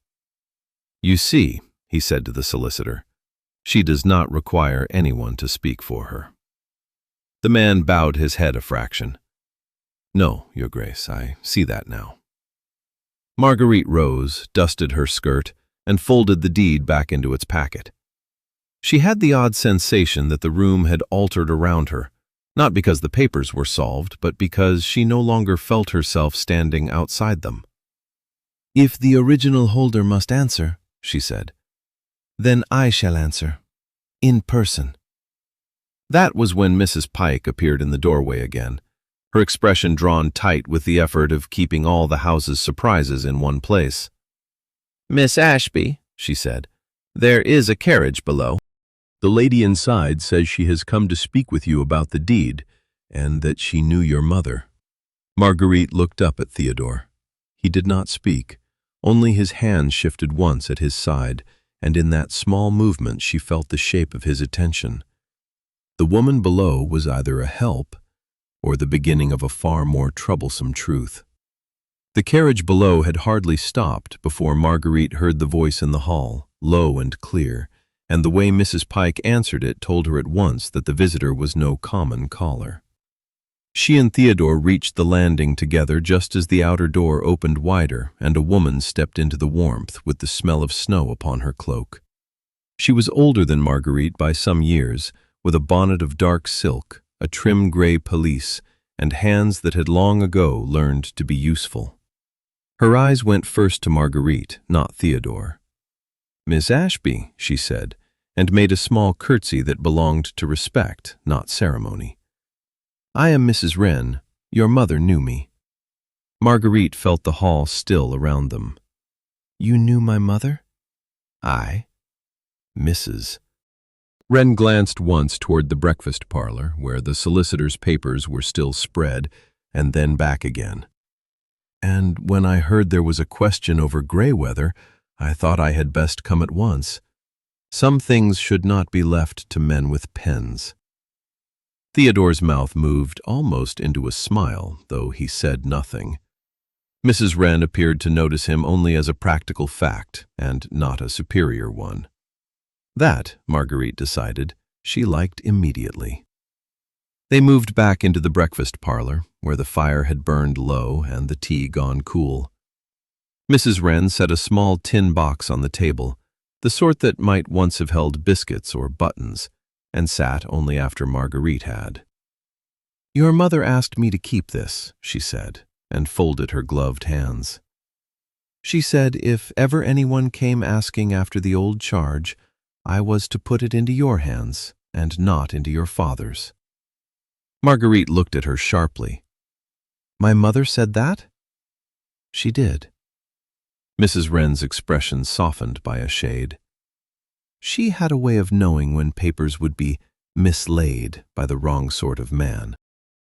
"You see," he said to the solicitor, "she does not require anyone to speak for her." The man bowed his head a fraction. "No, Your Grace, I see that now." Marguerite rose, dusted her skirt, and folded the deed back into its packet. She had the odd sensation that the room had altered around her, not because the papers were solved, but because she no longer felt herself standing outside them. "If the original holder must answer," she said, "then I shall answer, in person." That was when Mrs. Pike appeared in the doorway again, her expression drawn tight with the effort of keeping all the house's surprises in one place. "Miss Ashby," she said, "there is a carriage below. The lady inside says she has come to speak with you about the deed, and that she knew your mother." Marguerite looked up at Theodore. He did not speak, only his hand shifted once at his side, and in that small movement she felt the shape of his attention. The woman below was either a help or the beginning of a far more troublesome truth. The carriage below had hardly stopped before Marguerite heard the voice in the hall, low and clear, and the way Mrs. Pike answered it told her at once that the visitor was no common caller. She and Theodore reached the landing together just as the outer door opened wider and a woman stepped into the warmth with the smell of snow upon her cloak. She was older than Marguerite by some years, with a bonnet of dark silk, a trim gray pelisse, and hands that had long ago learned to be useful. Her eyes went first to Marguerite, not Theodore. "Miss Ashby," she said, and made a small curtsy that belonged to respect, not ceremony. "I am Mrs. Wren. Your mother knew me." Marguerite felt the hall still around them. "You knew my mother?" "Aye." "Mrs." Wren glanced once toward the breakfast parlor, where the solicitor's papers were still spread, and then back again. "And when I heard there was a question over Greywether, I thought I had best come at once. Some things should not be left to men with pens." Theodore's mouth moved almost into a smile, though he said nothing. Mrs. Wren appeared to notice him only as a practical fact, and not a superior one. That, Marguerite decided, she liked immediately. They moved back into the breakfast parlor, where the fire had burned low and the tea gone cool. Mrs. Wren set a small tin box on the table, the sort that might once have held biscuits or buttons, and sat only after Marguerite had. "Your mother asked me to keep this," she said, and folded her gloved hands. "She said if ever anyone came asking after the old charge, I was to put it into your hands, and not into your father's." Marguerite looked at her sharply. "My mother said that?" "She did." Mrs. Wren's expression softened by a shade. She had a way of knowing when papers would be mislaid by the wrong sort of man.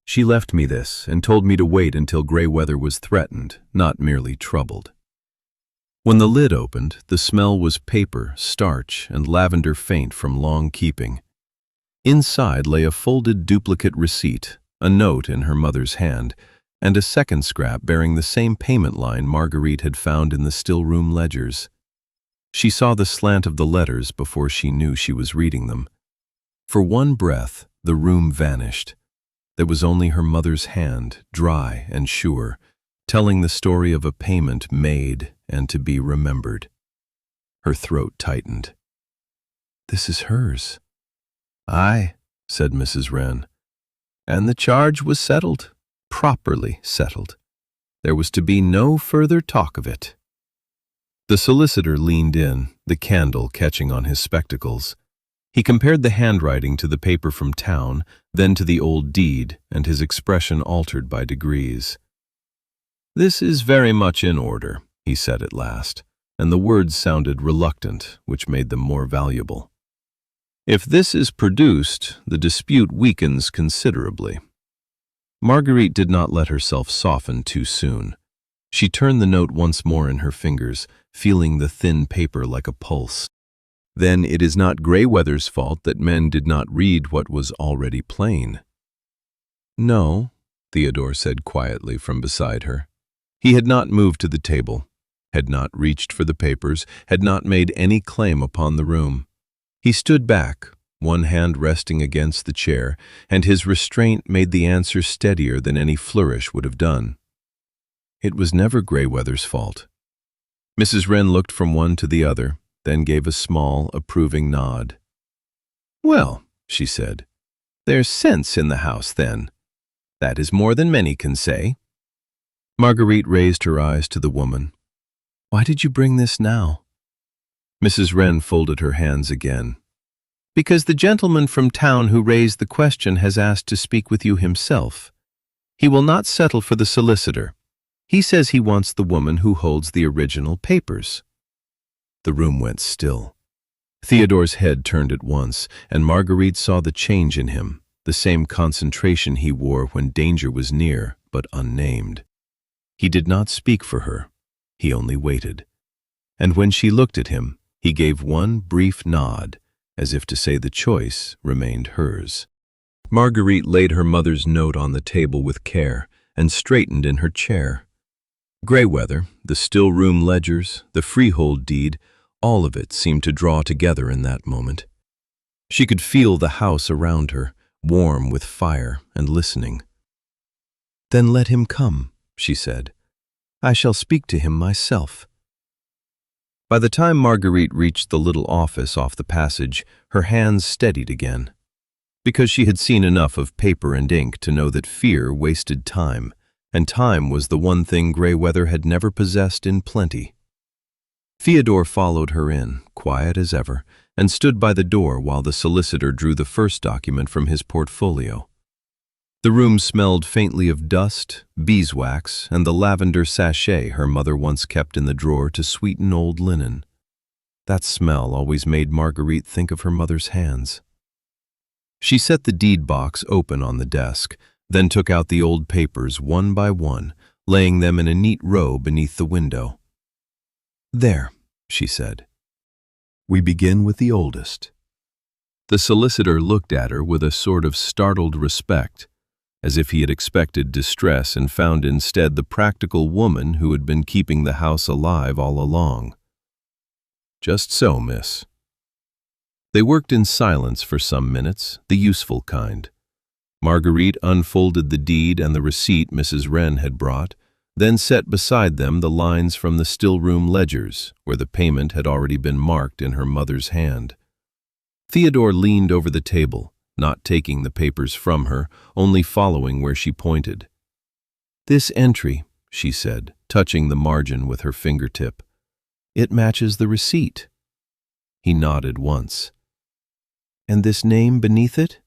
"She left me this and told me to wait until Greywether was threatened, not merely troubled." When the lid opened, the smell was paper, starch, and lavender faint from long keeping. Inside lay a folded duplicate receipt, a note in her mother's hand, and a second scrap bearing the same payment line Marguerite had found in the still-room ledgers. She saw the slant of the letters before she knew she was reading them. For one breath, the room vanished. There was only her mother's hand, dry and sure, telling the story of a payment made and to be remembered. Her throat tightened. "This is hers." "Aye," said Mrs. Wren. "And the charge was settled, properly settled. There was to be no further talk of it." The solicitor leaned in, the candle catching on his spectacles. He compared the handwriting to the paper from town, then to the old deed, and his expression altered by degrees. "This is very much in order," he said at last, and the words sounded reluctant, which made them more valuable. "If this is produced, the dispute weakens considerably." Marguerite did not let herself soften too soon. She turned the note once more in her fingers, feeling the thin paper like a pulse. "Then it is not Greywether's fault that men did not read what was already plain." "No," Theodore said quietly from beside her. He had not moved to the table, had not reached for the papers, had not made any claim upon the room. He stood back, one hand resting against the chair, and his restraint made the answer steadier than any flourish would have done. It was never Greywether's fault. Mrs. Wren looked from one to the other, then gave a small, approving nod. "Well," she said, "there's sense in the house, then. That is more than many can say." Marguerite raised her eyes to the woman. "Why did you bring this now?" Mrs. Wren folded her hands again. "Because the gentleman from town who raised the question has asked to speak with you himself. He will not settle for the solicitor. He says he wants the woman who holds the original papers." The room went still. Theodore's head turned at once, and Marguerite saw the change in him, the same concentration he wore when danger was near, but unnamed. He did not speak for her. He only waited. And when she looked at him, he gave one brief nod, as if to say the choice remained hers. Marguerite laid her mother's note on the table with care and straightened in her chair. Greywether, the still-room ledgers, the freehold deed, all of it seemed to draw together in that moment. She could feel the house around her, warm with fire and listening. "Then let him come," she said. "I shall speak to him myself." By the time Marguerite reached the little office off the passage, her hands steadied again, because she had seen enough of paper and ink to know that fear wasted time, and time was the one thing Greywether had never possessed in plenty. Theodore followed her in, quiet as ever, and stood by the door while the solicitor drew the first document from his portfolio. The room smelled faintly of dust, beeswax, and the lavender sachet her mother once kept in the drawer to sweeten old linen. That smell always made Marguerite think of her mother's hands. She set the deed box open on the desk, then took out the old papers one by one, laying them in a neat row beneath the window. "There," she said. "We begin with the oldest." The solicitor looked at her with a sort of startled respect, as if he had expected distress and found instead the practical woman who had been keeping the house alive all along. "Just so, miss." They worked in silence for some minutes, the useful kind. Marguerite unfolded the deed and the receipt Mrs. Wren had brought, then set beside them the lines from the still-room ledgers, where the payment had already been marked in her mother's hand. Theodore leaned over the table, not taking the papers from her, only following where she pointed. "This entry," she said, touching the margin with her fingertip. "It matches the receipt." He nodded once. "And this name beneath it?"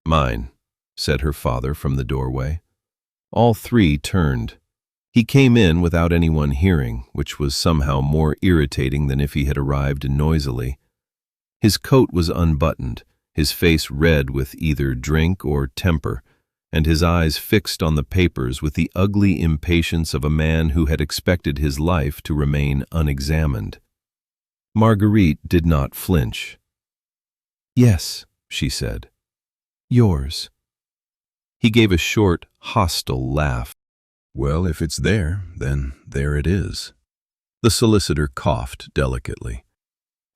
"Mine," said her father from the doorway. All three turned. He came in without anyone hearing, which was somehow more irritating than if he had arrived noisily. His coat was unbuttoned, his face red with either drink or temper, and his eyes fixed on the papers with the ugly impatience of a man who had expected his life to remain unexamined. Marguerite did not flinch. "Yes," she said. "Yours." He gave a short, hostile laugh. "Well, if it's there, then there it is." The solicitor coughed delicately.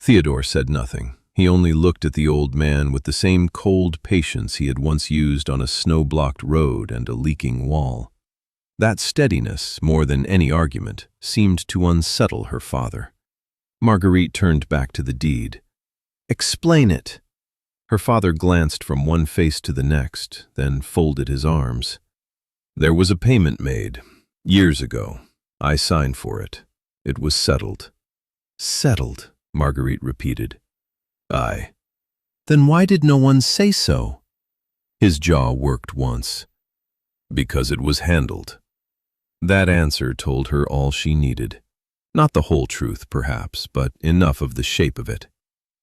Theodore said nothing. He only looked at the old man with the same cold patience he had once used on a snow-blocked road and a leaking wall. That steadiness, more than any argument, seemed to unsettle her father. Marguerite turned back to the deed. "Explain it." Her father glanced from one face to the next, then folded his arms. "There was a payment made, years ago. I signed for it. It was settled." "Settled," Marguerite repeated. "Aye." "Then why did no one say so?" His jaw worked once. "Because it was handled." That answer told her all she needed. Not the whole truth, perhaps, but enough of the shape of it.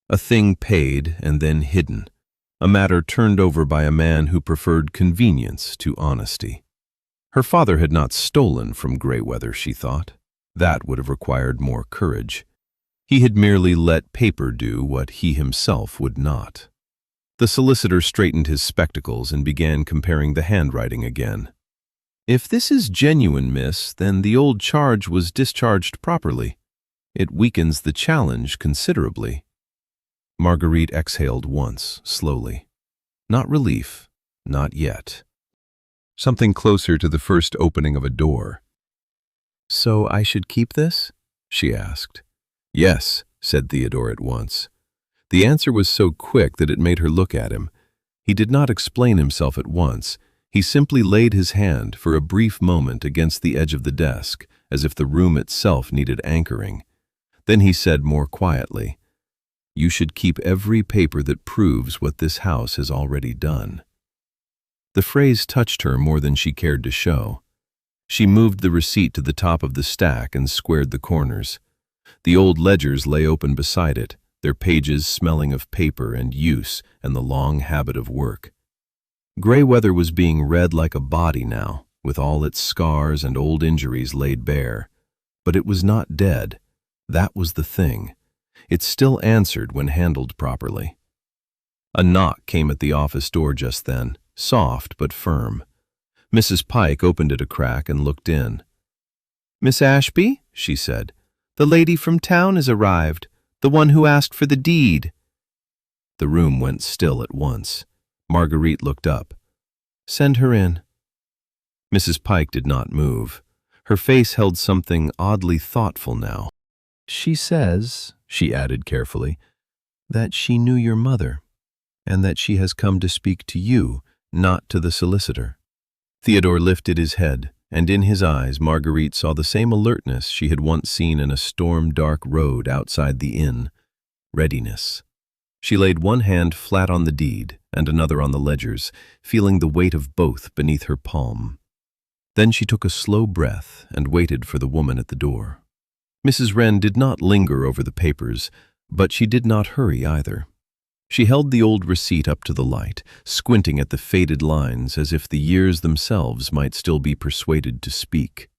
A thing paid and then hidden. A matter turned over by a man who preferred convenience to honesty. Her father had not stolen from Greywether, she thought. That would have required more courage. He had merely let paper do what he himself would not. The solicitor straightened his spectacles and began comparing the handwriting again. "If this is genuine, miss, then the old charge was discharged properly. It weakens the challenge considerably." Marguerite exhaled once, slowly. Not relief, not yet. Something closer to the first opening of a door. "So I should keep this?" she asked. "Yes," said Theodore at once. The answer was so quick that it made her look at him. He did not explain himself at once. He simply laid his hand for a brief moment against the edge of the desk, as if the room itself needed anchoring. Then he said more quietly, "You should keep every paper that proves what this house has already done." The phrase touched her more than she cared to show. She moved the receipt to the top of the stack and squared the corners. The old ledgers lay open beside it, their pages smelling of paper and use and the long habit of work. Greywether was being read like a body now, with all its scars and old injuries laid bare. But it was not dead. That was the thing. It still answered when handled properly. A knock came at the office door just then, soft but firm. Mrs. Pike opened it a crack and looked in. "Miss Ashby," she said, "the lady from town has arrived, the one who asked for the deed." The room went still at once. Marguerite looked up. "Send her in." Mrs. Pike did not move. Her face held something oddly thoughtful now. "She says," she added carefully, "that she knew your mother, and that she has come to speak to you, not to the solicitor." Theodore lifted his head, and in his eyes Marguerite saw the same alertness she had once seen in a storm-dark road outside the inn. Readiness. She laid one hand flat on the deed and another on the ledgers, feeling the weight of both beneath her palm. Then she took a slow breath and waited for the woman at the door. Mrs. Wren did not linger over the papers, but she did not hurry either. She held the old receipt up to the light, squinting at the faded lines as if the years themselves might still be persuaded to speak.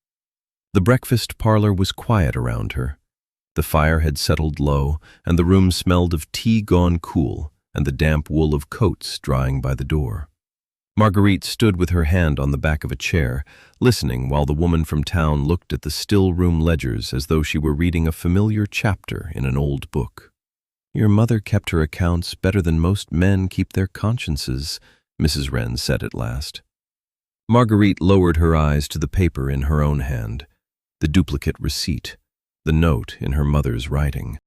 The breakfast parlor was quiet around her. The fire had settled low, and the room smelled of tea gone cool and the damp wool of coats drying by the door. Marguerite stood with her hand on the back of a chair, listening while the woman from town looked at the still room ledgers as though she were reading a familiar chapter in an old book. "Your mother kept her accounts better than most men keep their consciences," Mrs. Wren said at last. Marguerite lowered her eyes to the paper in her own hand, the duplicate receipt, the note in her mother's writing.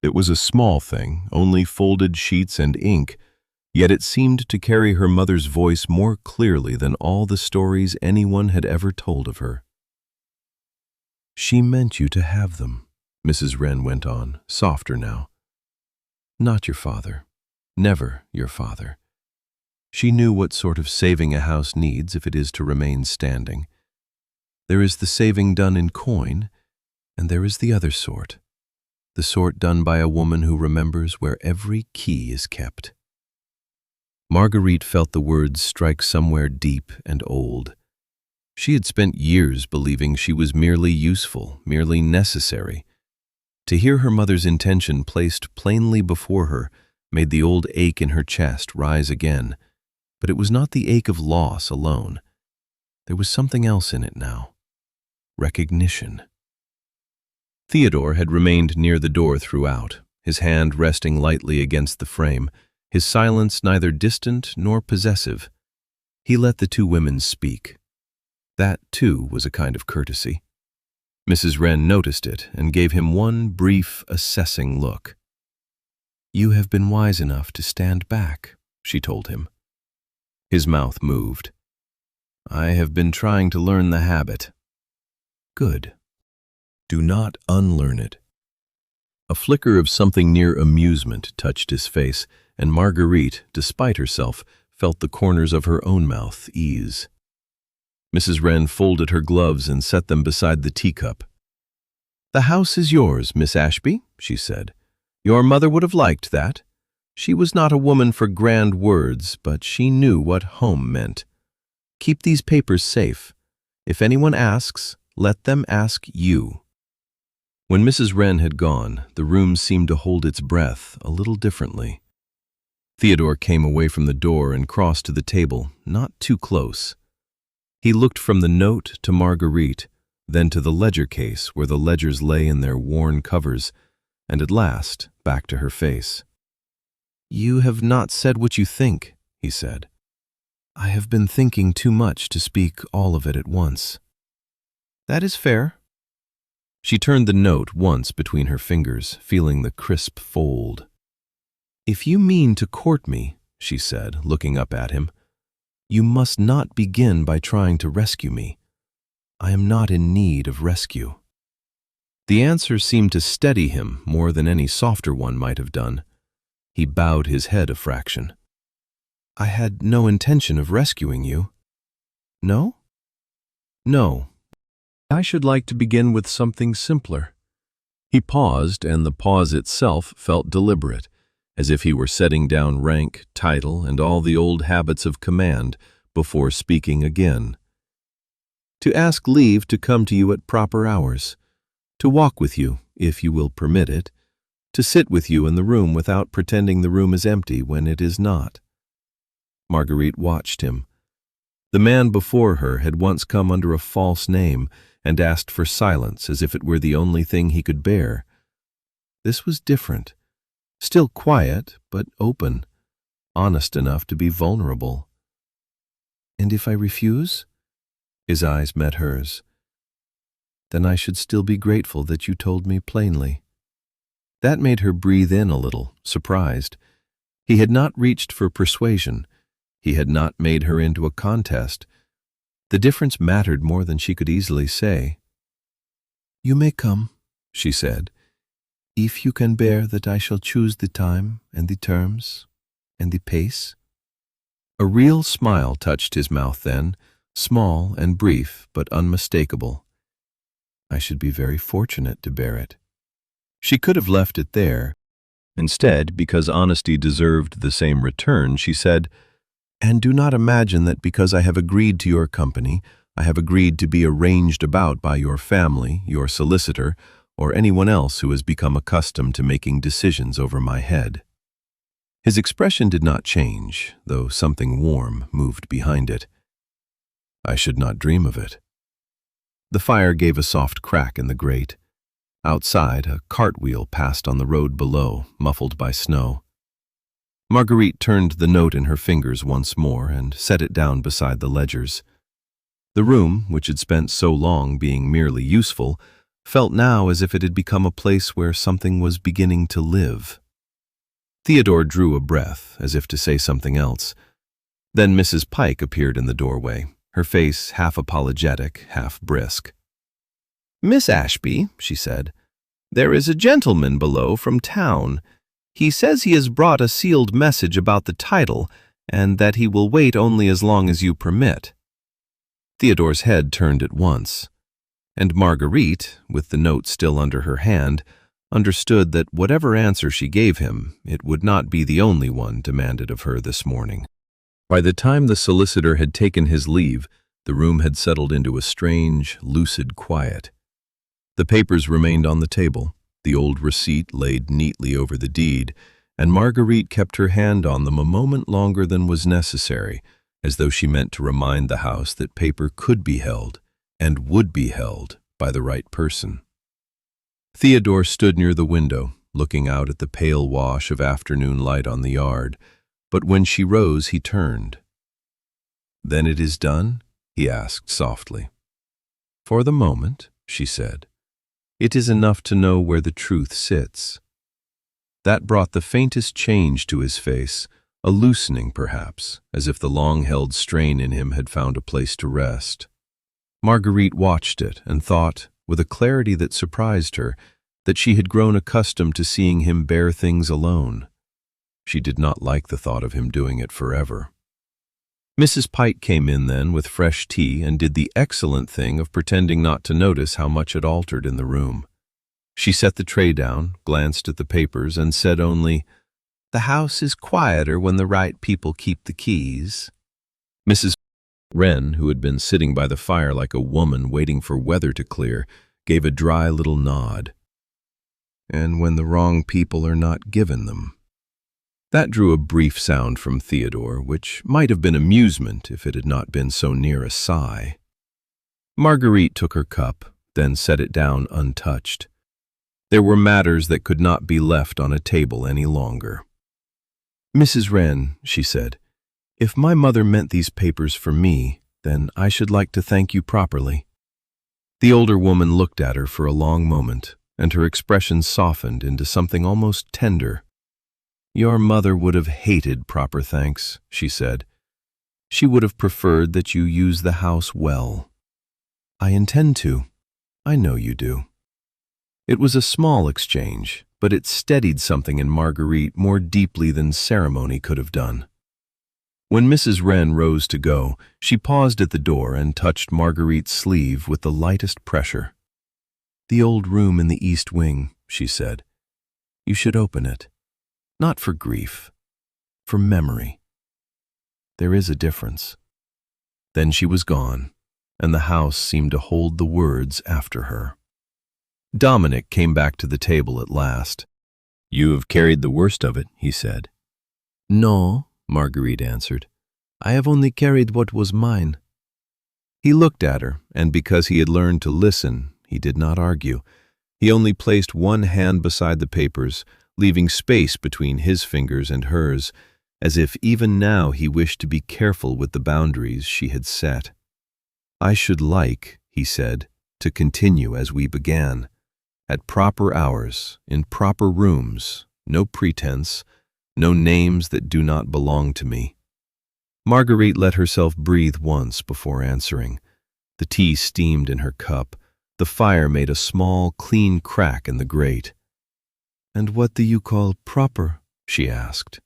It was a small thing, only folded sheets and ink, yet it seemed to carry her mother's voice more clearly than all the stories anyone had ever told of her. "She meant you to have them," Mrs. Wren went on, softer now. "Not your father. Never your father. She knew what sort of saving a house needs if it is to remain standing. There is the saving done in coin, and there is the other sort, the sort done by a woman who remembers where every key is kept." Marguerite felt the words strike somewhere deep and old. She had spent years believing she was merely useful, merely necessary. To hear her mother's intention placed plainly before her made the old ache in her chest rise again, but it was not the ache of loss alone. There was something else in it now. Recognition. Theodore had remained near the door throughout, his hand resting lightly against the frame, his silence neither distant nor possessive. He let the two women speak. That, too, was a kind of courtesy. Mrs. Wren noticed it and gave him one brief, assessing look. "You have been wise enough to stand back," she told him. His mouth moved. "I have been trying to learn the habit." "Good. Do not unlearn it." A flicker of something near amusement touched his face, and Marguerite, despite herself, felt the corners of her own mouth ease. Mrs. Wren folded her gloves and set them beside the teacup. "The house is yours, Miss Ashby," she said. "Your mother would have liked that. She was not a woman for grand words, but she knew what home meant. Keep these papers safe. If anyone asks, let them ask you." When Mrs. Wren had gone, the room seemed to hold its breath a little differently. Theodore came away from the door and crossed to the table, not too close. He looked from the note to Marguerite, then to the ledger case where the ledgers lay in their worn covers, and at last back to her face. "You have not said what you think," he said. "I have been thinking too much to speak all of it at once." "That is fair." She turned the note once between her fingers, feeling the crisp fold. "If you mean to court me," she said, looking up at him, "you must not begin by trying to rescue me. I am not in need of rescue." The answer seemed to steady him more than any softer one might have done. He bowed his head a fraction. "I had no intention of rescuing you." "No?" "No. I should like to begin with something simpler." He paused, and the pause itself felt deliberate, as if he were setting down rank, title, and all the old habits of command before speaking again. "To ask leave to come to you at proper hours, to walk with you, if you will permit it, to sit with you in the room without pretending the room is empty when it is not." Marguerite watched him. The man before her had once come under a false name and asked for silence as if it were the only thing he could bear. This was different. Still quiet, but open, honest enough to be vulnerable. "And if I refuse?" His eyes met hers. "Then I should still be grateful that you told me plainly." That made her breathe in a little, surprised. He had not reached for persuasion. He had not made her into a contest. The difference mattered more than she could easily say. "You may come," she said, "if you can bear that I shall choose the time and the terms and the pace." A real smile touched his mouth then, small and brief but unmistakable. "I should be very fortunate to bear it." She could have left it there. Instead, because honesty deserved the same return, she said, "And do not imagine that because I have agreed to your company, I have agreed to be arranged about by your family, your solicitor, or anyone else who has become accustomed to making decisions over my head." His expression did not change, though something warm moved behind it. "I should not dream of it." The fire gave a soft crack in the grate. Outside, a cartwheel passed on the road below, muffled by snow. Marguerite turned the note in her fingers once more and set it down beside the ledgers. The room, which had spent so long being merely useful, felt now as if it had become a place where something was beginning to live. Theodore drew a breath, as if to say something else. Then Mrs. Pike appeared in the doorway, her face half apologetic, half brisk. "Miss Ashby," she said, "there is a gentleman below from town. He says he has brought a sealed message about the title, and that he will wait only as long as you permit." Theodore's head turned at once, and Marguerite, with the note still under her hand, understood that whatever answer she gave him, it would not be the only one demanded of her this morning. By the time the solicitor had taken his leave, the room had settled into a strange, lucid quiet. The papers remained on the table, the old receipt laid neatly over the deed, and Marguerite kept her hand on them a moment longer than was necessary, as though she meant to remind the house that paper could be held, and would be held, by the right person. Theodore stood near the window, looking out at the pale wash of afternoon light on the yard, but when she rose he turned. "Then it is done?" he asked softly. "For the moment," she said. "It is enough to know where the truth sits." That brought the faintest change to his face, a loosening perhaps, as if the long-held strain in him had found a place to rest. Marguerite watched it and thought, with a clarity that surprised her, that she had grown accustomed to seeing him bear things alone. She did not like the thought of him doing it forever. Mrs. Pike came in then with fresh tea and did the excellent thing of pretending not to notice how much had altered in the room. She set the tray down, glanced at the papers, and said only, "The house is quieter when the right people keep the keys." Mrs. Wren, who had been sitting by the fire like a woman waiting for weather to clear, gave a dry little nod. "And when the wrong people are not given them." That drew a brief sound from Theodore, which might have been amusement if it had not been so near a sigh. Marguerite took her cup, then set it down untouched. There were matters that could not be left on a table any longer. "Mrs. Wren," she said, "if my mother meant these papers for me, then I should like to thank you properly." The older woman looked at her for a long moment, and her expression softened into something almost tender. "Your mother would have hated proper thanks," she said. "She would have preferred that you use the house well." "I intend to. I know you do." It was a small exchange, but it steadied something in Marguerite more deeply than ceremony could have done. When Mrs. Wren rose to go, she paused at the door and touched Marguerite's sleeve with the lightest pressure. "The old room in the east wing," she said. "You should open it. Not for grief, for memory. There is a difference." Then she was gone, and the house seemed to hold the words after her. Dominic came back to the table at last. "You have carried the worst of it," he said. "No," Marguerite answered. "I have only carried what was mine." He looked at her, and because he had learned to listen, he did not argue. He only placed one hand beside the papers, leaving space between his fingers and hers, as if even now he wished to be careful with the boundaries she had set. "I should like," he said, "to continue as we began. At proper hours, in proper rooms, no pretense, no names that do not belong to me." Marguerite let herself breathe once before answering. The tea steamed in her cup. The fire made a small, clean crack in the grate. "And what do you call proper?" she asked.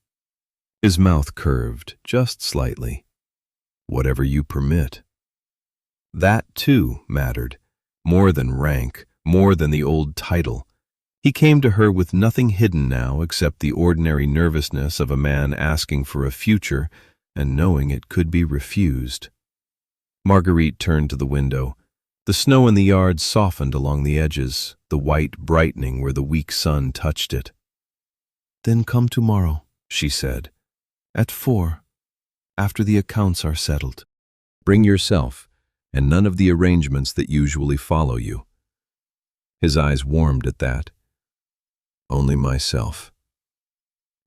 His mouth curved, just slightly. "Whatever you permit." That, too, mattered, more than rank, more than the old title. He came to her with nothing hidden now except the ordinary nervousness of a man asking for a future and knowing it could be refused. Marguerite turned to the window. The snow in the yard softened along the edges, the white brightening where the weak sun touched it. "Then come tomorrow," she said, "at 4, after the accounts are settled. Bring yourself, and none of the arrangements that usually follow you." His eyes warmed at that. "Only myself."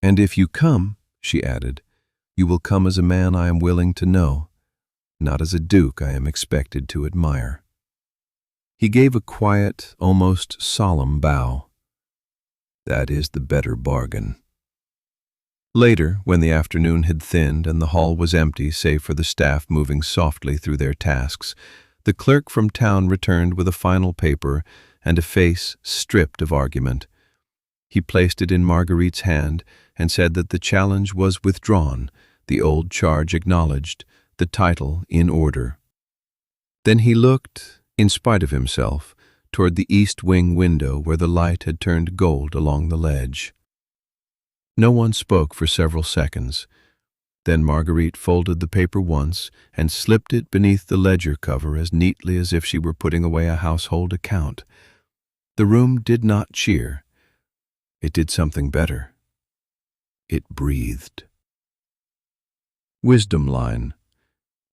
"And if you come," she added, "you will come as a man I am willing to know, not as a duke I am expected to admire." He gave a quiet, almost solemn bow. "That is the better bargain." Later, when the afternoon had thinned and the hall was empty save for the staff moving softly through their tasks, the clerk from town returned with a final paper and a face stripped of argument. He placed it in Marguerite's hand and said that the challenge was withdrawn, the old charge acknowledged, the title in order. Then he looked, in spite of himself, toward the east wing window where the light had turned gold along the ledge. No one spoke for several seconds. Then Marguerite folded the paper once and slipped it beneath the ledger cover as neatly as if she were putting away a household account. The room did not cheer. It did something better. It breathed. Wisdom line.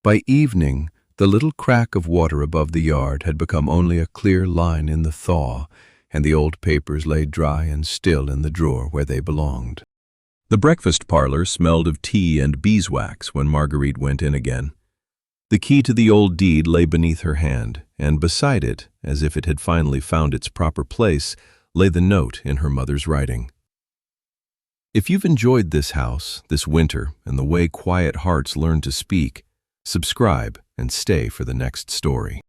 By evening, the little crack of water above the yard had become only a clear line in the thaw, and the old papers lay dry and still in the drawer where they belonged. The breakfast parlor smelled of tea and beeswax when Marguerite went in again. The key to the old deed lay beneath her hand, and beside it, as if it had finally found its proper place, lay the note in her mother's writing. If you've enjoyed this house, this winter, and the way quiet hearts learn to speak, subscribe and stay for the next story.